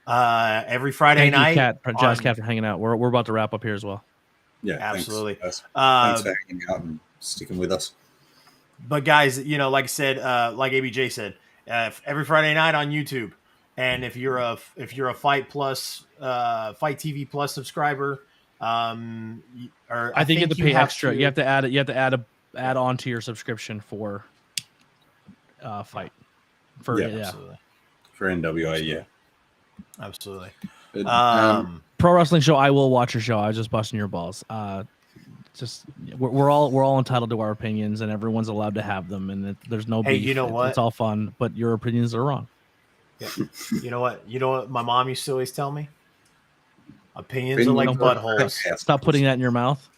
every Friday night. Thank you, Jazz Cat, for hanging out. We're about to wrap up here as well. Yeah, absolutely. Thanks for hanging out and sticking with us. But guys, like I said, like ABJ said, every Friday night on YouTube. And if you're a Fight TV Plus subscriber, I think you have to pay extra. You have to add it. You have to add on to your subscription for Fight. Absolutely. For NWA, yeah, absolutely. Pro Wrestling Show. I will watch your show. I was just busting your balls. We're all entitled to our opinions, and everyone's allowed to have them. And there's no beef. You know what? It's all fun, but your opinions are wrong. Yeah. You know what my mom used to always tell me? Opinions are like buttholes. Stop putting that in your mouth.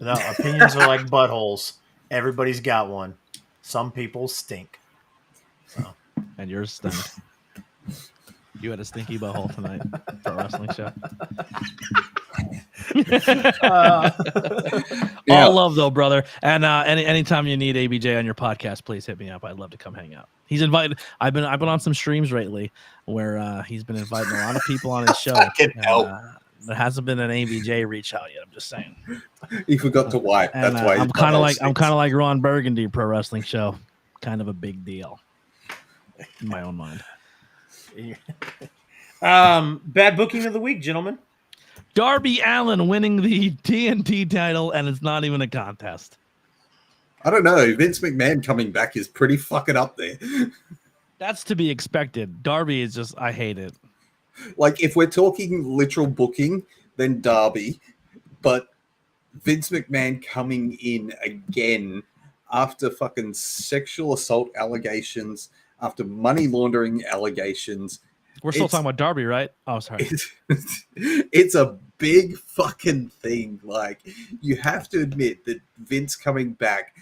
No, opinions are like buttholes. Everybody's got one. Some people stink. So. And yours stink. You had a stinky butthole tonight for a wrestling show. All love though, brother. And anytime you need ABJ on your podcast, please hit me up. I'd love to come hang out. He's invited. I've been on some streams lately where he's been inviting a lot of people on his show. There hasn't been an ABJ reach out yet. I'm just saying. He forgot to wipe. That's why I'm kind of like Ron Burgundy, Pro Wrestling Show. Kind of a big deal in my own mind. Bad booking of the week, gentlemen. Darby Allin winning the TNT title, and it's not even a contest. I don't know. Vince McMahon coming back is pretty fucking up there. That's to be expected. Darby is just, I hate it. Like, if we're talking literal booking, then Darby. But Vince McMahon coming in again after fucking sexual assault allegations, after money laundering allegations. We're still talking about Darby, right? Oh, sorry. It's a big fucking thing. Like, you have to admit that Vince coming back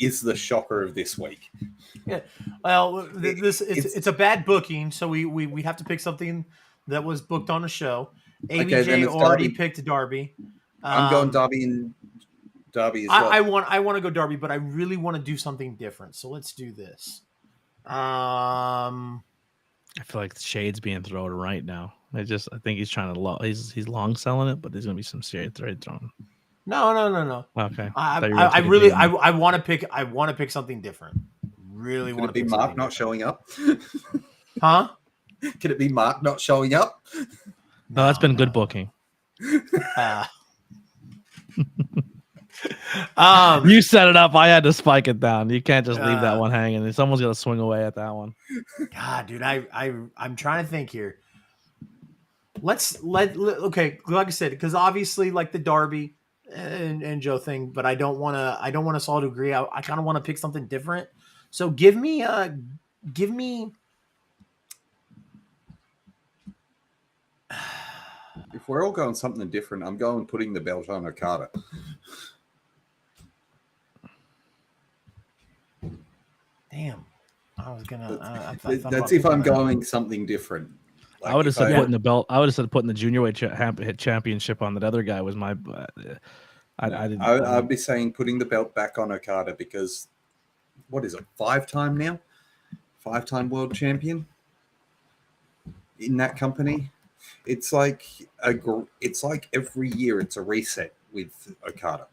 is the shocker of this week. Yeah. Well, it's a bad booking, so we have to pick something that was booked on a show. ABJ already picked Darby. I'm going Darby as well. I want to go Darby, but I really want to do something different. So let's do this. I feel like Shade's being thrown right now. I think he's trying to he's long selling it, but there's gonna be some serious trade thrown. No. Okay. I want to pick something different. Really want to be Mark not showing up? Huh? Could it be Mark not showing up? No, that's been good booking. You set it up. I had to spike it down. You can't just leave that one hanging. Someone's gonna swing away at that one. God, dude, I'm trying to think here. Okay, like I said, because obviously, like the Darby and Joe thing, but I don't want us all to agree. I kind of want to pick something different. So give me. If we're all going something different, I'm going putting the belt on Okada. Damn, I was gonna. That's if I'm going something different. Like I would have said putting the belt. I would have said putting the junior weight championship on that other guy was my. I'd be saying putting the belt back on Okada because what is it? 5-time now, 5-time world champion in that company. It's like every year it's a reset with Okada.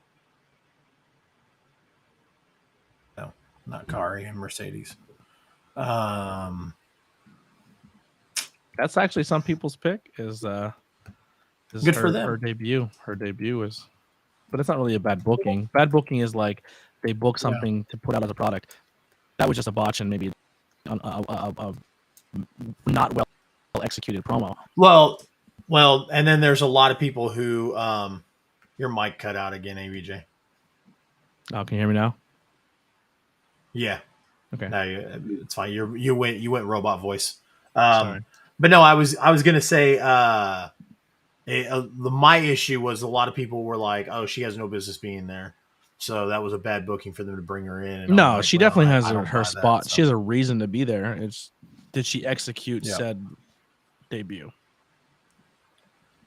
No, not Kari and Mercedes. That's actually some people's pick. Is good for them. Her debut. Her debut is, but it's not really a bad booking. Bad booking is like they book something to put out as a product. That was just a botch and maybe a not well executed promo. Well, and then there's a lot of people who your mic cut out again, ABJ. Oh, can you hear me now? Yeah. Okay. No, it's fine. You went robot voice. Sorry. But no, I was gonna say my issue was a lot of people were like, "Oh, she has no business being there," so that was a bad booking for them to bring her in. No, like, she definitely has her spot. That, so. She has a reason to be there. Did she execute said debut?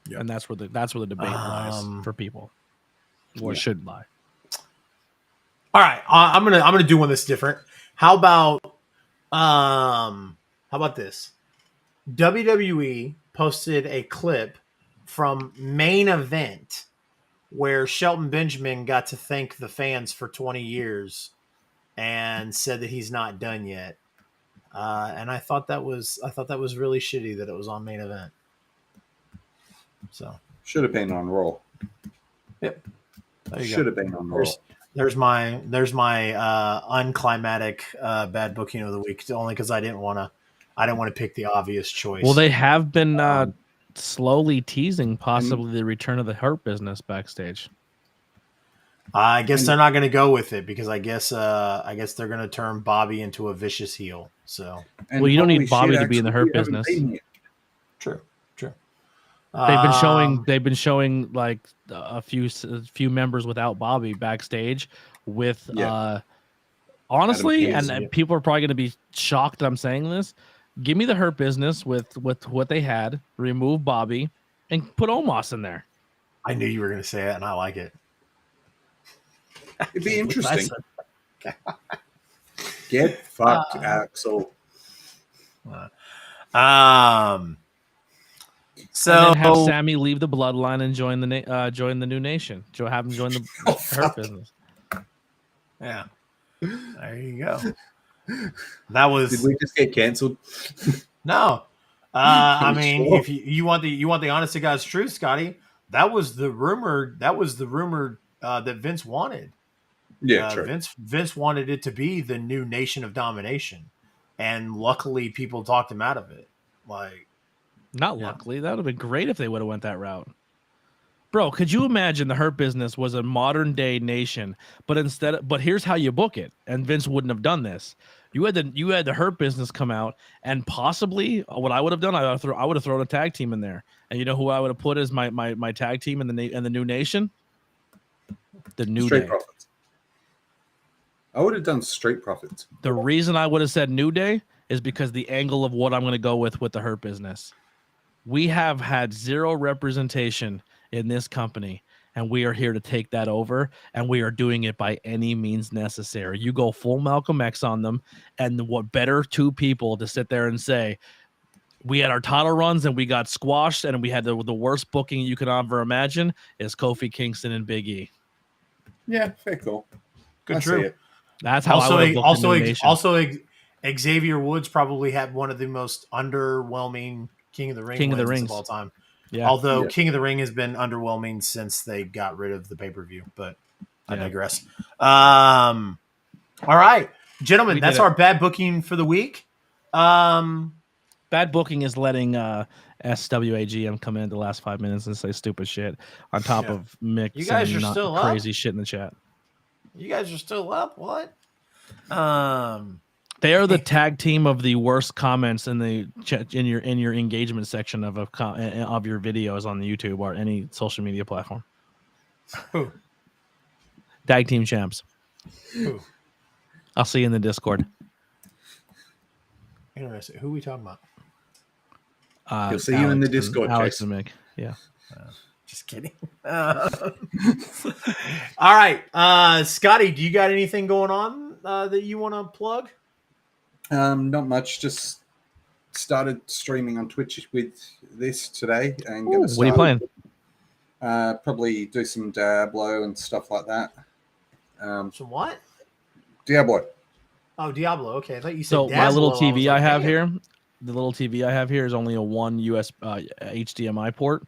Yep. And that's where the debate lies for people, or should lie. All right, I'm gonna do one that's different. How about this? WWE posted a clip from Main Event where Shelton Benjamin got to thank the fans for 20 years and said that he's not done yet. And I thought that was really shitty that it was on Main Event. So should have been on Raw. Yep. Should have been on Raw. There's my unclimatic bad booking of the week, only because I didn't want to pick the obvious choice. Well, they have been slowly teasing possibly the return of the Hurt Business backstage. I guess they're not going to go with it because I guess they're going to turn Bobby into a vicious heel. So, well, you don't need Bobby to be in the Hurt Business. True. They've been showing like a few members without Bobby backstage with honestly, and people are probably going to be shocked that I'm saying this. Give me the Hurt Business with what they had, remove Bobby, and put Omos in there. I knew you were going to say it, and I like it. It'd be interesting. Get fucked, Axel. So and then have Sammy leave the bloodline and join the new nation. Have him join the Hurt Business. Yeah, there you go. That was. Did we just get canceled? No, I mean, if you want the honest to God's truth, Scotty, that was the rumor. That Vince wanted. Yeah, true. Vince wanted it to be the new Nation of Domination, and luckily, people talked him out of it. Luckily, that would have been great if they would have went that route. Bro, could you imagine the Hurt Business was a modern day nation, but here's how you book it, and Vince wouldn't have done this. You had the Hurt Business come out, and possibly what I would have done, I would have thrown a tag team in there, and you know who I would have put as my tag team in the New Nation, the New Street Day. Profits. I would have done Street Profits. The reason I would have said New Day is because the angle of what I'm going to go with the Hurt Business. We have had zero representation in this company, and we are here to take that over, and we are doing it by any means necessary. You go full Malcolm X on them, and what better two people to sit there and say, we had our title runs and we got squashed, and we had the worst booking you could ever imagine is Kofi Kingston and Big E. Yeah, fair call. Good, true. That's how I would have also Xavier Woods probably had one of the most underwhelming King of the Ring wins of all time. Yeah. Although King of the Ring has been underwhelming since they got rid of the pay-per-view, but I digress. All right, gentlemen, that's our bad booking for the week. Bad booking is letting SWAGM come in the last 5 minutes and say stupid shit on top of Mick. You guys are still crazy up? Shit in the chat. You guys are still up? What? They are the tag team of the worst comments in the in your engagement section of your videos on the YouTube or any social media platform. Who? Tag team champs. Who? I'll see you in the Discord. Interesting. Who are we talking about? You'll see you in the Discord. Alex and Mick. Yeah. Just kidding. All right, Scotty, do you got anything going on that you want to plug? Not much. Just started streaming on Twitch with this today, and what are you playing? Probably do some Diablo and stuff like that. Some what? Diablo. Oh, Diablo. Okay, I thought you said. So Dazzlo. my little TV I have here, the little TV I have here is only a one US HDMI port.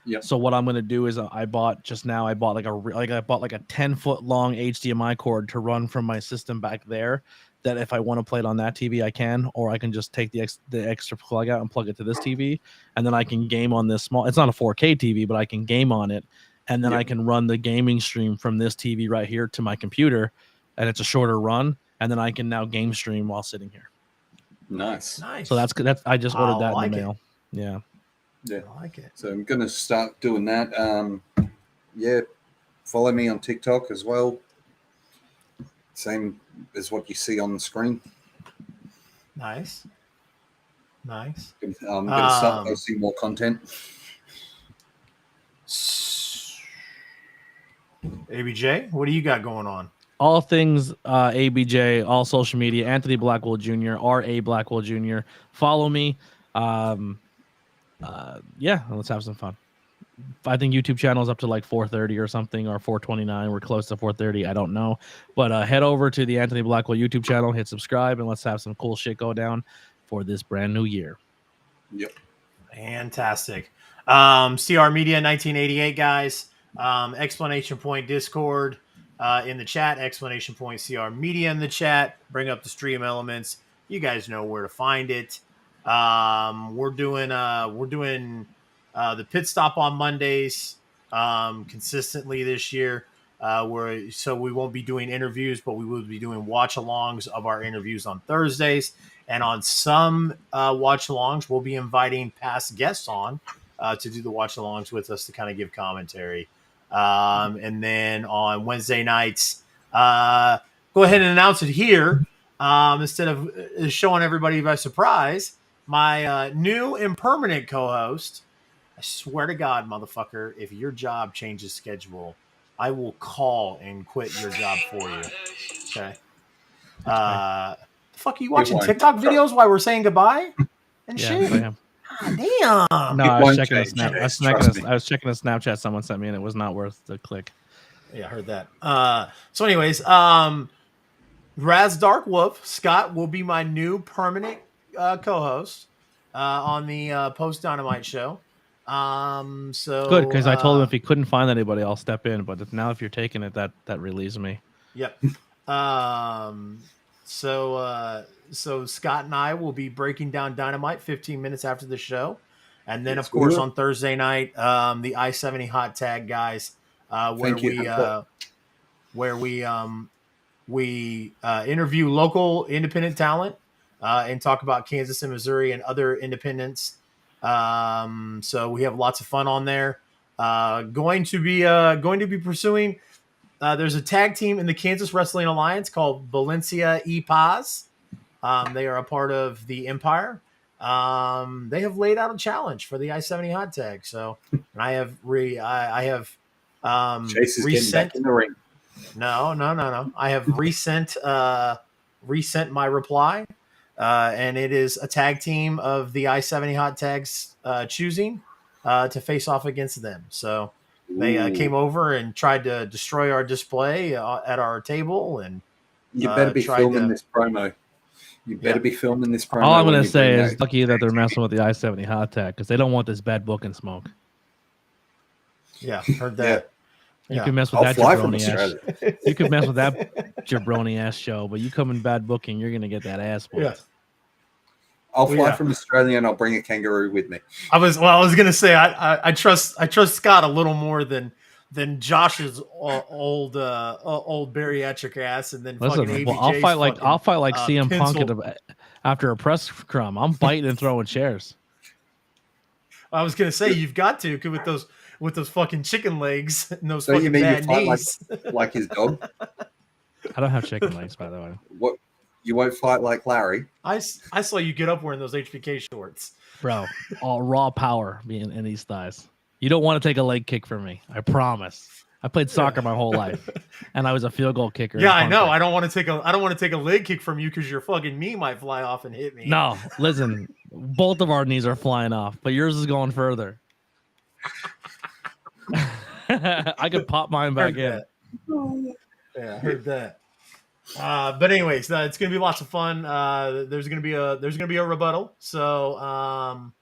Yep. So what I'm going to do is I bought like a 10-foot long HDMI cord to run from my system back there. That if I want to play it on that TV, I can, or I can just take the extra plug out and plug it to this TV, and then I can game on this small. It's not a 4K TV, but I can game on it, and then I can run the gaming stream from this TV right here to my computer, and it's a shorter run, and then I can now game stream while sitting here. Nice. So that's I just ordered that in the mail. Yeah. Yeah, I like it. So I'm going to start doing that. Follow me on TikTok as well. Same as what you see on the screen. Nice. I'm going to start posting more content. ABJ, what do you got going on? All things ABJ, all social media, Anthony Blackwell Jr., R.A. Blackwell Jr. Follow me. Let's have some fun. I think YouTube channel is up to like 430 or something, or 429. We're close to 430. I don't know. But head over to the Anthony Blackwell YouTube channel, hit subscribe, and let's have some cool shit go down for this brand new year. Yep. Fantastic. CR Media 1988, guys. Explanation point Discord in the chat. Explanation point CR Media in the chat. Bring up the stream elements. You guys know where to find it. We're doing the pit stop on Mondays consistently this year. So we won't be doing interviews, but we will be doing watch-alongs of our interviews on Thursdays. And on some watch-alongs, we'll be inviting past guests on to do the watch-alongs with us to kind of give commentary. And then on Wednesday nights, go ahead and announce it here instead of showing everybody by surprise. My new and permanent co-host, I swear to God, motherfucker, if your job changes schedule, I will call and quit your job for you. Okay. The fuck are you watching TikTok videos while we're saying goodbye and shit? I am. God damn. No, I was checking a Snapchat someone sent me, and it was not worth the click. Yeah, I heard that. So anyways, Raz Dark Wolf, Scott will be my new permanent co-host on the Post Dynamite show. So good, because I told him if he couldn't find anybody, I'll step in. But now if you're taking it, that relieves me. Yep. So Scott and I will be breaking down Dynamite 15 minutes after the show, and then of course on Thursday night, the I-70 Hot Tag guys, where we We interview local independent talent and talk about Kansas and Missouri and other independents. So we have lots of fun on there. Going to be pursuing. There's a tag team in the Kansas Wrestling Alliance called Valencia y Paz. They are a part of the Empire. They have laid out a challenge for the I-70 hot tag. So, and I have Chase is getting back in the ring. No. I have resent my reply, and it is a tag team of the I-70 hot tags choosing to face off against them. So they came over and tried to destroy our display at our table, and you better be filming this promo. You better be filming this promo. All I'm going to say is lucky that they're messing with the I-70 hot tag because they don't want this bad booking smoke. Yeah, heard that. You can mess with that jabroni ass. You can mess with that jabroni ass show, but you come in bad booking, you're going to get that ass booked. Yeah. I'll fly from Australia and I'll bring a kangaroo with me. I was going to say I trust Scott a little more than Josh's old bariatric ass, and then listen, fucking well, I'll fight like CM Punk after a press scrum. I'm biting and throwing chairs. I was going to say you've got to with those fucking chicken legs and those fucking bad knees. Like his dog? I don't have chicken legs, by the way. What? You won't fight like Larry? I saw you get up wearing those HBK shorts. Bro, all raw power being in these thighs. You don't want to take a leg kick from me. I promise. I played soccer my whole life, and I was a field goal kicker. Yeah, I know. I don't want to take a leg kick from you because your fucking knee might fly off and hit me. No, listen, both of our knees are flying off, but yours is going further. I could pop mine back in. Yeah, I heard that. But anyways, it's gonna be lots of fun. There's gonna be a rebuttal. So I'm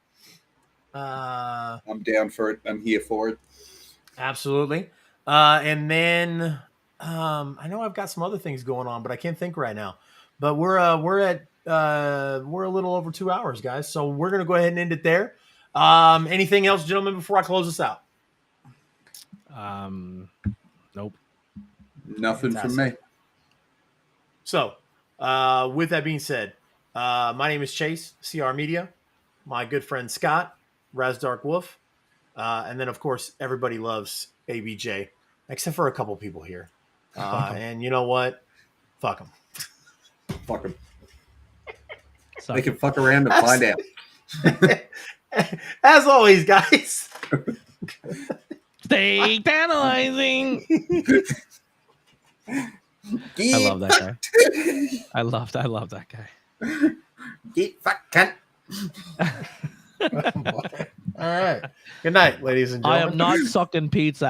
down for it. I'm here for it. Absolutely. And then I know I've got some other things going on, but I can't think right now. But we're a little over 2 hours, guys. So we're gonna go ahead and end it there. Anything else, gentlemen, before I close this out? Nope. Nothing from me. So, with that being said, my name is Chase, CR Media. My good friend Scott, Raz Dark Wolf, and then of course everybody loves ABJ, except for a couple people here. And you know what? Fuck them. Fuck them. They can fuck around and find out. As always, guys. Stay analyzing. I love that guy. I love that guy. Get fucking. All right. Good night, ladies and gentlemen. I am not sucking pizza.